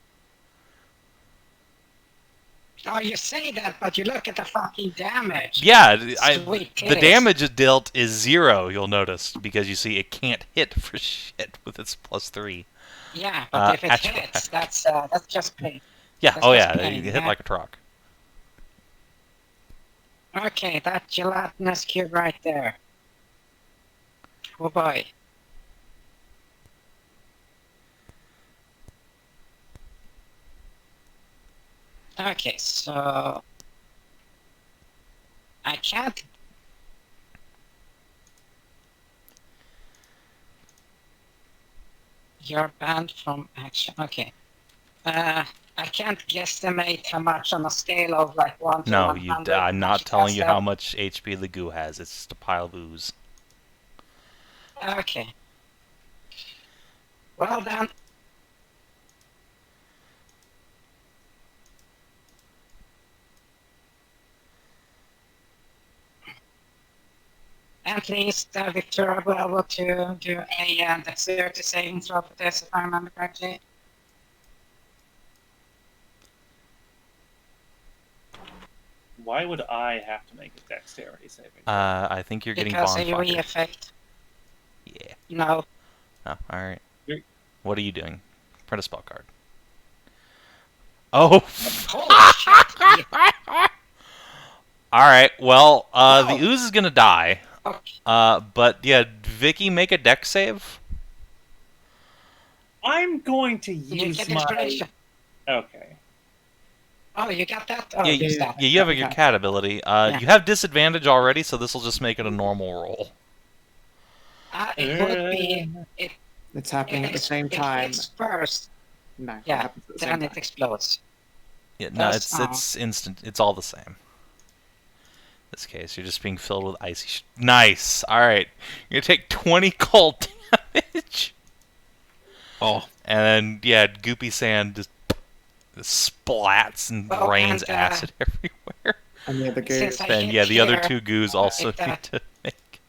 D: Oh, you say that, but you look at the fucking damage.
A: Yeah,
D: Sweet
A: the
D: titties.
A: damage it dealt is 0, you'll notice, because you see it can't hit for shit with its +3.
D: Yeah, but if it
A: Achuak.
D: hits, that's just pain.
A: Yeah,
D: That's
A: oh
D: just
A: yeah,
D: pain,
A: you hit
D: yeah.
A: like a truck.
D: Okay, that gelatinous cube right there. Oh boy. Okay, so I can't. You're banned from action. Okay. I can't guesstimate how much on a scale of like 1 to
A: No,
D: 100.
A: I'm not
D: much
A: telling you
D: cast
A: how
D: out.
A: much HP the goo has. It's just a pile of ooze.
D: Okay. Well done. At least Victoria will be able to do a dexterity saving throw for this, if I remember correctly.
B: Why would I have to make a dexterity saving throw?
A: I think you're getting
D: Because of your
A: bonfire.
D: effect.
A: Yeah.
D: No.
A: Oh, alright.
B: You're-
A: What are you doing? Print a spell card. Oh!
D: Holy shit! Yeah.
A: Alright, well,
D: No.
A: the ooze is gonna die.
D: Okay.
A: But yeah, Vicky, make a dex save.
B: I'm going to
D: You
B: use
D: get
B: my...
D: inspiration.
B: Okay.
D: Oh, you got that? Oh,
A: Yeah,
D: use
F: yeah.
D: that.
A: Yeah, you have your
F: Okay.
A: cat ability. You have disadvantage already, so this will just make it a normal roll.
D: It would be.
F: It's happening at the same time.
D: It's first.
F: No, it
D: Yeah,
F: happens at the same
D: then
F: time.
D: it explodes.
A: Yeah, no,
D: That's-
A: it's instant. It's all the same. In this case, you're just being filled with icy. Nice. All right, you're gonna take 20 cold damage,
E: Oh,
A: and then yeah, goopy sand just splats and
D: Well,
A: rains
D: and,
A: acid everywhere.
F: And the other goose.
D: Since I
A: Then
D: hit
A: yeah, the other
D: here,
A: two goos also
D: if,
A: need to make.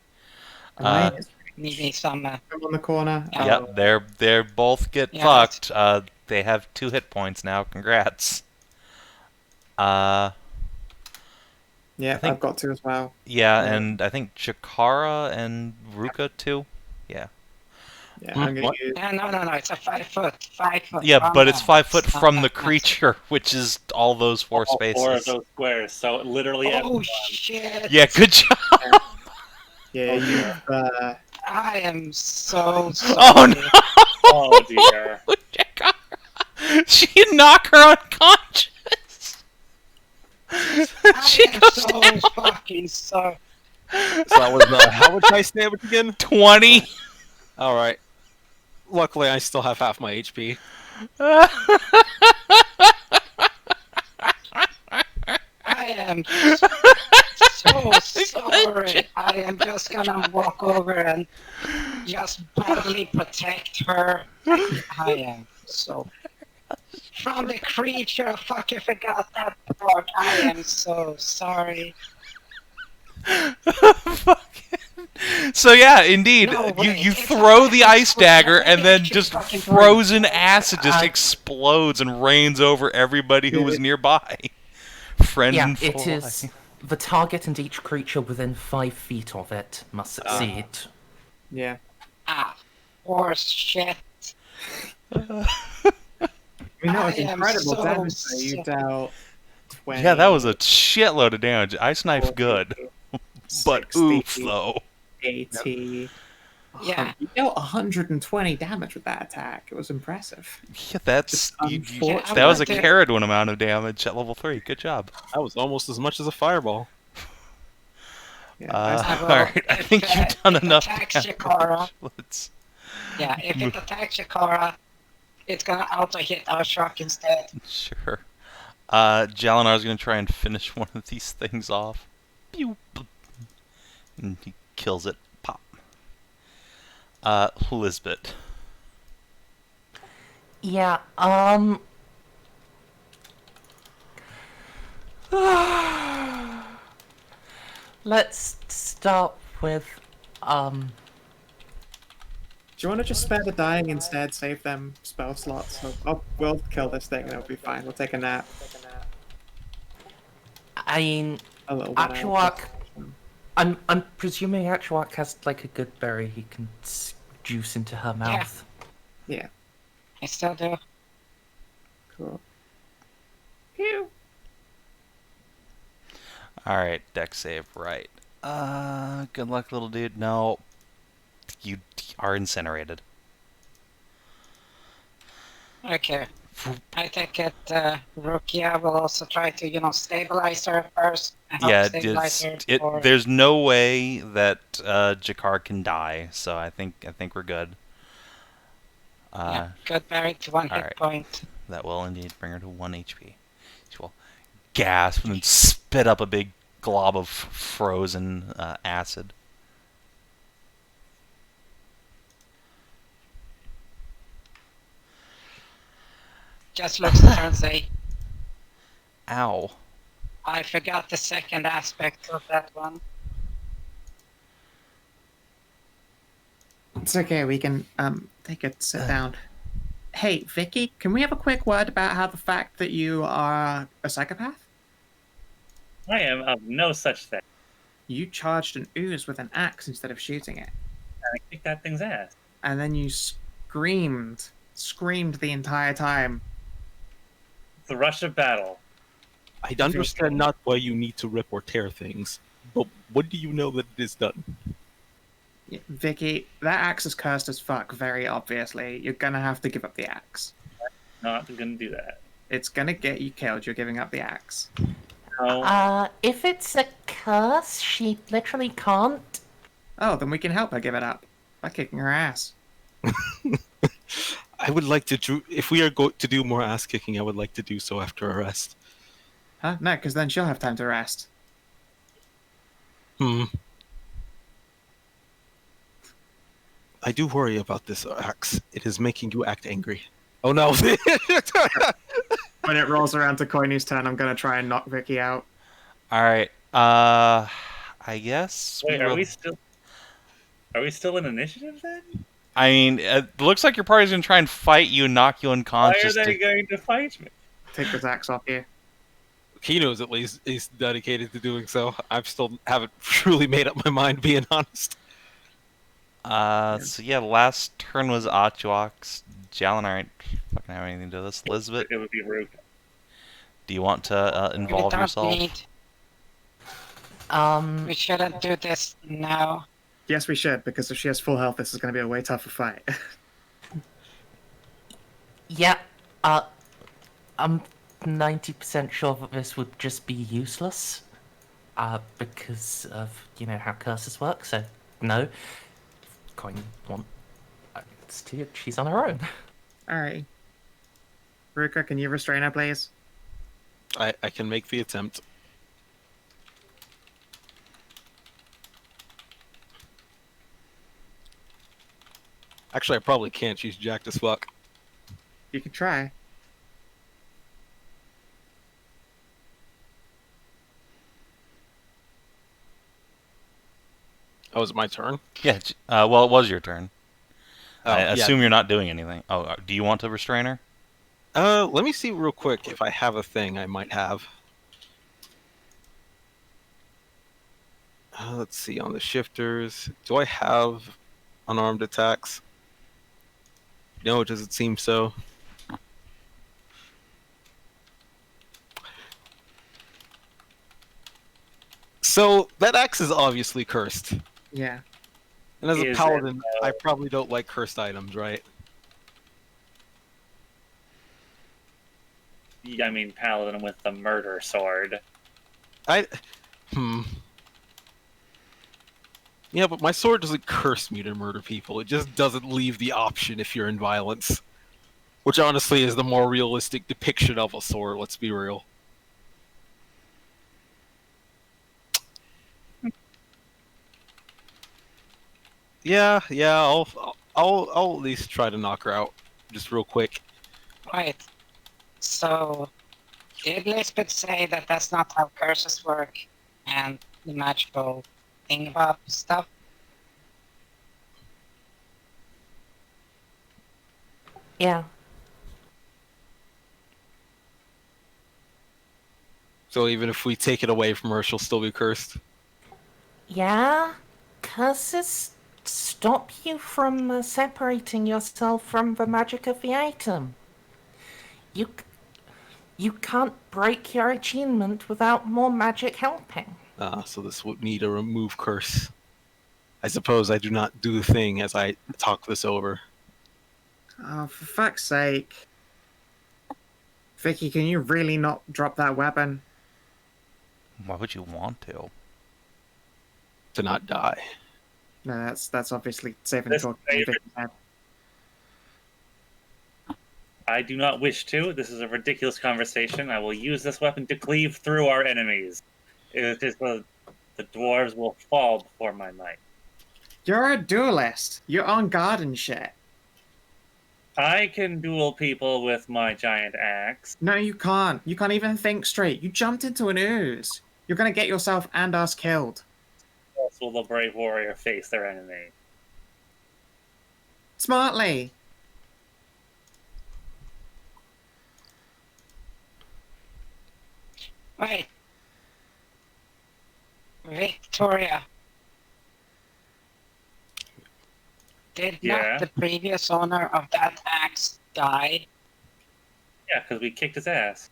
F: Right,
D: needing some.
F: come on the corner.
A: Yep,
F: Oh,
A: they're both get
D: Yeah,
A: fucked. They have 2 hit points now. Congrats.
F: yeah,
A: I think-
F: I've got to as well.
A: Yeah,
F: Yeah.
A: and I think Chikara and Ruka too. Yeah.
F: Yeah, I'm gonna
E: What?
F: use.
D: No, it's a 5 foot. 5 foot.
A: Yeah,
D: from
A: but it's
D: the-
A: 5 foot
D: it's not
A: from the
D: that massive.
A: creature, which is all those 4
B: All
A: spaces.
B: 4 of those squares, so it literally
D: Oh
B: everyone.
D: shit!
A: Yeah, good job.
F: Yeah, you.
D: I am so sorry.
A: Oh no!
B: Oh dear.
A: Chikara! She can knock her unconscious. She
D: I am
A: goes
D: so
A: down
D: fucking sorry.
E: so that was how much ice damage again?
A: 20.
E: All right. Luckily, I still have half my HP.
D: I am so sorry. I am just gonna walk over and just badly protect her. I am so. From the creature, fuck, I forgot that part. I am so sorry.
A: Fucking- So yeah, indeed,
D: No,
A: you
D: wait,
A: you
D: it's
A: throw
D: not-
A: the ice dagger, and then
D: it's
A: just
D: fucking
A: frozen acid just
C: I-
A: explodes and rains over everybody who was nearby. Friend
C: Yeah,
A: and
C: it
A: foe
C: is.
A: alike.
C: The target and each creature within 5 feet of it must succeed.
F: Yeah.
D: Ah, horse shit.
F: I mean, that was
D: I am
F: incredible
D: so
F: damage. So you
D: sick.
F: dealt 20.
A: Yeah, that was a shitload of damage. Ice knife's good, but
F: 60,
A: oof though.
F: 80.
D: Yeah.
F: You dealt 120 damage with that attack. It was impressive.
A: Yeah, that's
F: Just
A: that was a
D: unfortunate.
A: Caradwen amount of damage at level 3. Good job.
E: That was almost as much as a fireball.
F: Yeah,
A: All
D: Well,
A: right, I
D: if,
A: think you've done
D: if it
A: enough
D: attacks
A: damage.
D: Chikara,
A: Let's.
D: yeah, if it attacks Chikara, it's gonna auto hit Achuak instead.
A: Sure. Jalinar's gonna try and finish one of these things off. Pew, boop. And he kills it. Pop. Lizbet.
C: Yeah, let's start with,
F: Do you want to just spare the dying instead? Save them spell slots. We'll kill this thing and it'll be fine. We'll take a nap.
C: I mean,
F: A little 1 hour.
C: Achuak, I'm presuming Achuak has like a good berry he can juice into her mouth.
F: Yeah,
D: I still do.
F: cool. Pew.
A: Alright, deck save, right. Good luck, little dude. No. You are incinerated.
D: Okay. I take it Rukia will also try to, stabilize her first. Help
A: Yeah,
D: stabilize her
A: it,
D: before-
A: there's no way that Jakar can die, so I think we're good.
D: yeah, good berry to 1 hit
A: alright.
D: point.
A: That will indeed bring her to 1 HP. She will gasp and then spit up a big glob of frozen acid.
D: just looks at her and say,
A: Ow.
D: I forgot the second aspect of that one.
F: It's okay. We can take a sit down. Hey, Vicky, can we have a quick word about how the fact that you are a psychopath?
B: I am of no such thing.
F: You charged an ooze with an axe instead of shooting it,
B: I kicked that thing's ass.
F: and then you screamed the entire time.
B: The rush of battle.
E: I understand not why you need to rip or tear things, but what do you know that it is done?
F: Yeah, Vicky, that axe is cursed as fuck, very obviously. You're gonna have to give up the axe.
B: Not gonna do that.
F: It's gonna get you killed, you're giving up the axe.
B: No.
C: If it's a curse, she literally can't.
F: Oh, then we can help her give it up by kicking her ass.
E: I would like to do, if we are going to do more ass kicking, I would like to do so after a rest.
F: Huh? No, because then she'll have time to rest.
E: I do worry about this axe. It is making you act angry. Oh no!
F: When it rolls around to Koinu's turn, I'm gonna try and knock Vicky out.
A: Alright, I guess
B: Wait,
A: we
B: are
A: will...
B: we still? Are we still in initiative then?
A: I mean, it looks like your party's gonna try and fight you and knock you
B: Why
A: unconscious.
B: are they going to fight me?
F: Take this axe off you.
E: Kino's at least is dedicated to doing so. I still haven't truly made up my mind, being honest.
A: So yeah, last turn was Achuak's. Jalen aren't fucking have anything to do with this. Lizbet,
B: It would be Ruka.
A: do you want to involve
D: we don't
A: yourself?
D: need.
C: Um,
D: We shouldn't do this now.
F: Yes, we should, because if she has full health, this is gonna be a way tougher fight.
C: yeah, I'm 90% sure that this would just be useless. Because of, how curses work, so no. Coin want she's on her own.
F: Alright. Ruka, can you restrain her, please?
E: I can make the attempt. Actually, I probably can't. She's jacked as fuck.
F: You can try.
E: Oh, is it my turn?
A: Yeah, well, it was your turn.
E: Oh,
A: I
E: yeah.
A: assume you're not doing anything. Oh, do you want to restrain her?
E: Let me see real quick if I have a thing I might have. Let's see, on the shifters. Do I have unarmed attacks? No, it doesn't seem so. So, that axe is obviously cursed.
F: Yeah.
E: And as a
B: Is
E: paladin, I probably don't like cursed items, right?
B: I mean, Paladin with the murder sword.
E: Yeah, but my sword doesn't curse me to murder people. It just doesn't leave the option if you're in violence. Which honestly is the more realistic depiction of a sword, let's be real. Yeah, I'll at least try to knock her out, just real quick.
D: Wait. So, did Lizbet say that that's not how curses work and the magical thingamabob stuff?
C: Yeah.
E: So even if we take it away from her, she'll still be cursed.
C: Yeah? Curses stop you from separating yourself from the magic of the item. You can't break your attunement without more magic helping.
E: So this would need a remove curse. I suppose I do not do the thing as I talk this over.
F: Oh, for fuck's sake. Vicky, can you really not drop that weapon?
A: Why would you want to?
E: To not die.
F: No, that's obviously saving
B: This
F: talk.
B: favorite- I do not wish to. This is a ridiculous conversation. I will use this weapon to cleave through our enemies. It is the dwarves will fall before my might.
F: You're a duelist. You're on guard and shit.
B: I can duel people with my giant axe.
F: No, you can't. You can't even think straight. You jumped into an ooze. You're gonna get yourself and us killed.
B: How else will the brave warrior face their enemy?
F: Smartly.
D: Wait. Victoria. Did
B: Yeah.
D: not the previous owner of that axe die?
B: Yeah, because we kicked his ass.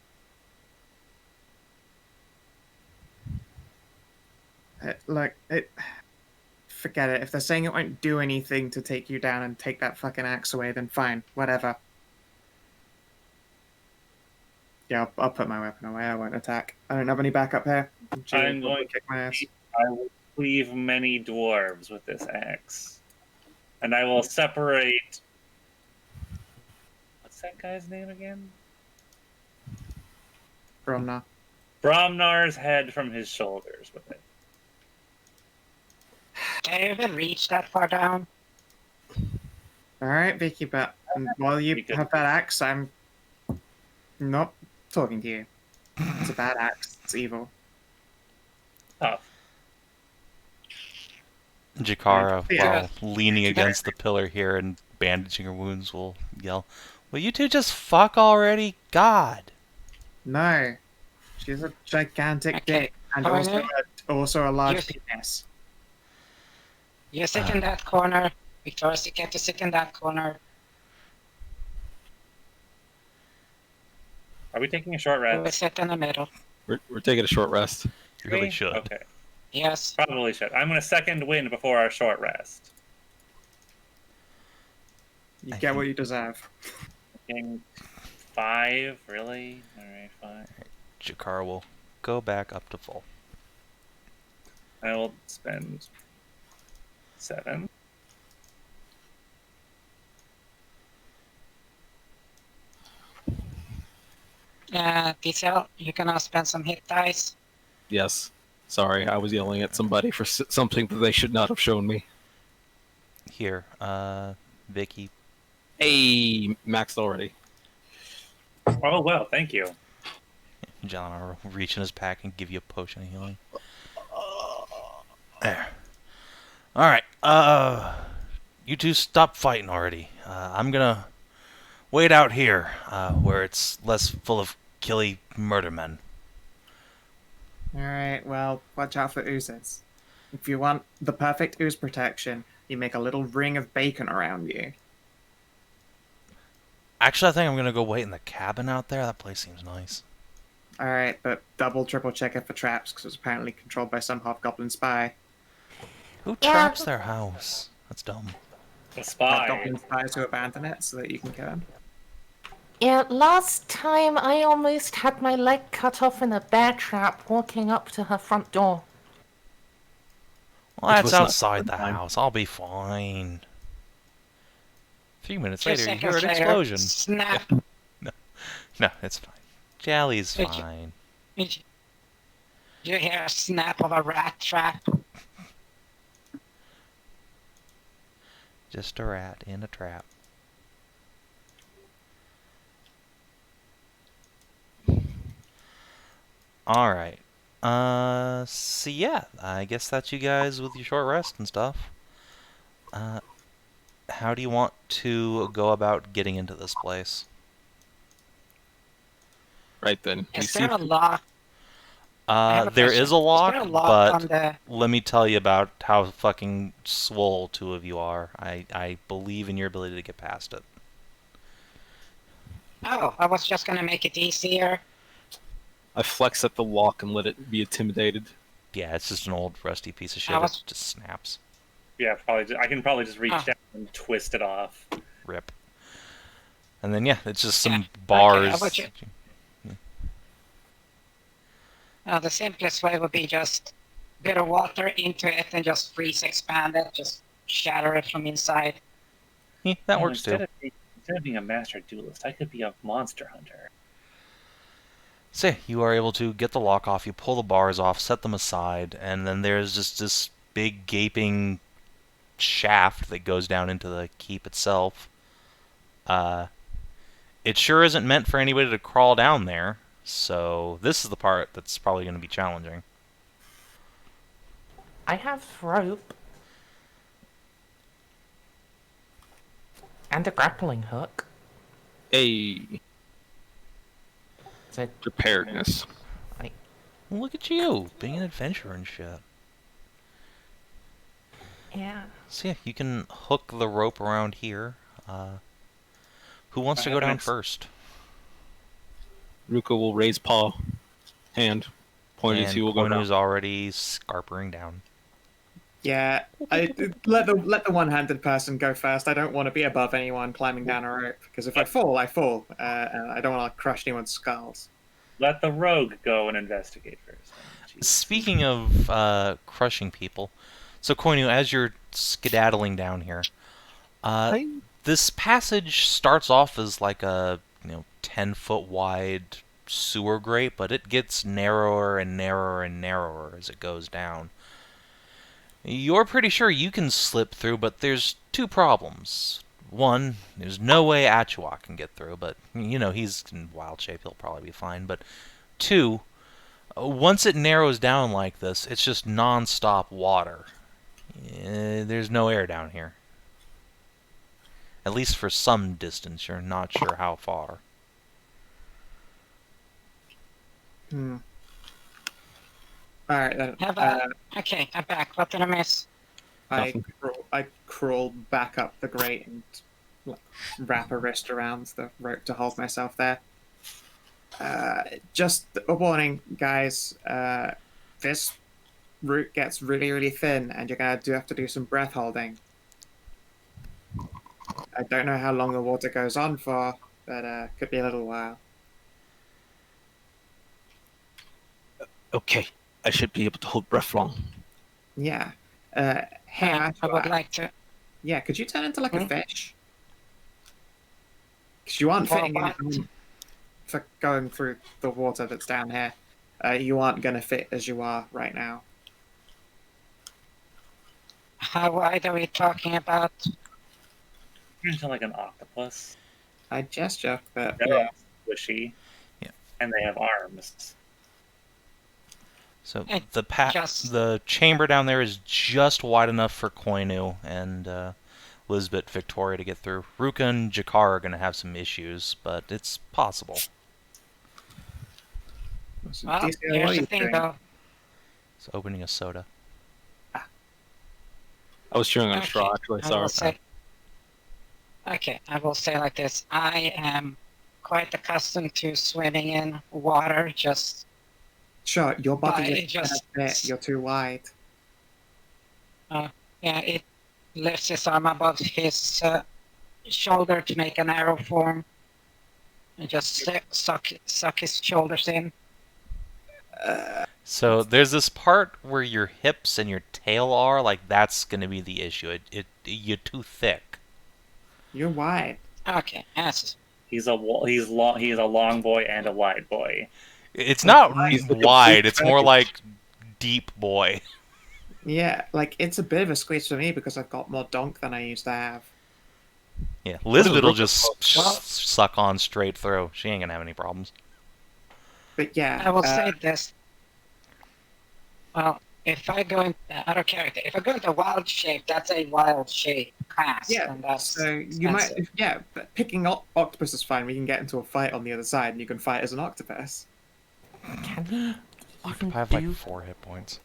F: Forget it. If they're saying it won't do anything to take you down and take that fucking axe away, then fine. Whatever. Yeah, I'll put my weapon away. I won't attack. I don't have any backup here.
B: I'm going
F: kick my ass.
B: I will cleave many dwarves with this axe. And I will separate... What's that guy's name again?
F: Bromna.
B: Bromnar's head from his shoulders with it.
D: Can you even reach that far down?
F: Alright, Vicky, but while you
B: Because-
F: have that axe, I'm not talking to you. It's a bad axe. It's evil.
B: Tough.
A: Jakara,
F: Yeah.
A: while leaning against the pillar here and bandaging her wounds, will yell, "Will you two just fuck already? God!"
F: No. She's a gigantic
D: Okay.
F: dick and
D: Koinu?
F: also a large
D: Yes.
F: penis.
D: You sit in that corner. Victoria, you get to sit in that corner.
B: Are we taking a short
D: We
B: rest?
D: sit in the middle.
E: We're taking a short rest.
A: You really should.
B: Okay.
D: Yes.
B: Probably should. I'm going to second wind before our short rest.
F: You get what you deserve.
B: Getting 5, really? Alright, 5.
A: Jakara will go back up to full.
B: I will spend 7.
D: Diesel, you can now spend some hit dice.
E: Yes. Sorry, I was yelling at somebody for something that they should not have shown me.
A: Here, Vicky.
E: Hey, maxed already.
B: Oh, well, thank you.
A: John will reach in his pack and give you a potion of healing. There. Alright, you two stop fighting already. I'm gonna wait out here, where it's less full of killy murder men.
F: Alright, well, watch out for oozes. If you want the perfect ooze protection, you make a little ring of bacon around you.
A: Actually, I think I'm gonna go wait in the cabin out there. That place seems nice.
F: Alright, but double, triple check it for traps, because it's apparently controlled by some hobgoblin spy.
A: Who
C: Yeah.
A: traps their house? That's dumb.
B: The spy.
F: Hobgoblin spies who abandon it so that you can kill him.
C: Yeah, last time I almost had my leg cut off in a bear trap walking up to her front door.
A: Well,
E: Which
A: that's
E: was not
A: outside the
E: fine.
A: house. I'll be fine. 3 minutes
D: 2
A: later, you
D: seconds
A: hear an
D: later,
A: explosion.
D: Snap.
A: No, it's fine. Jelly's
D: Did you-
A: fine.
D: You hear a snap of a rat trap.
A: Just a rat in a trap. Alright. So yeah, I guess that's you guys with your short rest and stuff. How do you want to go about getting into this place?
E: Right then. We
D: Is
E: see
D: there a lock? I have a
A: There
D: question.
A: is a lock,
D: Is there a lock on
A: but
D: the...
A: let me tell you about how fucking swole two of you are. I believe in your ability to get past it.
D: Oh, I was just gonna make it easier.
E: I flex at the lock and let it be intimidated.
A: Yeah, it's just an old rusty piece of shit.
D: I was-
A: It just snaps.
B: Yeah, I can probably just reach
D: Ah.
B: down and twist it off.
A: Rip. And then, yeah, it's just some
D: Yeah, okay,
A: bars.
D: how about you- The simplest way would be just a bit of water into it and just freeze expand it, just shatter it from inside.
A: Yeah, that
B: Oh,
A: works too.
B: Instead of being a master duelist, I could be a monster hunter.
A: So you are able to get the lock off, you pull the bars off, set them aside, and then there's just this big gaping shaft that goes down into the keep itself. It sure isn't meant for anybody to crawl down there, so this is the part that's probably going to be challenging.
C: I have rope. And a grappling hook.
E: Hey,
C: So,
E: preparedness.
A: Look at you, being an adventurer and shit.
C: yeah.
A: So yeah, you can hook the rope around here. Who wants to go down first?
E: Ruka will raise paw, hand, pointed
A: And
E: to you. Will go down.
A: Koinu's already scarpering down.
F: Yeah, let the one-handed person go first. I don't want to be above anyone climbing down a rope because if I fall, I fall. And I don't want to crush anyone's skulls.
B: Let the rogue go and investigate first. Jeez.
A: Speaking of crushing people, so Koinu, as you're skedaddling down here, this passage starts off as like a 10-foot wide sewer grate, but it gets narrower and narrower and narrower as it goes down. You're pretty sure you can slip through, but there's two problems. One, there's no way Achuak can get through, but he's in wild shape, he'll probably be fine. But two, once it narrows down like this, it's just non-stop water. There's no air down here. At least for some distance, you're not sure how far.
F: Alright then.
D: Okay, I'm back. What did I miss?
F: I crawl back up the grate and wrap a wrist around the rope to hold myself there. Just a warning, guys. This route gets really, really thin, and you're gonna have to do some breath holding. I don't know how long the water goes on for, but could be a little while.
E: Okay, I should be able to hold breath long.
F: Yeah. Hey,
D: I would like to.
F: Yeah, could you turn into like a fish? Because you aren't fitting in for going through the water that's down here. You aren't going to fit as you are right now.
D: How wide are we talking about?
B: Turn into like an octopus.
F: I gesture, but
B: They're
F: yeah.
B: all squishy.
A: Yeah.
B: And they have arms.
A: So the chamber down there is just wide enough for Koinu and Lizbet, Victoria to get through. Ruka and Jakar are going to have some issues, but it's possible.
D: Well, here's the thing, though.
A: It's opening a soda.
E: I was chewing on straw, actually. Sorry.
D: I will say like this. I am quite accustomed to swimming in water, just...
F: Sure, your body just fit. You're too wide.
D: Yeah, it lifts his arm above his shoulder to make an arrow form. And just suck his shoulders in.
A: So there's this part where your hips and your tail are, like that's going to be the issue. You're too thick.
F: You're wide.
D: Okay, yes.
B: He's a long boy and a wide boy.
A: It's not wide. It's more like deep boy.
F: Yeah, like it's a bit of a squeeze for me because I've got more donk than I used to have.
A: Yeah, Lizbet will just suck on straight through. She ain't gonna have any problems.
F: But yeah,
D: I will say this. Well, if I go out of character, if I go into wild shape, that's a wild shape class.
F: Yeah,
D: and that's
F: so you might. Yeah, but picking octopus is fine. We can get into a fight on the other side, and you can fight as an octopus.
C: Can he
A: I have like 4 hit points.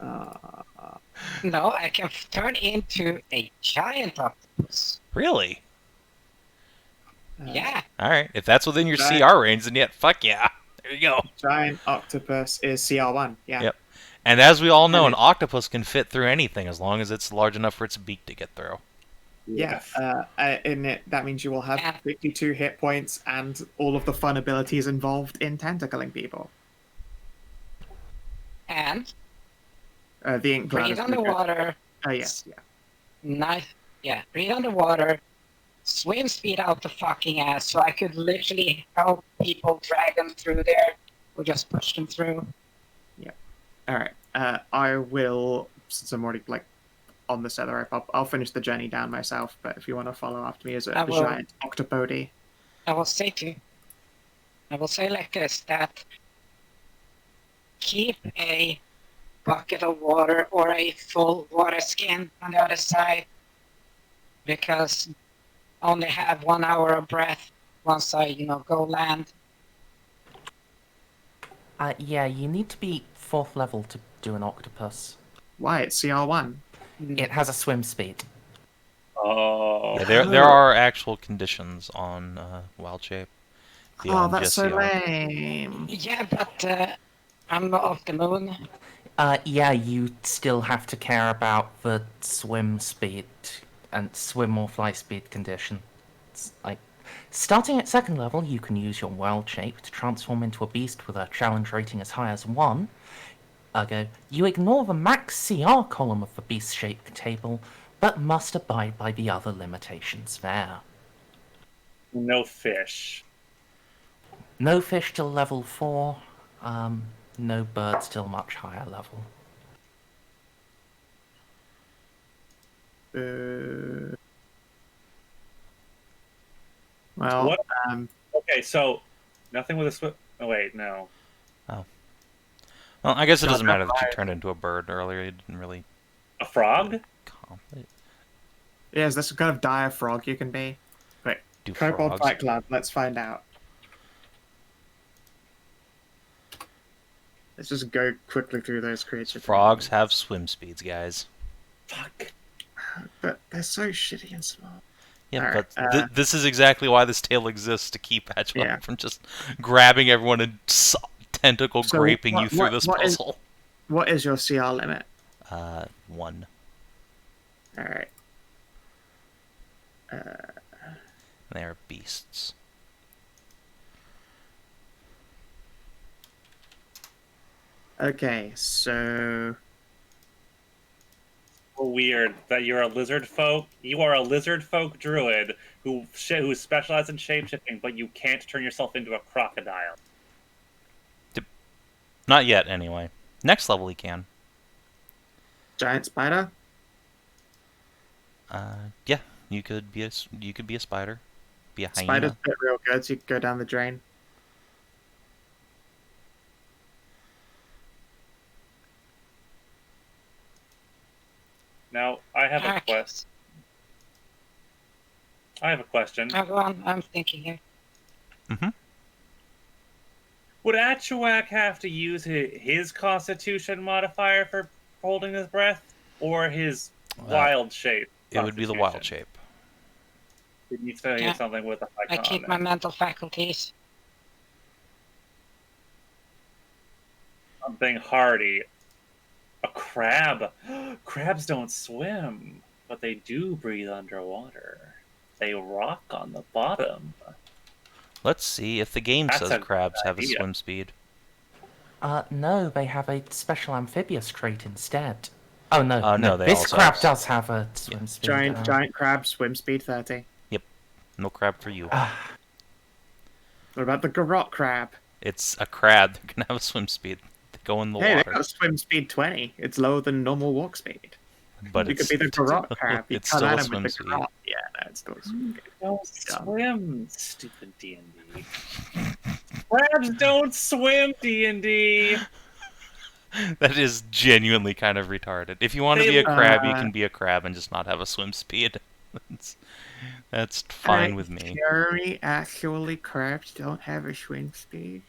D: No, I can turn into a giant octopus.
A: Really?
D: Yeah.
A: Alright, if that's within your CR range, then yeah, fuck yeah. There you go.
F: Giant octopus is CR1, yeah.
A: Yep. And as we all know, an octopus can fit through anything as long as it's large enough for its beak to get through.
F: Yeah, and that means you will have 52 hit points and all of the fun abilities involved in tentacling people.
D: And
F: the ink
D: breathe underwater.
F: Oh yes, yeah.
D: Breathe underwater. Swim speed out the fucking ass, so I could literally help people drag them through there, or just push them through.
F: Yeah. All right. I will, since I'm already like on the set of the rope. I'll finish the journey down myself, but if you want to follow after me as a
D: I will.
F: giant octopody.
D: I will say like this, that keep a bucket of water or a full water skin on the other side, because I only have 1 hour of breath once I, go land.
C: Yeah, you need to be 4th level to do an octopus.
F: Why? It's CR1.
C: It has a swim speed.
B: Oh.
A: Yeah, there are actual conditions on wild shape.
F: Oh,
A: beyond
F: that's
A: just
F: so
A: CR.
F: lame.
D: Yeah, but I'm not off the moon.
C: Yeah, you still have to care about the swim speed and swim or fly speed condition. Like, starting at 2nd level, you can use your wild shape to transform into a beast with a challenge rating as high as 1. Ergo, you ignore the max CR column of the beast shape table, but must abide by the other limitations there.
B: No fish.
C: No fish till level 4, no birds till much higher level.
F: Well,
B: What? Okay, so nothing with a swim. Oh wait, no.
A: Well, I guess it
F: God,
A: doesn't matter that you
F: five.
A: turned into a bird earlier. You didn't really
B: A frog?
A: complete.
F: yeah, is this what kind of dire frog you can be? Wait,
A: Do
F: Kobold
A: frogs.
F: Fight Club, let's find out. Let's just go quickly through those creatures.
A: Frogs have swim speeds, guys.
B: Fuck.
F: But they're so shitty and small.
A: Yeah,
F: Alright,
A: but this is exactly why this tale exists, to keep Achuak
F: Yeah.
A: from just grabbing everyone and tentacle
F: So
A: graping you through this
F: what is-
A: puzzle.
F: What is your CR limit?
A: 1.
F: Alright.
A: They are beasts.
F: Okay, so
B: Weird that you're a lizard folk. You are a lizard folk druid who specializes in shapeshifting, but you can't turn yourself into a crocodile.
A: Not yet, anyway. Next level he can.
F: giant spider.
A: Yeah, you could be a spider, be a hyena.
F: Spiders fit real good, so you can go down the drain.
B: Now, I have a quest. I have a question.
D: Go on, I'm thinking here.
B: Would Achuak have to use his Constitution modifier for holding his breath, or his wild shape?
A: It would be the wild shape.
B: He needs to use something with a high
D: I keep my mental faculties.
B: Something hardy. A crab. Crabs don't swim, but they do breathe underwater. They rock on the bottom.
A: Let's see if the game
B: That's
A: says
B: a
A: crabs
B: good
A: have a
B: idea.
A: swim speed.
C: No, they have a special amphibious trait instead. Oh no,
A: no, they
C: this
A: also
C: crab
A: have-
C: does have a swim speed.
F: Giant crab, swim speed 30.
A: No crab for you.
F: What about the garrote crab?
A: It's a crab that can have a swim speed. They go in the
F: Hey, they
A: water.
F: got swim speed 20. It's lower than normal walk speed.
A: But
F: You
A: it's
F: could be the garrote crab. You
A: it's
F: cut
A: still
F: at
A: a
F: him with
A: swim
F: the
A: speed.
F: garrote. Yeah, no, it's still a swim speed.
B: Don't swim, stupid D&D. Crabs don't swim, D&D.
A: That is genuinely kind of retarded. If you want to be a crab, you can be a crab and just not have a swim speed. That's fine with me.
F: Theory, actually, crabs don't have a swim speed.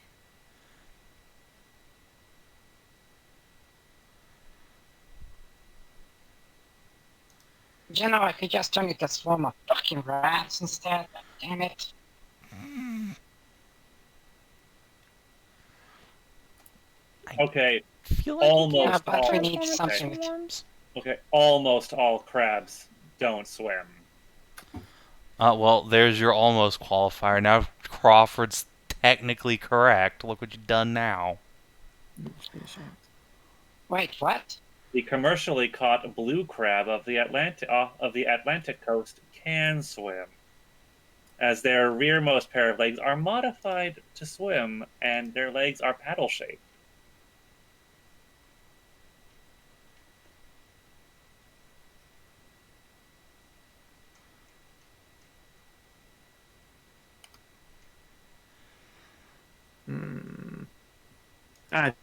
D: I could just turn it to a swarm of fucking rats instead. Damn it.
B: Okay,
A: Feel like
B: almost
D: but
B: all.
D: we need something with
A: worms.
B: Okay, almost all crabs don't swim.
A: Well, there's your almost qualifier. Now Crawford's technically correct. Look what you've done now.
D: Wait, what?
B: The commercially caught blue crab of the Atlantic coast can swim, as their rearmost pair of legs are modified to swim, and their legs are paddle-shaped.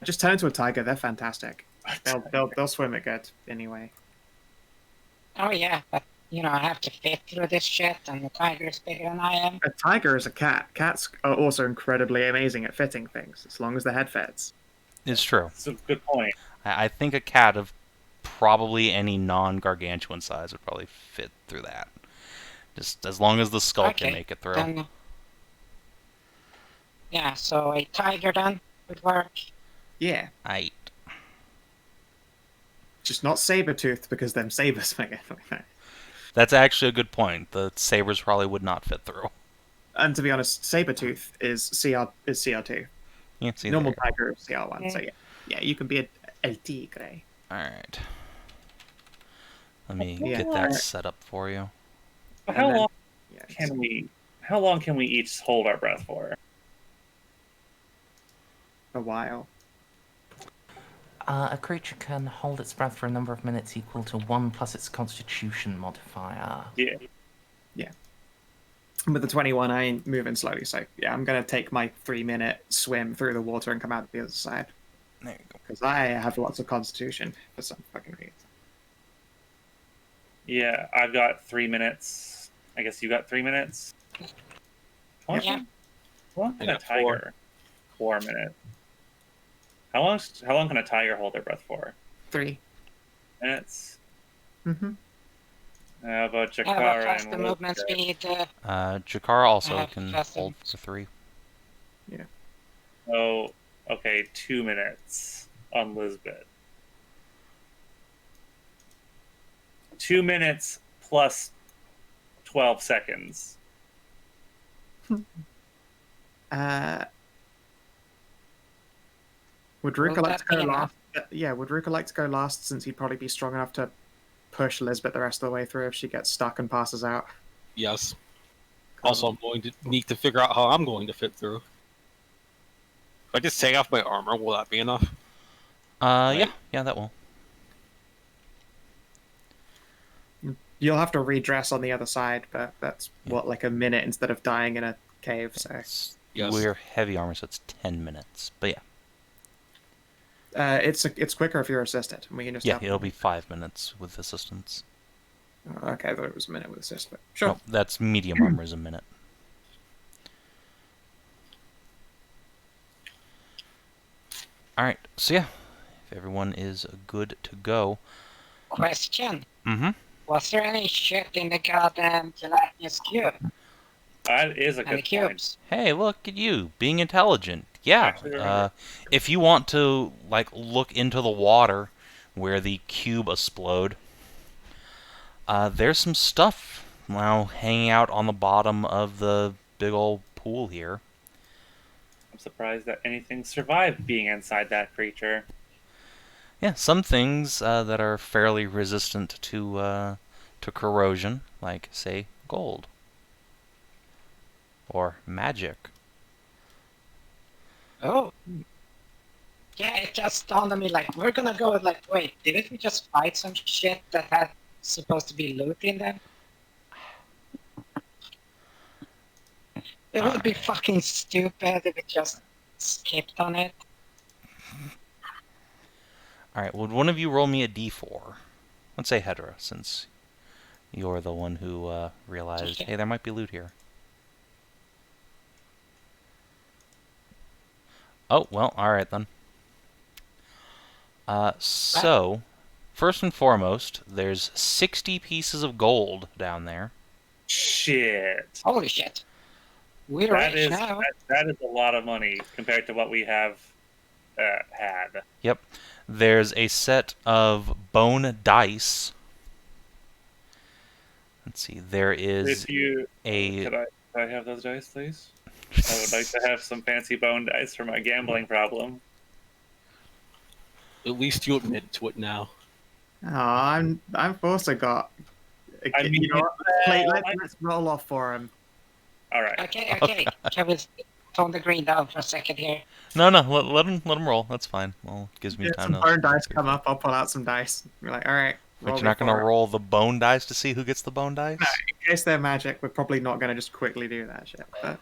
F: Just turn into a tiger. They're fantastic. They'll swim it good anyway.
D: Oh yeah, but I have to fit through this shit, and the tiger's bigger than I am.
F: A tiger is a cat. Cats are also incredibly amazing at fitting things, as long as the head fits.
A: It's true.
B: That's a good point.
A: I think a cat of probably any non-gargantuan size would probably fit through that. Just as long as the skull can make it through.
D: Then, yeah, so a tiger then would work.
F: Yeah,
A: Aight.
F: just not saber-toothed because them sabers make it.
A: That's actually a good point. The sabers probably would not fit through.
F: And to be honest, saber-tooth is CR2.
A: Yeah, see
F: Normal
A: there.
F: tiger is CR1. So yeah, you can be a tigre.
A: Alright. Let me
F: Yeah.
A: get that set up for you.
B: But
F: And then-
B: how long can we each hold our breath for?
F: A while.
C: A creature can hold its breath for a number of minutes equal to 1 plus its constitution modifier.
B: Yeah.
F: With the 21, I ain't moving slowly, so yeah, I'm gonna take my 3-minute swim through the water and come out the other side.
A: There you go.
F: Because I have lots of constitution for some fucking reason.
B: Yeah, I've got 3 minutes. I guess you got 3 minutes. How
D: Yeah.
B: long
E: I
B: can a
E: got 4.
B: tiger? 4 minutes. How long can a tiger hold their breath for?
F: 3.
B: Minutes.
F: Mm-hmm.
B: How about
D: Yeah,
B: Jakar
D: but faster
B: and
D: movement
B: Lizbet?
D: speed.
A: Jakar also
D: have
A: can
D: faster-
A: hold for 3.
B: Oh, okay, 2 minutes on Lizbet. 2 minutes plus 12 seconds.
F: Would
D: Will
F: Ruka like
D: that
F: to go
D: be enough?
F: last? Yeah, would Ruka like to go last since he'd probably be strong enough to push Lizbet the rest of the way through if she gets stuck and passes out?
E: Yes. Also, I'm going to need to figure out how I'm going to fit through. If I just take off my armor, will that be enough?
A: Yeah, that will.
F: You'll have to redress on the other side, but that's
A: Yeah.
F: like a minute instead of dying in a cave. So
E: Yes.
A: We're heavy armor, so it's 10 minutes. But yeah.
F: it's quicker if you're assisted. We can just
A: Yeah,
F: help.
A: it'll be 5 minutes with assistance.
F: Oh, okay, I thought it was a minute with assist, but sure.
A: No, that's medium armor is a minute. Alright, so yeah. If everyone is good to go.
D: Question:
A: Mm-hmm.
D: Was there any shit in the goddamn gelatinous cube?
B: That is a
D: And the
B: good point.
D: cubes?
A: Hey, look at you, being intelligent. Yeah,
B: Actually remember.
A: if you want to, like, look into the water where the cube explode, there's some stuff now hanging out on the bottom of the big old pool here.
B: I'm surprised that anything survived being inside that creature.
A: Yeah, some things that are fairly resistant to corrosion, like, say, gold. Or magic.
D: Oh. Yeah, it just dawned on me, like, we're gonna go with, like, wait, didn't we just fight some shit that had supposed to be loot in them? It would be fucking stupid if we just skipped on it.
A: Alright, would one of you roll me a d4? Let's say Hedrah, since you're the one who realized,
D: Okay.
A: hey, there might be loot here. Oh, well, alright then. So, first and foremost, there's 60 pieces of gold down there.
B: Shit.
D: Holy shit. We're
B: That
D: rich
B: is
D: now.
B: that is a lot of money compared to what we have had.
A: Yep. There's a set of bone dice. Let's see, there is
B: If you
A: a...
B: could I have those dice, please? I would like to have some fancy bone dice for my gambling problem.
E: At least you admit to it now.
F: Oh, I've also got.
B: I mean,
F: you know what?
B: well,
F: Let's roll off for him.
B: All right.
D: Okay. Can we tone the green down for a second here?
A: No, let him roll. That's fine. Well, it gives me
F: Get
A: time
F: some
A: to...
F: bone dice come up. I'll pull out some dice. You're like, all right.
A: But you're not going to roll the bone dice to see who gets the bone dice?
F: No, in case they're magic, we're probably not going to just quickly do that shit. But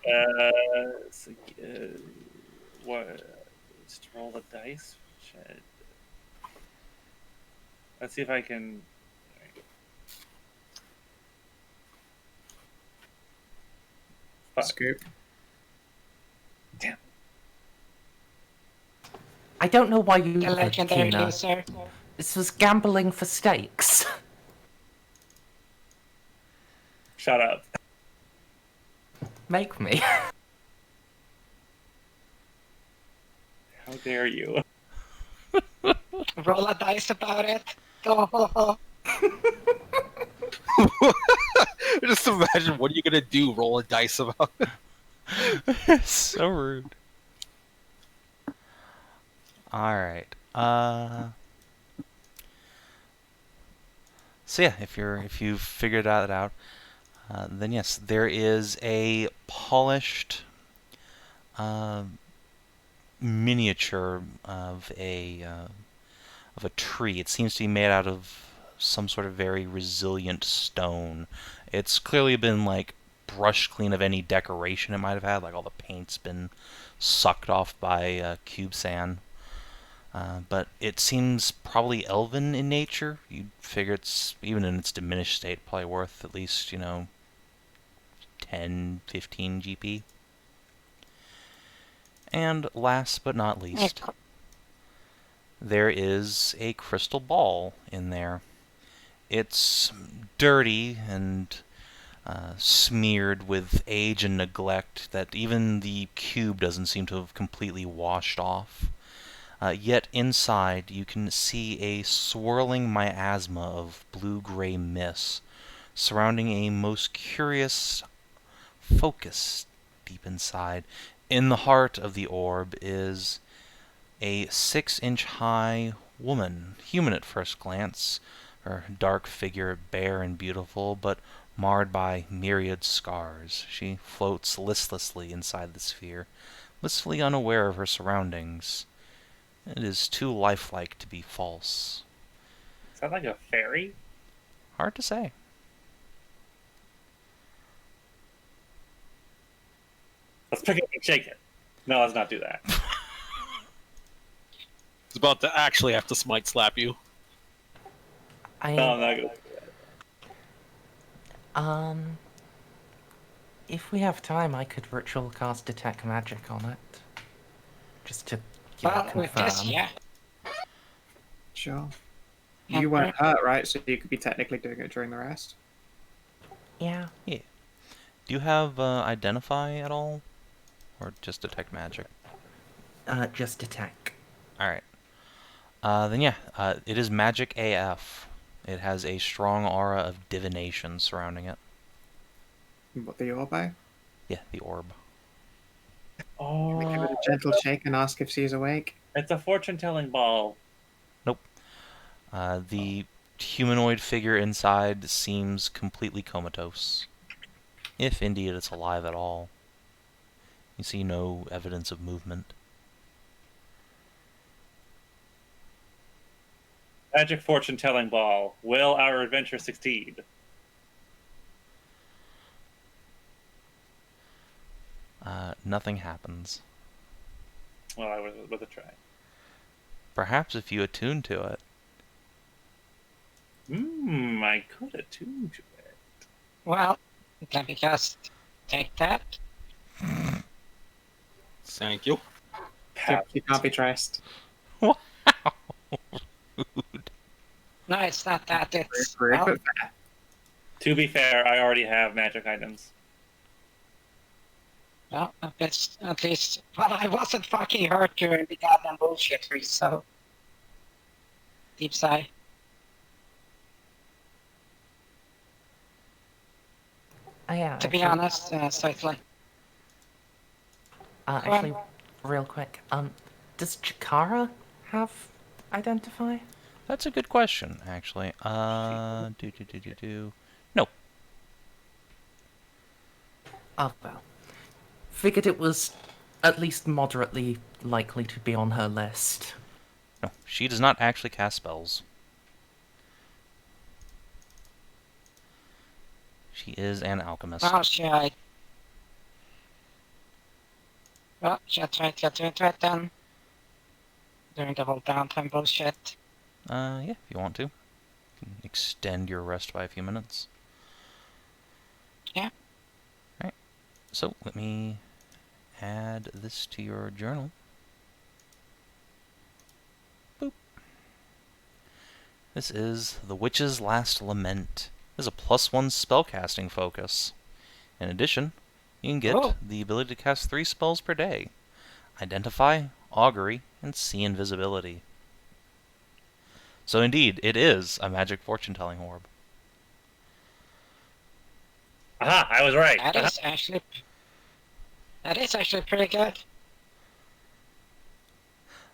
B: What? Just roll the dice. Shit. Let's see if I can. Fuck.
F: Scoop.
B: Damn.
C: I don't know why you
D: The
C: would,
D: legendary
C: Kina.
D: loser.
C: This was gambling for stakes.
B: Shut up.
C: Make me.
B: How dare you?
D: Roll a dice about it. Oh,
E: Just imagine, what are you gonna do? Roll a dice about it?
A: So rude. Alright. So yeah, if you've figured that out, then yes, there is a polished miniature of a tree. It seems to be made out of some sort of very resilient stone. It's clearly been like brushed clean of any decoration it might have had, like all the paint's been sucked off by cube sand. But it seems probably elven in nature. You'd figure it's, even in its diminished state, probably worth at least, 10, 15 GP. And last but not least, there is a crystal ball in there. It's dirty and smeared with age and neglect that even the cube doesn't seem to have completely washed off. Yet inside you can see a swirling miasma of blue-gray mist surrounding a most curious focus deep inside. In the heart of the orb is a 6-inch high woman, human at first glance, her dark figure bare and beautiful, but marred by myriad scars. She floats listlessly inside the sphere, blissfully unaware of her surroundings. It is too lifelike to be false.
B: Sound like a fairy?
A: Hard to say.
B: Let's pick it and shake it. No, let's not do that.
E: It's about to actually have to smite slap you.
B: No, I'm not gonna.
C: If we have time, I could ritual cast detect magic on it, just to
D: well, with this,
C: confirm.
D: yeah.
F: Sure. You weren't hurt, right? So you could be technically doing it during the rest.
C: Yeah.
A: Do you have Identify at all? Or just Detect Magic?
C: Just detect.
A: Alright. Then yeah, it is magic AF. It has a strong aura of divination surrounding it.
F: What, the orbo?
A: Yeah, the orb.
F: Can we give it
B: Oh,
F: a gentle shake and ask if she's awake?
B: it's a fortune-telling ball.
A: Nope. The humanoid figure inside seems completely comatose. If indeed it's alive at all. You see no evidence of movement.
B: Magic fortune-telling ball. Will our adventure succeed?
A: Nothing happens.
B: Well, I was with a try.
A: Perhaps if you attune to it.
B: I could attune to it.
D: Well, let me just take that.
E: Thank you.
F: You can't be traced.
A: Wow.
D: No, it's not that. It's
F: Rude,
D: well,
F: but fair.
B: To be fair, I already have magic items.
D: well, it's at least. Well, I wasn't fucking hurt during the goddamn bullshit, so. Deep sigh.
C: Yeah.
D: To be honest, slightly.
C: Actually, real quick. Does Chikara have Identify?
A: That's a good question, actually. No.
C: Oh, well. Figured it was at least moderately likely to be on her list.
A: No. She does not actually cast spells. She is an alchemist.
D: Well, should I? Well, should I try to get into it then? during the whole downtime bullshit.
A: Yeah, if you want to. You can extend your rest by a few minutes.
D: Yeah.
A: Alright, so let me add this to your journal. Boop. This is The Witch's Last Lament. This is a +1 spellcasting focus. In addition, you can get the ability to cast 3 spells per day. Identify, Augury, and See Invisibility. So indeed, it is a magic fortune-telling orb.
B: Aha! I was right.
D: That is actually pretty good.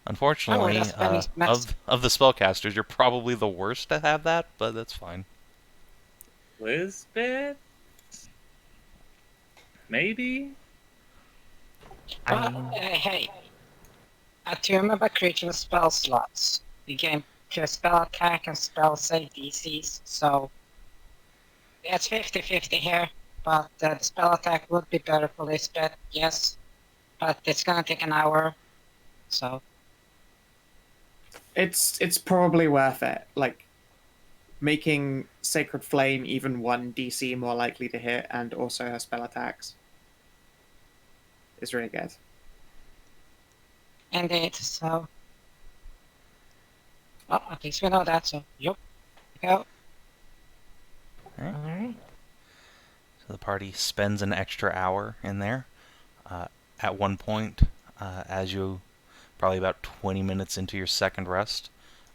A: Unfortunately,
D: that's Benny's
A: of the spellcasters, you're probably the worst to have that, but that's fine.
B: Lizbet? Maybe?
D: Hey, attune about creature spell slots. You gain your spell attack and spell save DCs, so it's 50-50 here, but the spell attack would be better for Lizbet, yes, but it's gonna take an hour, so...
F: It's probably worth it. Like, making Sacred Flame even 1 DC more likely to hit, and also her spell attacks is really good.
D: Indeed, so... Well, at least we know that, so yup. Go.
C: Alright.
A: So the party spends an extra hour in there. At one point, as you probably about 20 minutes into your second rest,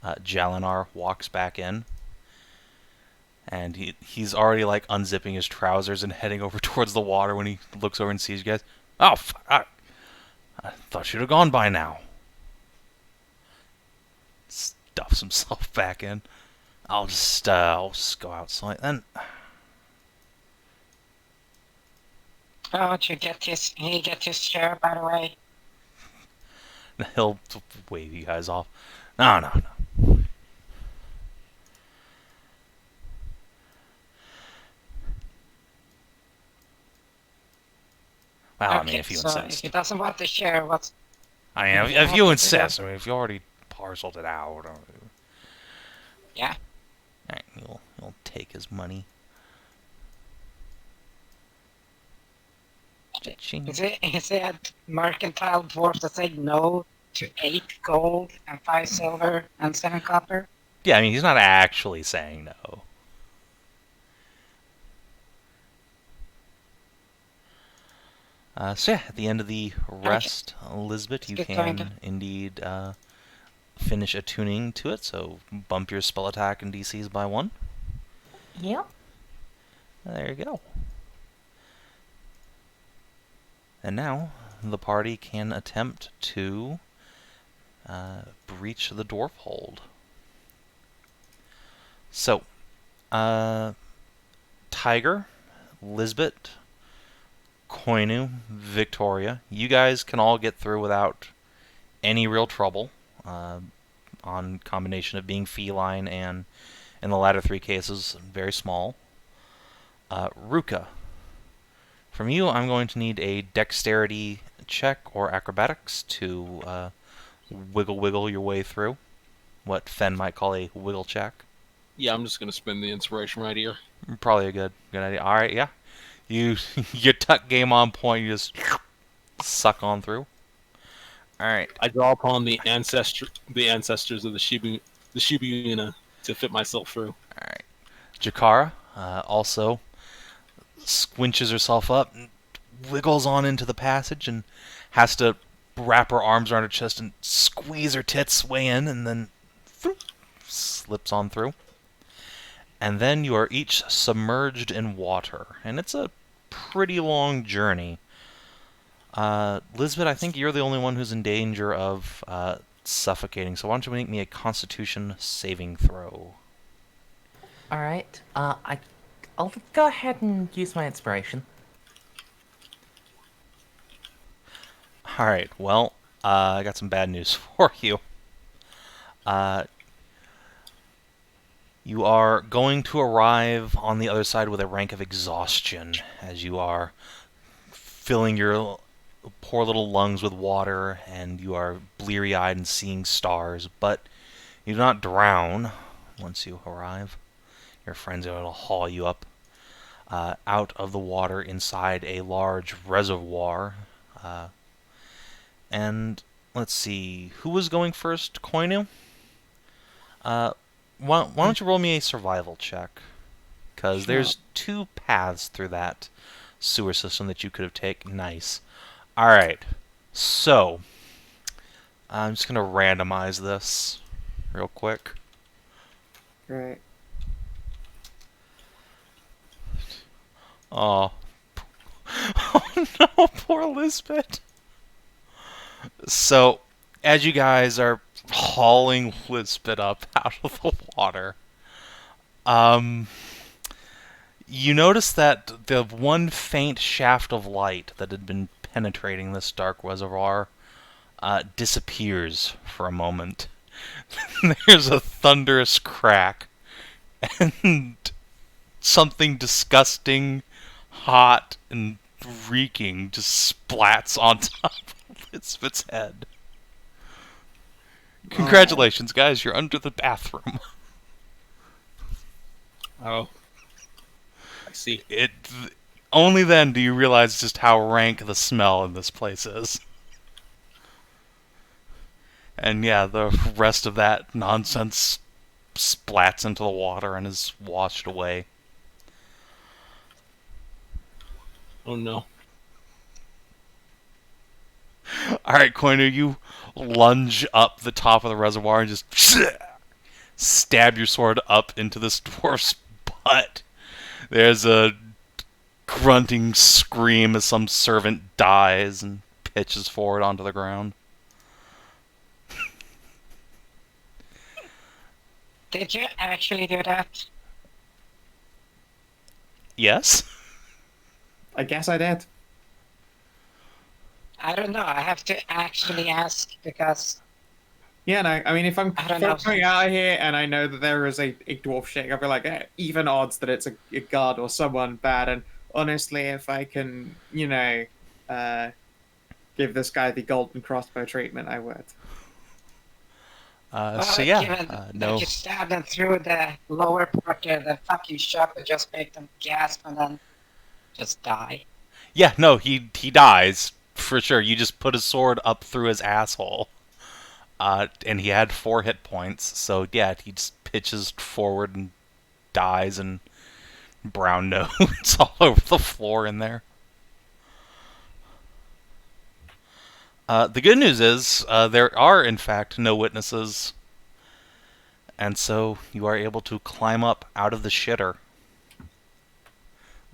A: Jalinar walks back in. And he's already like unzipping his trousers and heading over towards the water when he looks over and sees you guys. Oh, I thought you'd have gone by now. Stuffs himself back in. I'll just go outside then.
D: Oh, did you get he get his share, by the way?
A: He'll wave you guys off. No. Well,
D: Okay,
A: I mean, if you
D: so
A: insist.
D: if he doesn't want to share, what's...
A: I mean, if you insist. I mean, if you already parceled it out.
D: Yeah.
A: Alright, you'll take his money.
D: Is it a mercantile dwarf that said no to 8 gold and 5 silver and 7 copper?
A: Yeah, I mean, he's not actually saying no. So yeah, at the end of the rest, Lizbet, you can indeed finish attuning to it, so bump your spell attack and DCs by 1.
C: Yep.
A: There you go. And now, the party can attempt to breach the dwarf hold. So, Tiger, Lizbet, Koinu, Victoria, you guys can all get through without any real trouble, on combination of being feline and, in the latter 3 cases, very small. Ruka, from you, I'm going to need a dexterity check or acrobatics to wiggle your way through. What Fen might call a wiggle check.
E: Yeah, I'm just gonna spend the inspiration right here.
A: Probably a good idea. All right, yeah. You tuck game on point. You just suck on through. All right.
E: I draw upon the ancestors of the Shibuya to fit myself through.
A: All right. Jakara also squinches herself up, and wiggles on into the passage, and has to wrap her arms around her chest and squeeze her tits way in, and then slips on through. And then you are each submerged in water, and it's a pretty long journey. Lizbet, I think you're the only one who's in danger of suffocating, so why don't you make me a Constitution saving throw?
C: Alright. I'll go ahead and use my inspiration.
A: Alright, well, I got some bad news for you. You are going to arrive on the other side with a rank of exhaustion, as you are filling your poor little lungs with water, and you are bleary-eyed and seeing stars, but you do not drown once you arrive. Your friends are able to haul you up out of the water inside a large reservoir. And let's see, who was going first? Koinu? Why don't you roll me a survival check? Because
F: Sure.
A: there's 2 paths through that sewer system that you could have taken. Nice. Alright, so I'm just going to randomize this real quick.
F: Great.
A: Oh. Oh no, poor Lizbet. So, as you guys are hauling Lizbet up out of the water, you notice that the one faint shaft of light that had been penetrating this dark reservoir disappears for a moment. There's a thunderous crack, and something disgusting, hot, and reeking just splats on top of Lizbet's head. Congratulations, guys, you're under the bathroom.
E: Oh. I see.
A: Only then do you realize just how rank the smell in this place is. And yeah, the rest of that nonsense splats into the water and is washed away.
E: Oh no.
A: Alright, Koinu, you lunge up the top of the reservoir and just stab your sword up into this dwarf's butt. There's a grunting scream as some servant dies and pitches forward onto the ground.
D: Did you actually do that?
A: Yes?
F: I guess I did.
D: I don't know. I have to actually ask because
F: Yeah, no, I mean, if I'm
D: I don't know.
F: coming out of here and I know that there is a dwarf shaking, I'll be like, even odds that it's a guard or someone bad. And honestly, if I can, give this guy the golden crossbow treatment, I would.
A: So yeah,
D: given
A: no.
D: that you stabbed them through the lower part of the fucking shop and just make them gasp and then just die.
A: Yeah, no, he dies, for sure. You just put his sword up through his asshole. And he had 4 hit points, so yeah, he just pitches forward and dies, and brown notes all over the floor in there. The good news is, there are, in fact, no witnesses, and so you are able to climb up out of the shitter.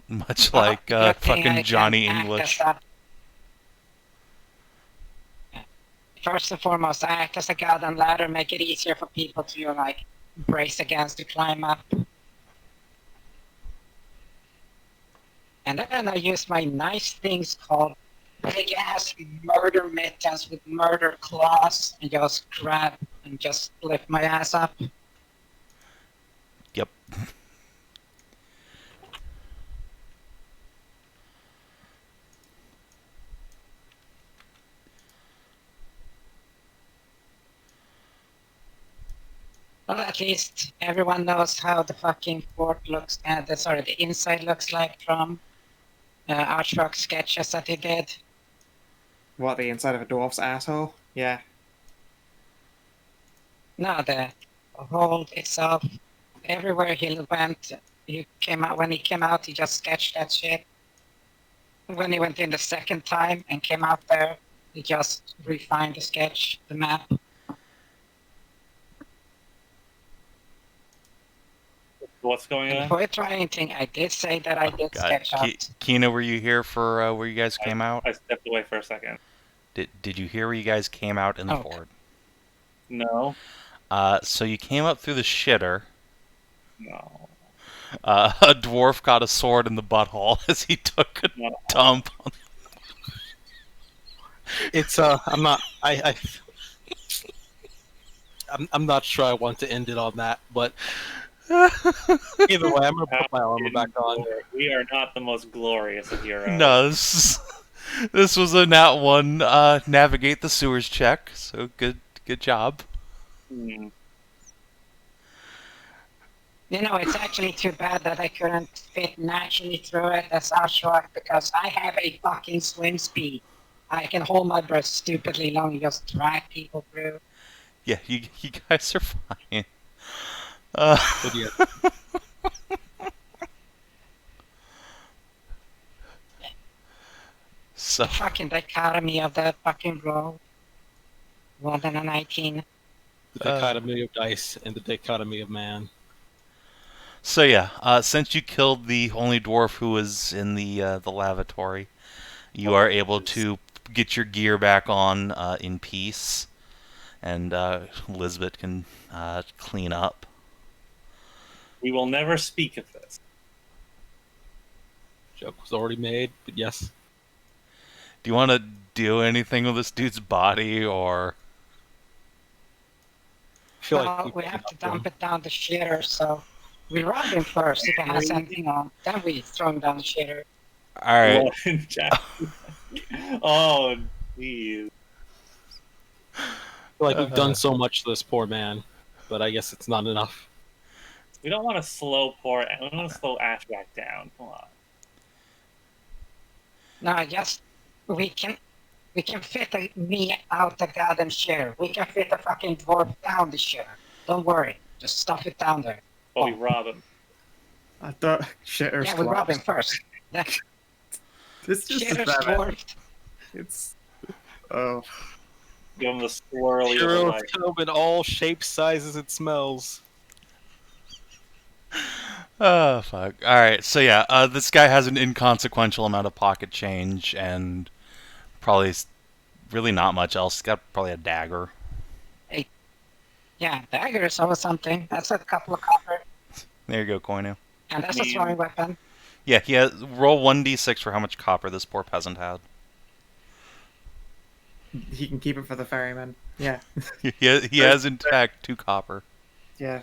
A: Much like
D: Good thing I
A: fucking
D: can
A: Johnny
D: act
A: English.
D: as a- First and foremost, I act as a goddamn ladder, make it easier for people to brace against to climb up. And then I use my nice things called big ass murder mittens with murder claws and just grab and just lift my ass up.
A: Yep.
D: Well, at least everyone knows how the fucking fort looks, the inside looks like from Achuak sketches that he did.
F: What, the inside of a dwarf's asshole? Yeah.
D: No, the hold itself. Everywhere he went, when he came out, he just sketched that shit. When he went in the second time and came out there, he just refined the sketch, the map.
B: What's going on?
D: Before I try anything, I did say that I did
A: God.
D: sketch out.
A: Kina, were you here for where you guys came out?
B: I stepped away for a second.
A: Did you hear where you guys came out in the
D: Okay.
A: fort?
B: No.
A: So you came up through the shitter.
B: No.
A: A dwarf got a sword in the butthole as he took a
B: No.
A: dump.
E: It's I'm not I'm not sure I want to end it on that, but either way, I'm gonna put my armor back on.
B: We are not the most glorious of heroes.
A: No, this is This was a nat 1 navigate the sewers check, so good job.
B: Hmm.
D: You know, it's actually too bad that I couldn't fit naturally through it as Achuak because I have a fucking swim speed. I can hold my breath stupidly long and just drag people through.
A: Yeah, you guys are fine.
E: But yeah,
A: So,
D: The fucking dichotomy of the fucking roll. More than a 19.
E: the dichotomy of dice and the dichotomy of man.
A: so yeah, since you killed the only dwarf who was in the lavatory, you are able to get your gear back on in peace, and Lizbet can clean up.
B: We will never speak of this.
E: Joke was already made, but yes.
A: Do you want to do anything with this dude's body, or?
E: I feel
D: Well,
E: like
D: we have to dump it down the shitter, so we rob him first if he has anything on. Then we throw him down the shitter.
A: All right.
B: Rowan Jack- oh, jeez.
E: I feel like we've done so much to this poor man, but I guess it's not enough.
B: We don't want to slow we don't want to slow Achuak down. Come on.
D: No, just we can fit me out the goddamn shitter. We can fit the fucking dwarf down the shitter. Don't worry, just stuff it down there.
B: But we rob him.
F: I thought shitters.
D: Yeah, we rob him first. Then
F: It's just
D: shitter's
F: as bad.
D: dwarfed.
F: It's oh.
B: Give him the swirly of
E: Hero
B: life.
E: come in all shapes, sizes, and smells.
A: Oh, fuck. Alright, so yeah, this guy has an inconsequential amount of pocket change, and probably really not much else. He's got probably a dagger.
D: Yeah, dagger is always something. That's a couple of copper,
A: There you go, Koinu.
D: and that's a throwing weapon.
A: Yeah, he has, roll 1d6 for how much copper this poor peasant had.
F: He can keep it for the ferryman. Yeah,
A: He has, in fact, 2 copper.
F: yeah.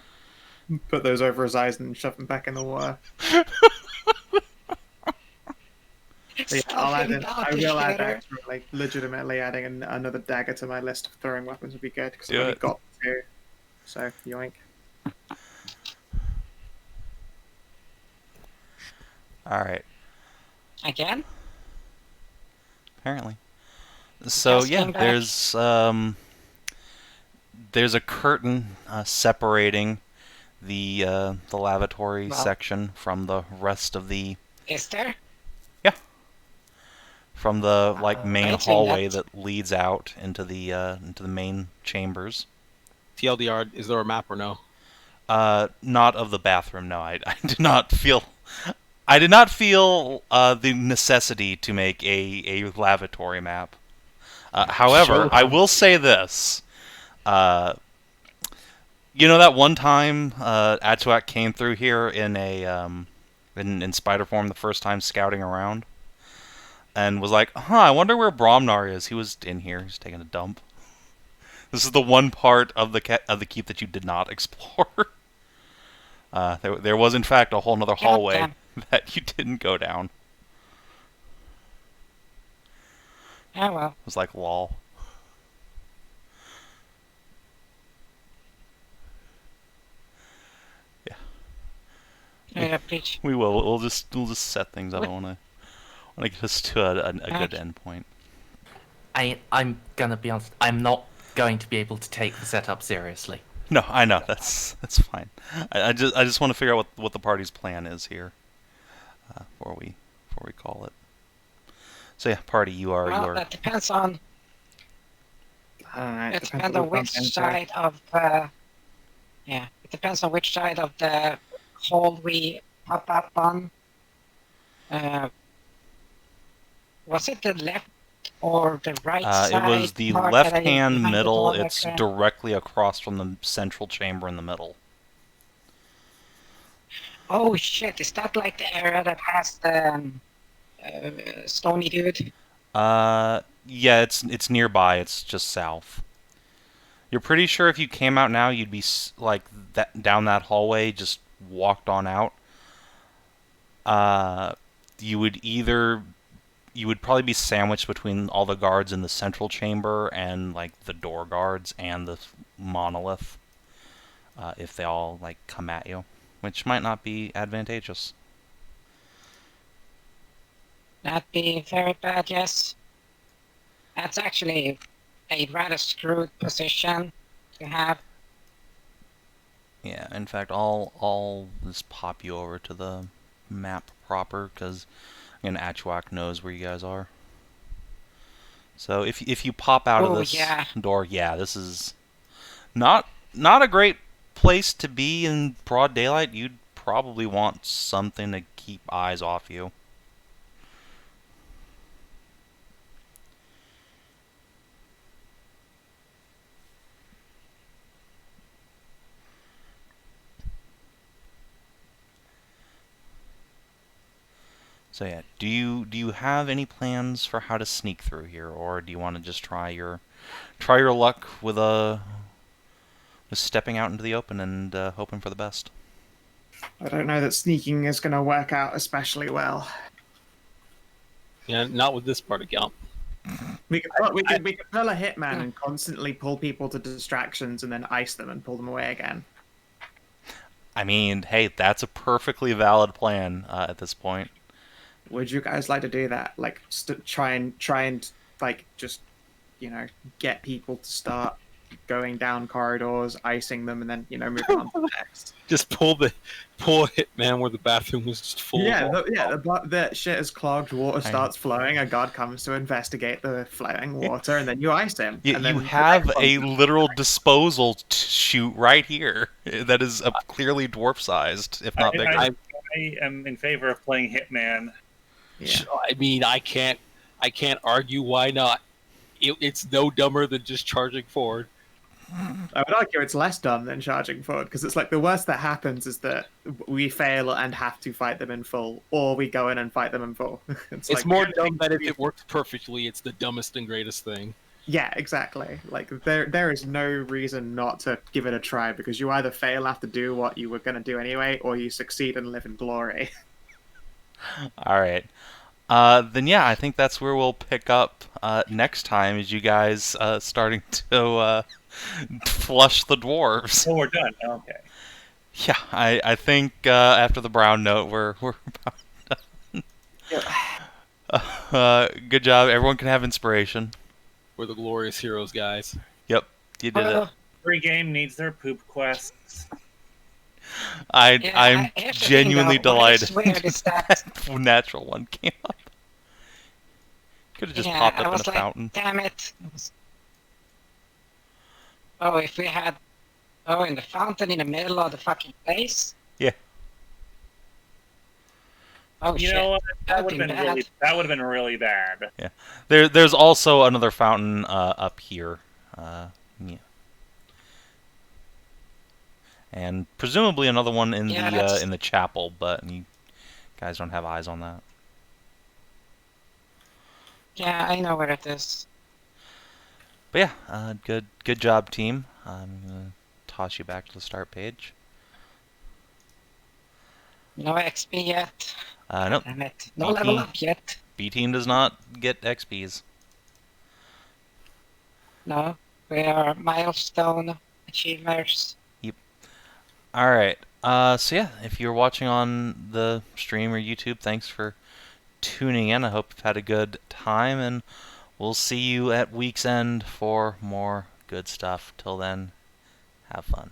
F: Put those over his eyes and shove them back in the water. But yeah, I'll add in, I will add extra, like legitimately adding another dagger to my list of throwing weapons would be good because I've
A: Do
F: only
A: it.
F: got 2. So yoink.
A: Alright,
D: Again?
A: apparently. So
D: Just
A: yeah,
D: came back.
A: there's a curtain separating the lavatory
D: Wow.
A: section from the rest of the
D: Is there?
A: like main
D: I'd say
A: hallway
D: that-
A: that leads out into the main chambers.
E: TLDR, is there a map or no?
A: Not of the bathroom. No, I did not feel. I did not feel the necessity to make a lavatory map. However,
E: Sure.
A: I will say this. You know that one time Achuak came through here in in spider form the first time scouting around, and was like, "Huh, I wonder where Bromnar is." He was in here. He's taking a dump. This is the one part of the keep that you did not explore. There was in fact a whole other hallway
D: Goddamn.
A: that you didn't go down.
D: Oh well.
A: It was like lol.
D: Yeah, please.
A: We will. We'll just set things up. I want to get us to a good
D: Okay.
A: end point.
C: I'm gonna be honest. I'm not going to be able to take the setup seriously.
A: No, I know that's fine. I just want to figure out what the party's plan is here. Before we call it. So yeah, party, you are
D: Well, that depends on.
F: Alright,
D: It depends on which side of. Yeah, it depends on which side of the hole we pop up on. Was it the left or the right
A: it
D: side?
A: was the
D: part that I
A: left
D: did
A: hand
D: behind the
A: middle.
D: door,
A: It's
D: like,
A: directly across from the central chamber in the middle.
D: Oh shit! Is that like the area that has the stony dude?
A: Yeah, it's nearby. It's just south. You're pretty sure if you came out now, you'd be like that down that hallway, just walked on out. You would either you would probably be sandwiched between all the guards in the central chamber and like the door guards and the monolith. If they all like come at you, which might not be advantageous.
D: That'd be very bad, yes. That's actually a rather screwed position to have.
A: Yeah, in fact, I'll just pop you over to the map proper, because Achuak knows where you guys are. So if you pop out of this door, yeah, this is not a great place to be in broad daylight. You'd probably want something to keep eyes off you. So yeah, do you have any plans for how to sneak through here, or do you want to just try your luck with stepping out into the open and hoping for the best?
F: I don't know that sneaking is going to work out especially well.
E: Yeah, not with this part of Gump.
F: We could pull a hitman and constantly pull people to distractions and then ice them and pull them away again.
A: I mean, hey, that's a perfectly valid plan at this point.
F: Would you guys like to do that? Like, try and like just, get people to start going down corridors, icing them, and then moving on to the next.
E: Just pull a hitman where the bathroom was just full.
F: The shit is clogged. Water starts flowing. A guard comes to investigate the flowing water, and then you ice him.
A: You
F: then
A: have a literal disposal chute right here that is clearly dwarf-sized, if not bigger.
B: I am in favor of playing Hitman.
F: Yeah.
E: I mean, I can't argue why not. It's no dumber than just charging forward.
F: I would argue it's less dumb than charging forward, because it's like the worst that happens is that we fail and have to fight them in full, or we go in and fight them in full.
E: It's like, more dumb that if it works perfectly, it's the dumbest and greatest thing.
F: Yeah, exactly. Like there is no reason not to give it a try, because you either fail and have to do what you were going to do anyway, or you succeed and live in glory.
A: All right. Then yeah, I think that's where we'll pick up next time, is you guys starting to flush the dwarves.
B: Oh, we're done. Okay.
A: Yeah, I think after the brown note, we're about done. Good job. Everyone can have inspiration.
E: We're the glorious heroes, guys.
A: Yep, you did it.
B: Every game needs their poop quests.
A: I'm genuinely delighted
D: that
A: natural one came up. Could have just popped up in a fountain.
D: Damn it. Oh, if we had... Oh, in the fountain in the middle of the fucking place?
A: Yeah.
D: Oh,
B: you
D: shit.
B: know what? That would have
D: been
B: been really bad.
A: Yeah. There's also another fountain up here. Yeah. And presumably another one in the chapel, but you guys don't have eyes on that.
D: Yeah, I know where it is.
A: But yeah, good job, team. I'm gonna toss you back to the start page.
D: No XP yet.
A: Nope.
D: Damn it. No level up yet.
A: B team does not get XPs.
D: No, we are milestone achievers.
A: Yep. All right. So yeah, if you're watching on the stream or YouTube, thanks for tuning in. I hope you've had a good time, and we'll see you at week's end for more good stuff. Till then, have fun.